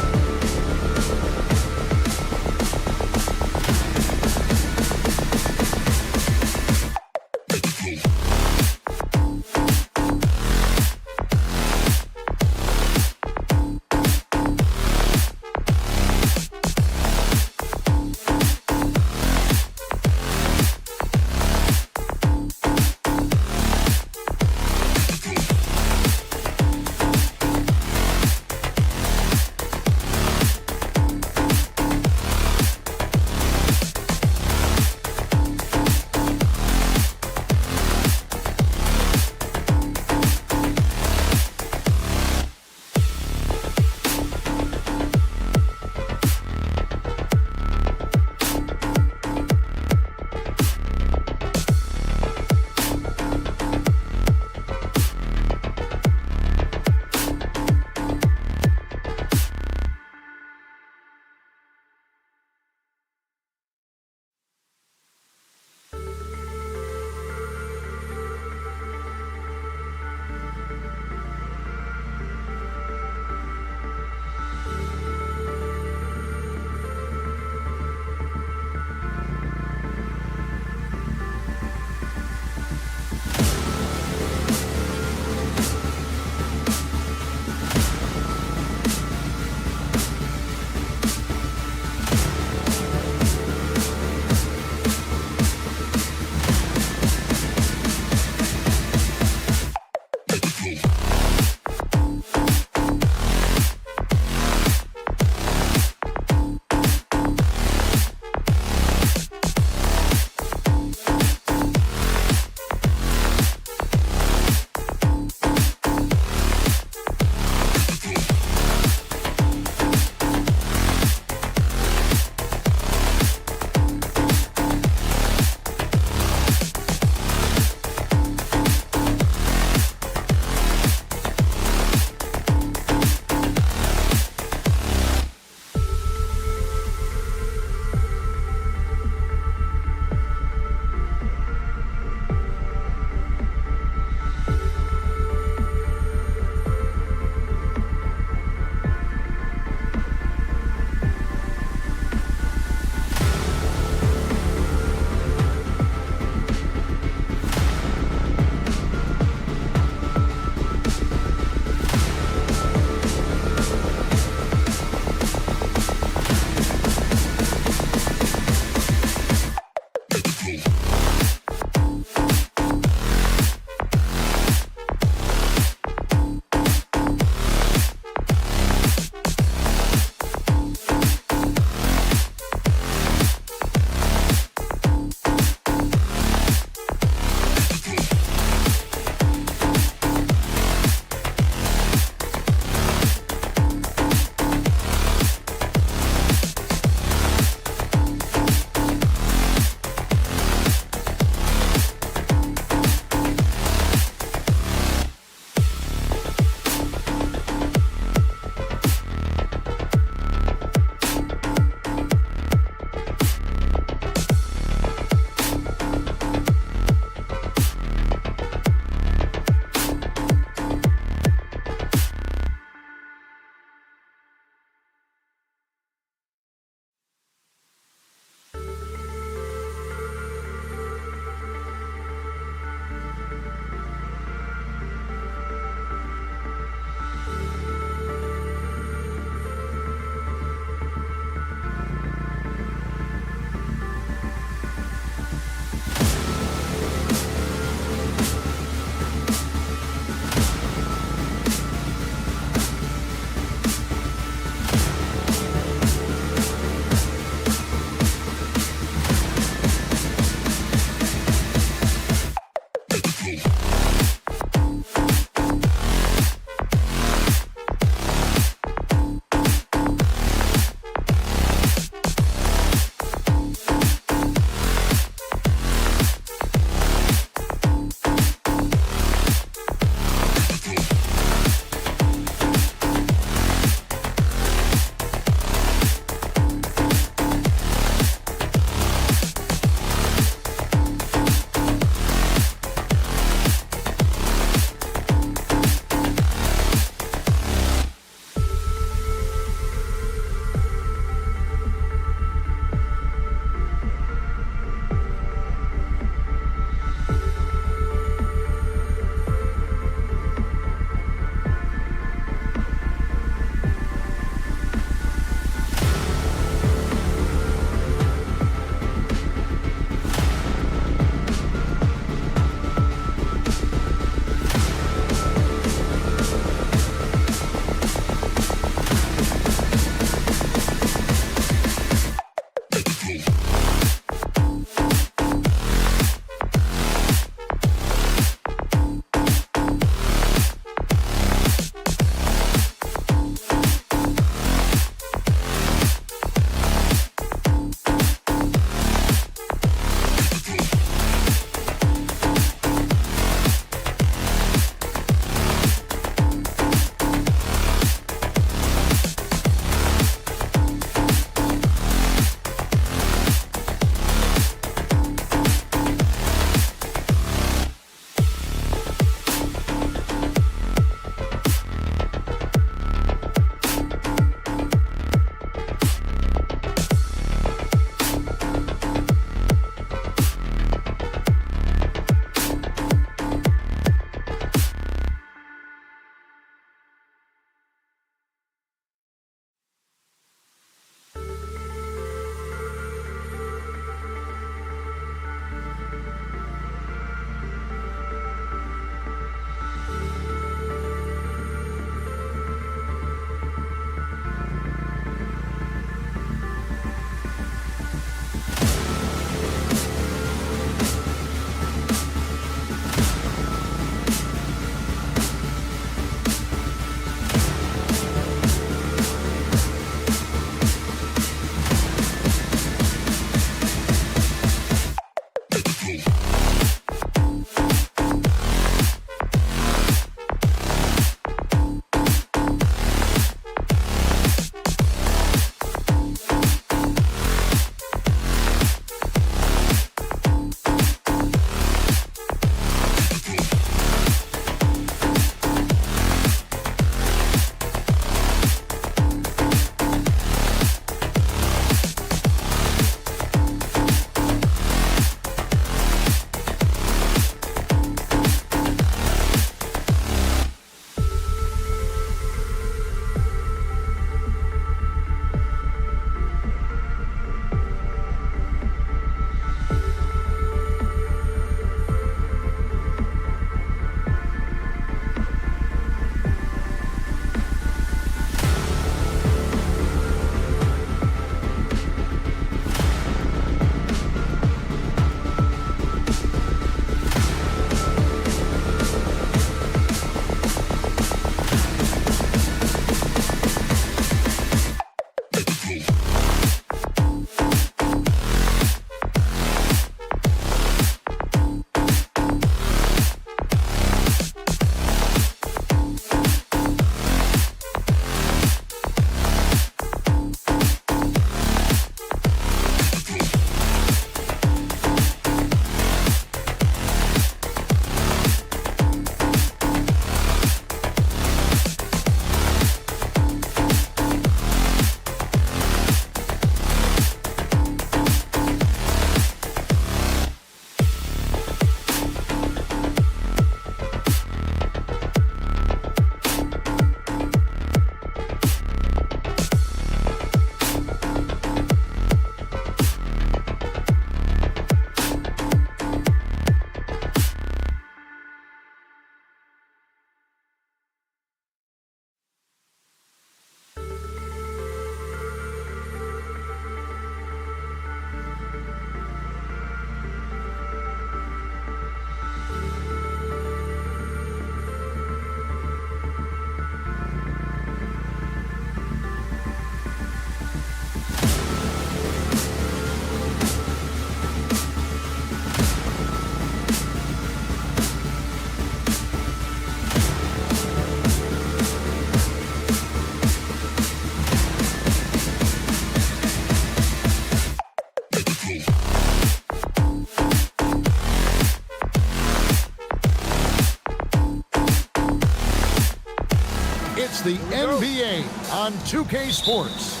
the NBA on 2K Sports.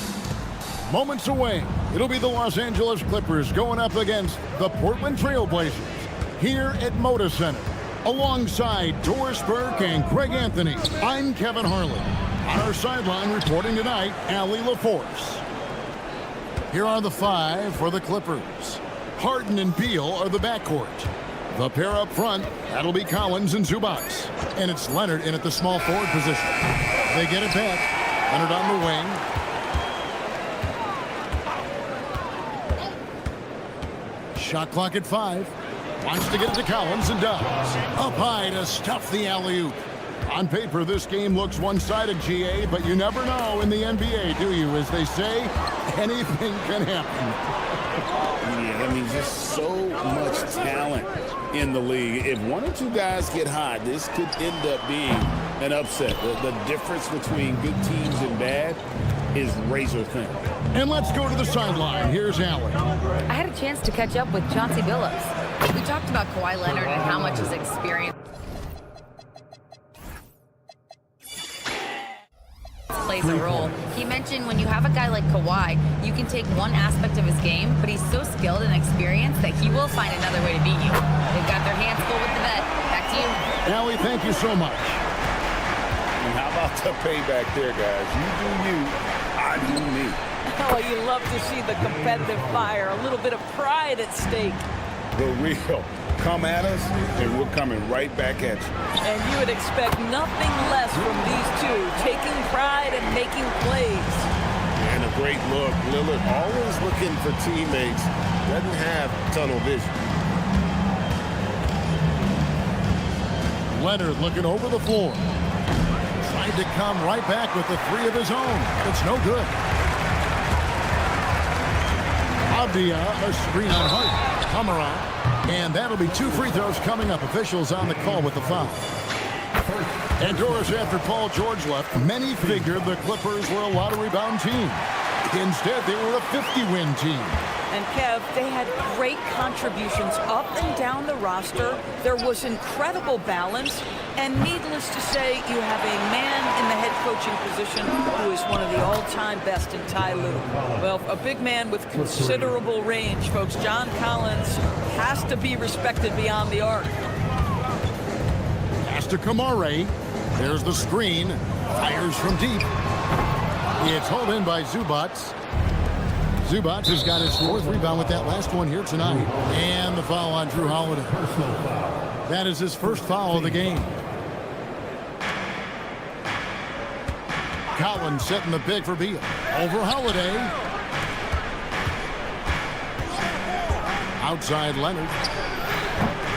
Moments away, it'll be the Los Angeles Clippers going up against the Portland Trail Blazers here at Moda Center. Alongside Doris Burke and Craig Anthony, I'm Kevin Harlan. On our sideline reporting tonight, Allie LaForce. Here are the five for the Clippers. Harden and Beal are the backcourt. The pair up front, that'll be Collins and Zubac. And it's Leonard in at the small forward position. They get it back. Leonard on the wing. Shot clock at 5. Wants to get it to Collins and does. Up high to stuff the alley-oop. On paper, this game looks one-sided, GA, but you never know in the NBA, do you? As they say, anything can happen. Yeah, I mean, just so much talent in the league. If one or two guys get hot, this could end up being an upset. The difference between good teams and bad is razor thin. And let's go to the sideline. Here's Allen. I had a chance to catch up with Chauncey Billups. We talked about Kawhi Leonard and how much his experience plays a role. He mentioned when you have a guy like Kawhi, you can take one aspect of his game, but he's so skilled and experienced that he will find another way to beat you. They've got their hands full with the vet. Back to you. Allie, thank you so much. And how about the payback there, guys? You do you, I do me. Oh, you love to see the competitive fire, a little bit of pride at stake. The real. Come at us, and we're coming right back at you. And you would expect nothing less from these two, taking pride and making plays. And a great look. Lillard always looking for teammates. Doesn't have tunnel vision. Leonard looking over the floor. Tried to come right back with the three of his own. It's no good. Avdia, a screen on Hart. Kamaran. And that'll be 2 free throws coming up. Officials on the call with the foul. And Doris, after Paul George left, many figured the Clippers were a lottery-bound team. Instead, they were a 50-win team. And Kev, they had great contributions up and down the roster. There was incredible balance. And needless to say, you have a man in the head coaching position who is one of the all-time best in Ty Lue. Well, a big man with considerable range, folks. John Collins has to be respected beyond the arc. Pass to Kamare. There's the screen. Fires from deep. It's hauled in by Zubac. Zubac has got his 4th rebound with that last one here tonight. And the foul on Drew Holiday. That is his first foul of the game. Collins setting the big for Beal. Over Holiday. Outside Leonard.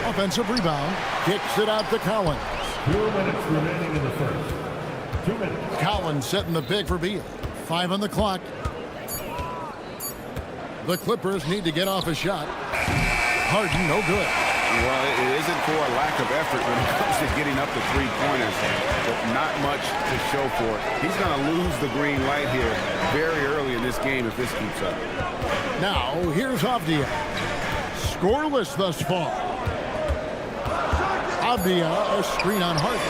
Offensive rebound. Kicks it out to Collins. 2 minutes remaining in the first. 2 minutes. Collins setting the big for Beal. 5 on the clock. The Clippers need to get off a shot. Harden, no good. Well, it isn't for a lack of effort when it comes to getting up the three-pointers, but not much to show for it. He's going to lose the green light here very early in this game if this keeps up. Now, here's Avdia. Scoreless thus far. Avdia, a screen on Hart.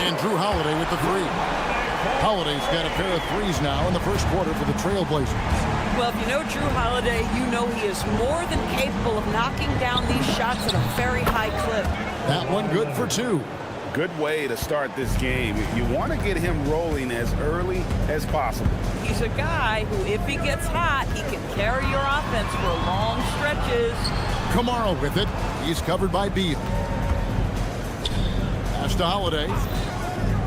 And Drew Holiday with the 3. Holiday's got a pair of threes now in the first quarter for the Trailblazers. Well, if you know Drew Holiday, you know he is more than capable of knocking down these shots at a very high clip. That one good for 2. Good way to start this game. You want to get him rolling as early as possible. He's a guy who, if he gets hot, he can carry your offense for long stretches. Kamara with it. He's covered by Beal. Pass to Holiday.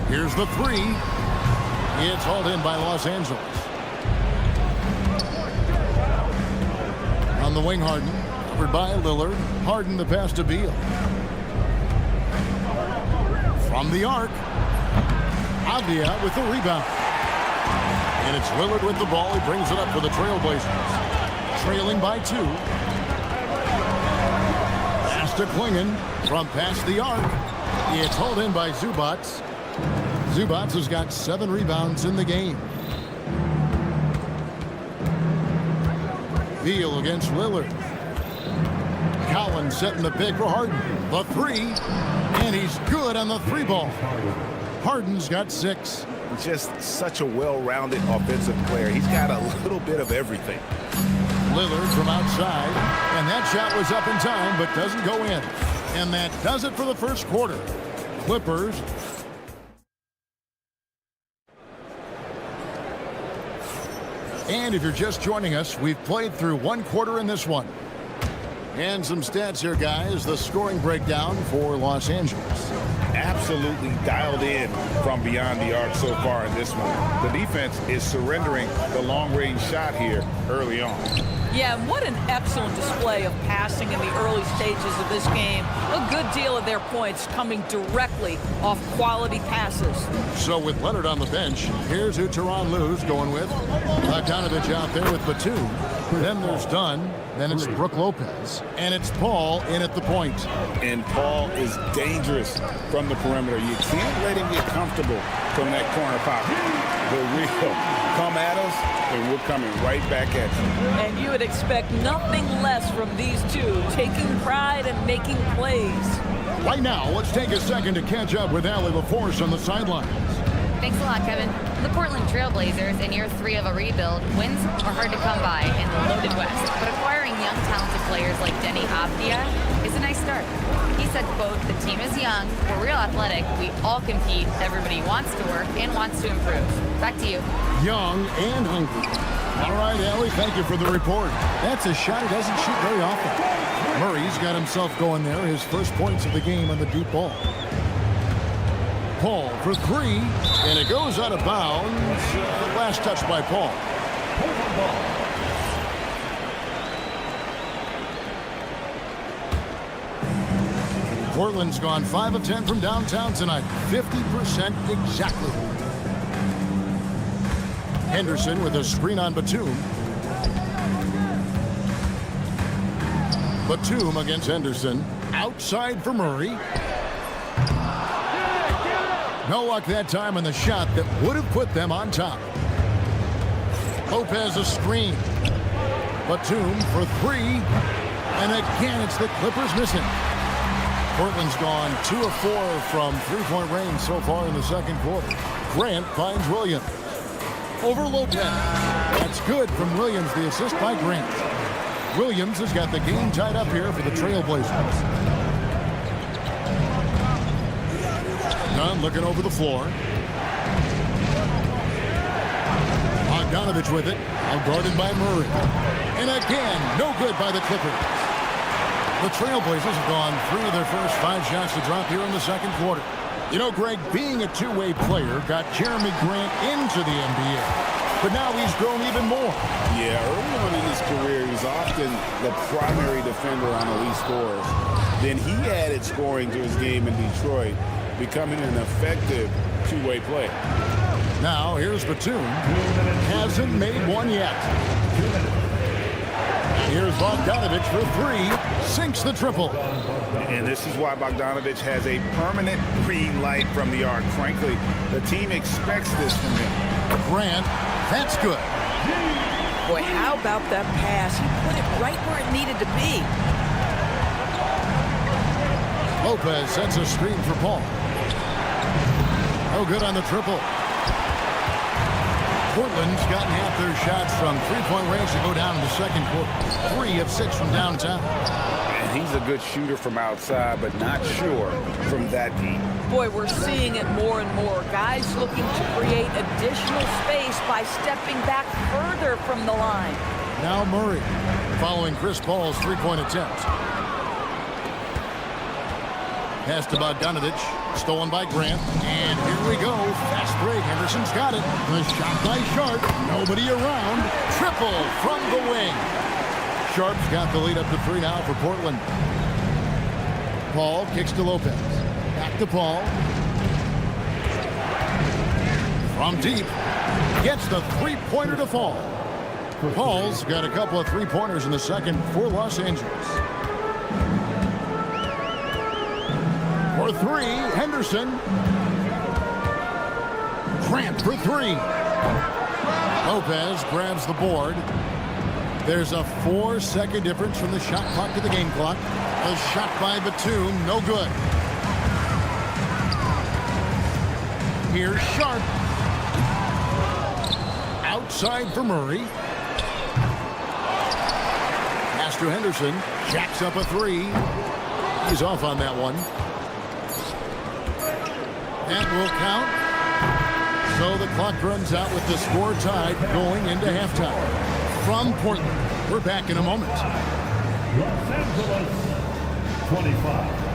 Here's the 3. It's hauled in by Los Angeles. On the wing, Harden. Covered by Lillard. Harden the pass to Beal. From the arc. Avdia with the rebound. And it's Lillard with the ball. He brings it up for the Trailblazers. Trailing by 2. Pass to Klingon. From past the arc. It's hauled in by Zubac. Zubac has got 7 rebounds in the game. Beal against Lillard. Collins setting the pick for Harden. The 3. And he's good on the 3 ball. Harden's got 6. just such a well-rounded offensive player. He's got a little bit of everything. Lillard from outside, and that shot was up in time but doesn't go in. And that does it for the first quarter. Clippers. And if you're just joining us, we've played through one quarter in this one. And some stats here, guys. The scoring breakdown for Los Angeles. Absolutely dialed in from beyond the arc so far in this one. The defense is surrendering the long-range shot here early on. Yeah, and what an excellent display of passing in the early stages of this game. A good deal of their points coming directly off quality passes. So with Leonard on the bench, here's who Tyronn Lue's going with. Bogdanovich out there with Batum. Then there's Dunn. Then it's Brook Lopez. And it's Paul in at the point. And Paul is dangerous from the perimeter. You can't let him get comfortable from that corner pocket. The real come at us, and we're coming right back at you. And you would expect nothing less from these two, taking pride and making plays. Right now, let's take a second to catch up with Allie LaForce on the sidelines. Thanks a lot, Kevin. The Portland Trailblazers, in year 3 of a rebuild, wins are hard to come by in the loaded West. But acquiring young, talented players like Denny Avdia is a nice start. He said, quote, "The team is young, we're real athletic, we all compete, everybody wants to work and wants to improve." Back to you. Young and hungry. All right, Allie, thank you for the report. That's a shot he doesn't shoot very often. Murray's got himself going there, his first points of the game on the deep ball. Paul for 3, and it goes out of bounds. Last touch by Paul. Portland's gone 5 of 10 from downtown tonight. 50% exactly. Henderson with a screen on Batum. Batum against Henderson. Outside for Murray. No luck that time on the shot that would have put them on top. Lopez a screen. Batum for 3. And again, it's the Clippers missing. Portland's gone 2 of 4 from three-point range so far in the second quarter. Grant finds Williams. Over Lopez. That's good from Williams, the assist by Grant. Williams has got the game tied up here for the Trailblazers. Dunn looking over the floor. Bogdanovich with it. Now guarded by Murray. And again, no good by the Clippers. The Trailblazers have gone 3 of their first 5 shots to drop here in the second quarter. You know, Greg, being a two-way player got Jeremy Grant into the NBA. But now he's grown even more. Yeah, early on in his career, he was often the primary defender on elite scorers. Then he added scoring to his game in Detroit, becoming an effective two-way player. Now, here's Batum. Hasn't made one yet. Here's Bogdanovich for 3. Sinks the triple. And this is why Bogdanovich has a permanent green light from the arc. Frankly, the team expects this from him. Grant, that's good. Boy, how about that pass? He put it right where it needed to be. Lopez sets a screen for Paul. No good on the triple. Portland's gotten half their shots from three-point range to go down in the second quarter. 3 of 6 from downtown. And he's a good shooter from outside, but not sure from that deep. Boy, we're seeing it more and more. Guys looking to create additional space by stepping back further from the line. Now Murray, following Chris Paul's three-point attempt. Pass to Bogdanovich, stolen by Grant. And here we go. Fast break. Henderson's got it. The shot by Sharp. Nobody around. Triple from the wing. Sharp's got the lead up to 3 now for Portland. Paul kicks to Lopez. Back to Paul. From deep. Gets the three-pointer to fall. Paul's got a couple of three-pointers in the second for Los Angeles. For 3, Henderson. Grant for 3. Lopez grabs the board. There's a 4-second difference from the shot clock to the game clock. A shot by Batum, no good. Here's Sharp. outside for Murray. Pass to Henderson. Jacks up a three. He's off on that one. That will count. So the clock runs out with the score tied going into halftime. From Portland, we're back in a moment. Los Angeles, 25.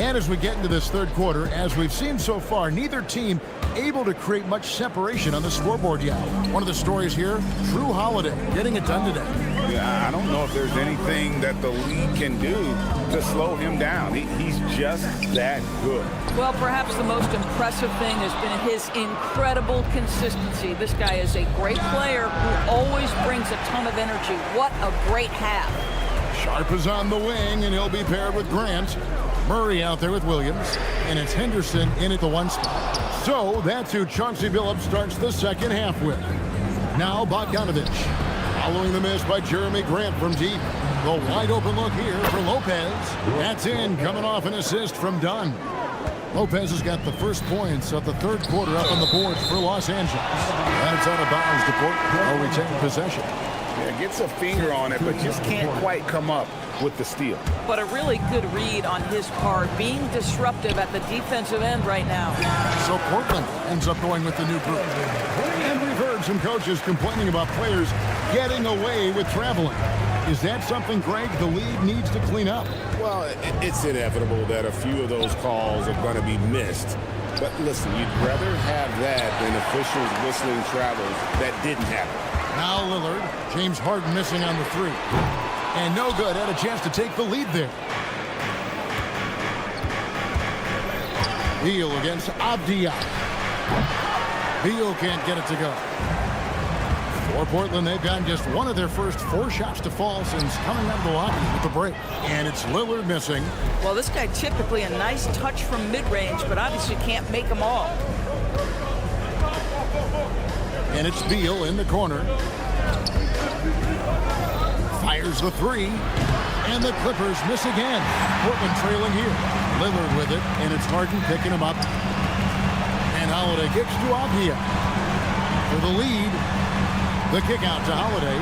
And as we get into this third quarter, as we've seen so far, neither team able to create much separation on the scoreboard yet. One of the stories here, Drew Holiday getting it done today. Yeah, I don't know if there's anything that the league can do to slow him down. He's just that good. Well, perhaps the most impressive thing has been his incredible consistency. This guy is a great player who always brings a ton of energy. What a great half. Sharp is on the wing, and he'll be paired with Grant. Murray out there with Williams, and it's Henderson in at the one spot. So that's who Chauncey Billups starts the second half with. Now Bogdanovich, following the miss by Jeremy Grant from deep. The wide open look here for Lopez. That's in, coming off an assist from Dunn. Lopez has got the first points of the third quarter up on the boards for Los Angeles. That's out of bounds to Portland. They'll retain possession. Yeah, gets a finger on it, but just can't quite come up with the steal. But a really good read on his part, being disruptive at the defensive end right now. So Portland ends up going with the new group. And we've heard some coaches complaining about players getting away with traveling. Is that something, Greg, the league needs to clean up? Well, it's inevitable that a few of those calls are going to be missed. But listen, you'd rather have that than officials whistling travels that didn't happen. Now Lillard, James Harden missing on the three. And no good, had a chance to take the lead there. Beal against Avdia. Beal can't get it to go. For Portland, they've gotten just one of their first 4 shots to fall since coming out of the lobby with the break. And it's Lillard missing. Well, this guy typically a nice touch from mid-range, but obviously can't make them all. And it's Beal in the corner. Fires the three. And the Clippers miss again. Portland trailing here. Lillard with it, and it's Harden picking him up. And Holiday kicks to Avdia for the lead. The kick out to Holiday.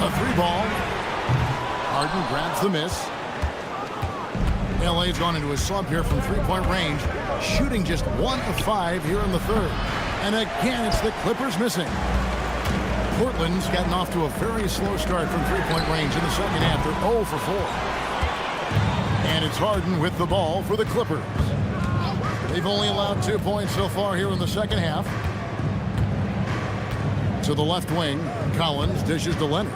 A 3-ball. Harden grabs the miss. LA's gone into a slump here from 3-point range, shooting just 1 of 5 here in the third. And again, it's the Clippers missing. Portland's gotten off to a very slow start from 3-point range in the second half. They're 0 for 4. And it's Harden with the ball for the Clippers. They've only allowed 2 points so far here in the second half. To the left wing, Collins dishes to Leonard.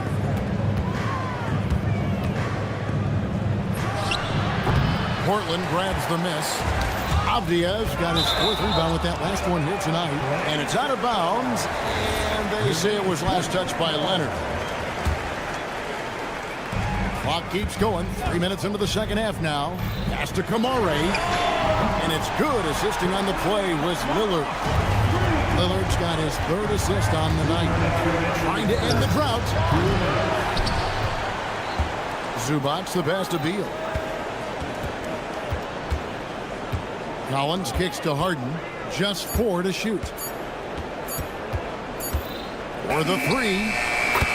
Portland grabs the miss. Avdia's got his 4th rebound with that last one here tonight. And it's out of bounds. And they say it was last touched by Leonard. Clock keeps going. 3 minutes into the second half now. Pass to Kamare. And it's good. Assisting on the play was Lillard. Lillard's got his 3rd assist on the night. Trying to end the drought. Zubac's the pass to Beal. Collins kicks to Harden. Just 4 to shoot. For the 3.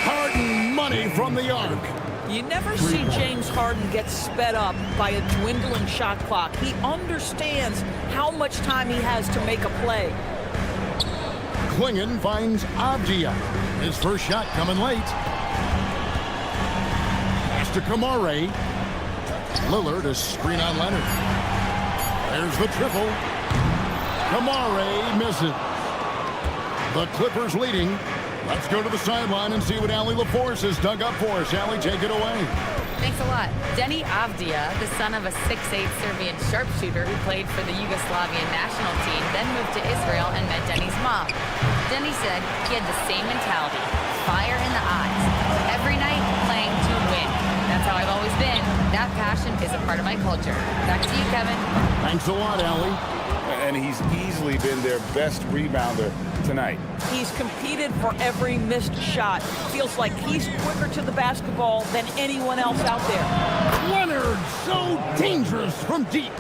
Harden money from the arc. You never see James Harden get sped up by a dwindling shot clock. He understands how much time he has to make a play. Klingon finds Avdia. His first shot coming late. Pass to Kamare. Lillard a screen on Leonard. There's the triple. Kamare misses. The Clippers leading. Let's go to the sideline and see what Allie LaForce has dug up for us. Allie, take it away. Thanks a lot. Denny Avdia, the son of a 6'8 Serbian sharpshooter who played for the Yugoslavian national team, then moved to Israel and met Denny's mom. Denny said he had the same mentality, fire in the eyes. Every night, playing to win. That's how I've always been. That passion is a part of my culture. Back to you, Kevin. Thanks a lot, Allie. and he's easily been their best rebounder tonight. He's competed for every missed shot. Feels like he's quicker to the basketball than anyone else out there. Leonard, so dangerous from deep.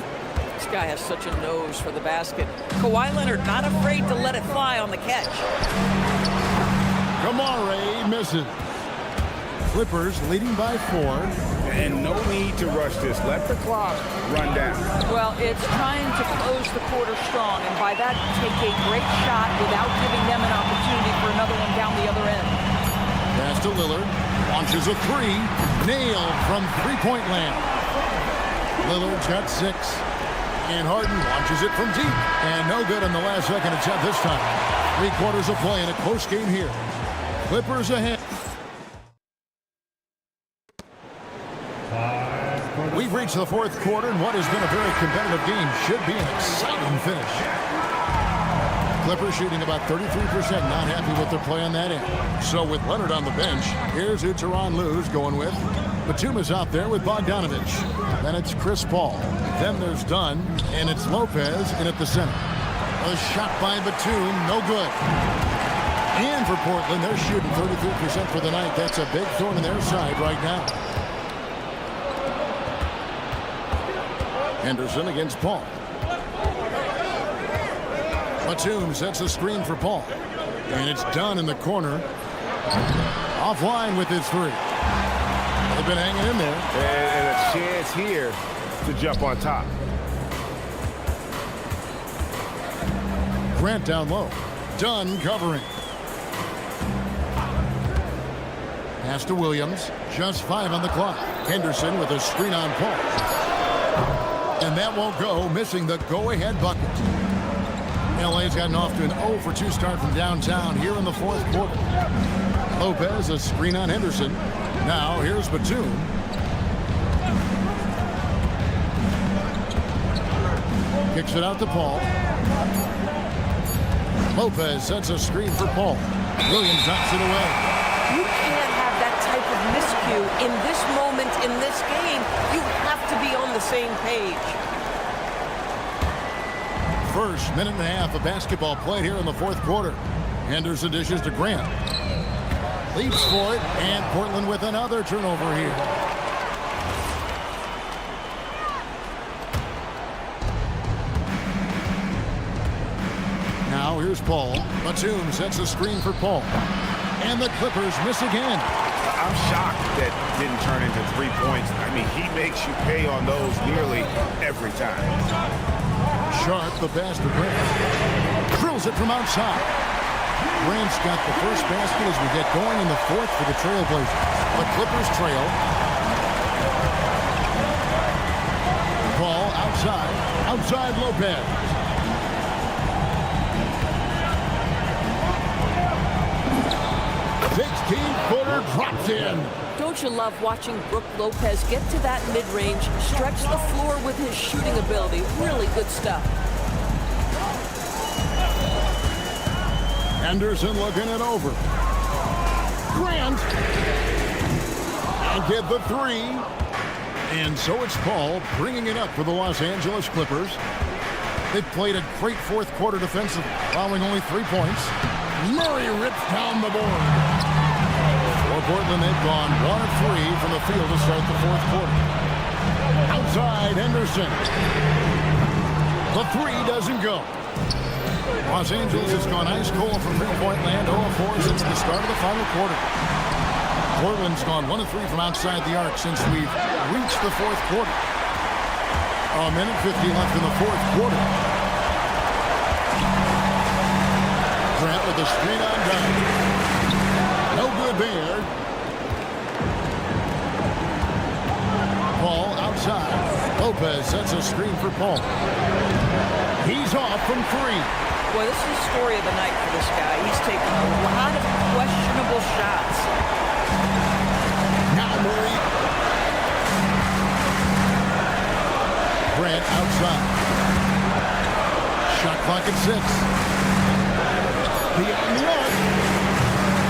This guy has such a nose for the basket. Kawhi Leonard not afraid to let it fly on the catch. Kamare misses. Clippers leading by 4. And no need to rush this. Let the clock run down. Well, it's trying to close the quarter strong, and by that, take a great shot without giving them an opportunity for another one down the other end. Pass to Lillard. Launches a 3. Nailed from three-point land. Lillard's got 6. And Harden launches it from deep. And no good on the last second attempt this time. 3 quarters of play in a close game here. Clippers ahead. We've reached the 4th quarter, and what has been a very competitive game should be an exciting finish. Clippers shooting about 33%, not happy with their play on that end. So with Leonard on the bench, here's who Tyronn Lue's going with. Batum is out there with Bogdanovich. Then it's Chris Paul. Then there's Dunn, and it's Lopez in at the center. A shot by Batum, no good. And for Portland, they're shooting 33% for the night. That's a big thorn in their side right now. Henderson against Paul. Batum sets a screen for Paul. And it's Dunn in the corner. Offline with his 3. They've been hanging in there. And a chance here to jump on top. Grant down low. Dunn covering. Pass to Williams. Just 5 on the clock. Henderson with a screen on Paul. And that won't go, missing the go-ahead bucket. LA's gotten off to an 0-for-2 start from downtown here in the 4th quarter. Lopez, a screen on Henderson. Now here's Batum. Kicks it out to Paul. Lopez sets a screen for Paul. Williams knocks it away. You can't have that type of miscue in this moment in this game. You have to be on the same page. First minute and a half of basketball played here in the 4th quarter. Henderson dishes to Grant. Leaps for it, and Portland with another turnover here. Now here's Paul. Batum sets a screen for Paul. And the Clippers miss again. I'm shocked that didn't turn into 3 points. I mean, he makes you pay on those nearly every time. Sharp, the pass to Grant. Drills it from outside. Grant's got the first basket as we get going in the 4th for the Trailblazers. The Clippers trail. Paul outside. Outside Lopez. Footer dropped in. Don't you love watching Brook Lopez get to that mid-range, stretch the floor with his shooting ability? Really good stuff. Henderson looking it over. Grant. And get the 3. And so it's Paul bringing it up for the Los Angeles Clippers. They've played a great 4th quarter defensive, allowing only 3 points. Murray rips down the board. For Portland, they've gone 1 of 3 from the field to start the 4th quarter. Outside, Henderson. The 3 doesn't go. Los Angeles has gone ice cold from three-point land, 0 of 4 since the start of the final quarter. Portland's gone 1 of 3 from outside the arc since we've reached the 4th quarter. A minute 50 left in the 4th quarter. Grant with a screen on Dunn. No good there. Paul outside. Lopez sets a screen for Paul. He's off from 3. Boy, this is the story of the night for this guy. He's taken a lot of questionable shots. Now Murray. Grant outside. Shot clock at 6. Beyond the arc.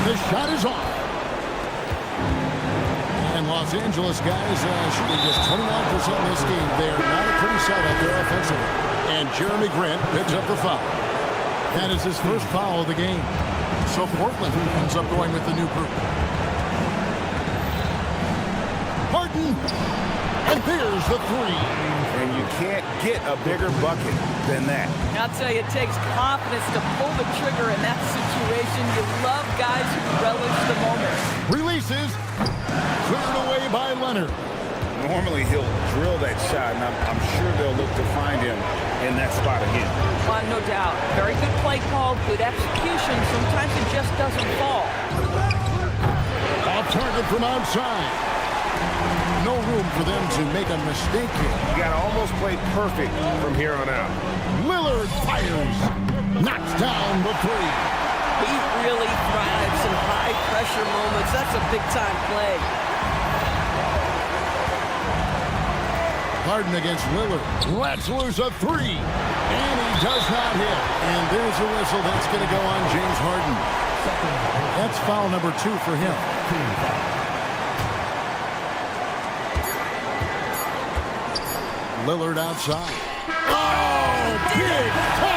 The shot is off. And Los Angeles guys shooting just 29% in this game. They're not a pretty sight out there offensively. And Jeremy Grant picks up the foul. That is his first foul of the game. So Portland ends up going with the new group. Harden. And there's the three. And you can't get a bigger bucket than that. I'll tell you, it takes confidence to pull the trigger in that situation. You love guys who relish the moment. Releases. Cleared away by Leonard. Normally he'll drill that shot, and I'm sure they'll look to find him in that spot again. No doubt. Very good play call, good execution. Sometimes it just doesn't fall. Off target from outside. No room for them to make a mistake here. You got to almost play perfect from here on out. Lillard fires. Knocks down the three. He really thrives in high-pressure moments. That's a big-time play. Harden against Lillard. Let's lose a three. And he does not hit. And there's a whistle. That's going to go on James Harden. That's foul number 2 for him. Lillard outside. Oh, big time!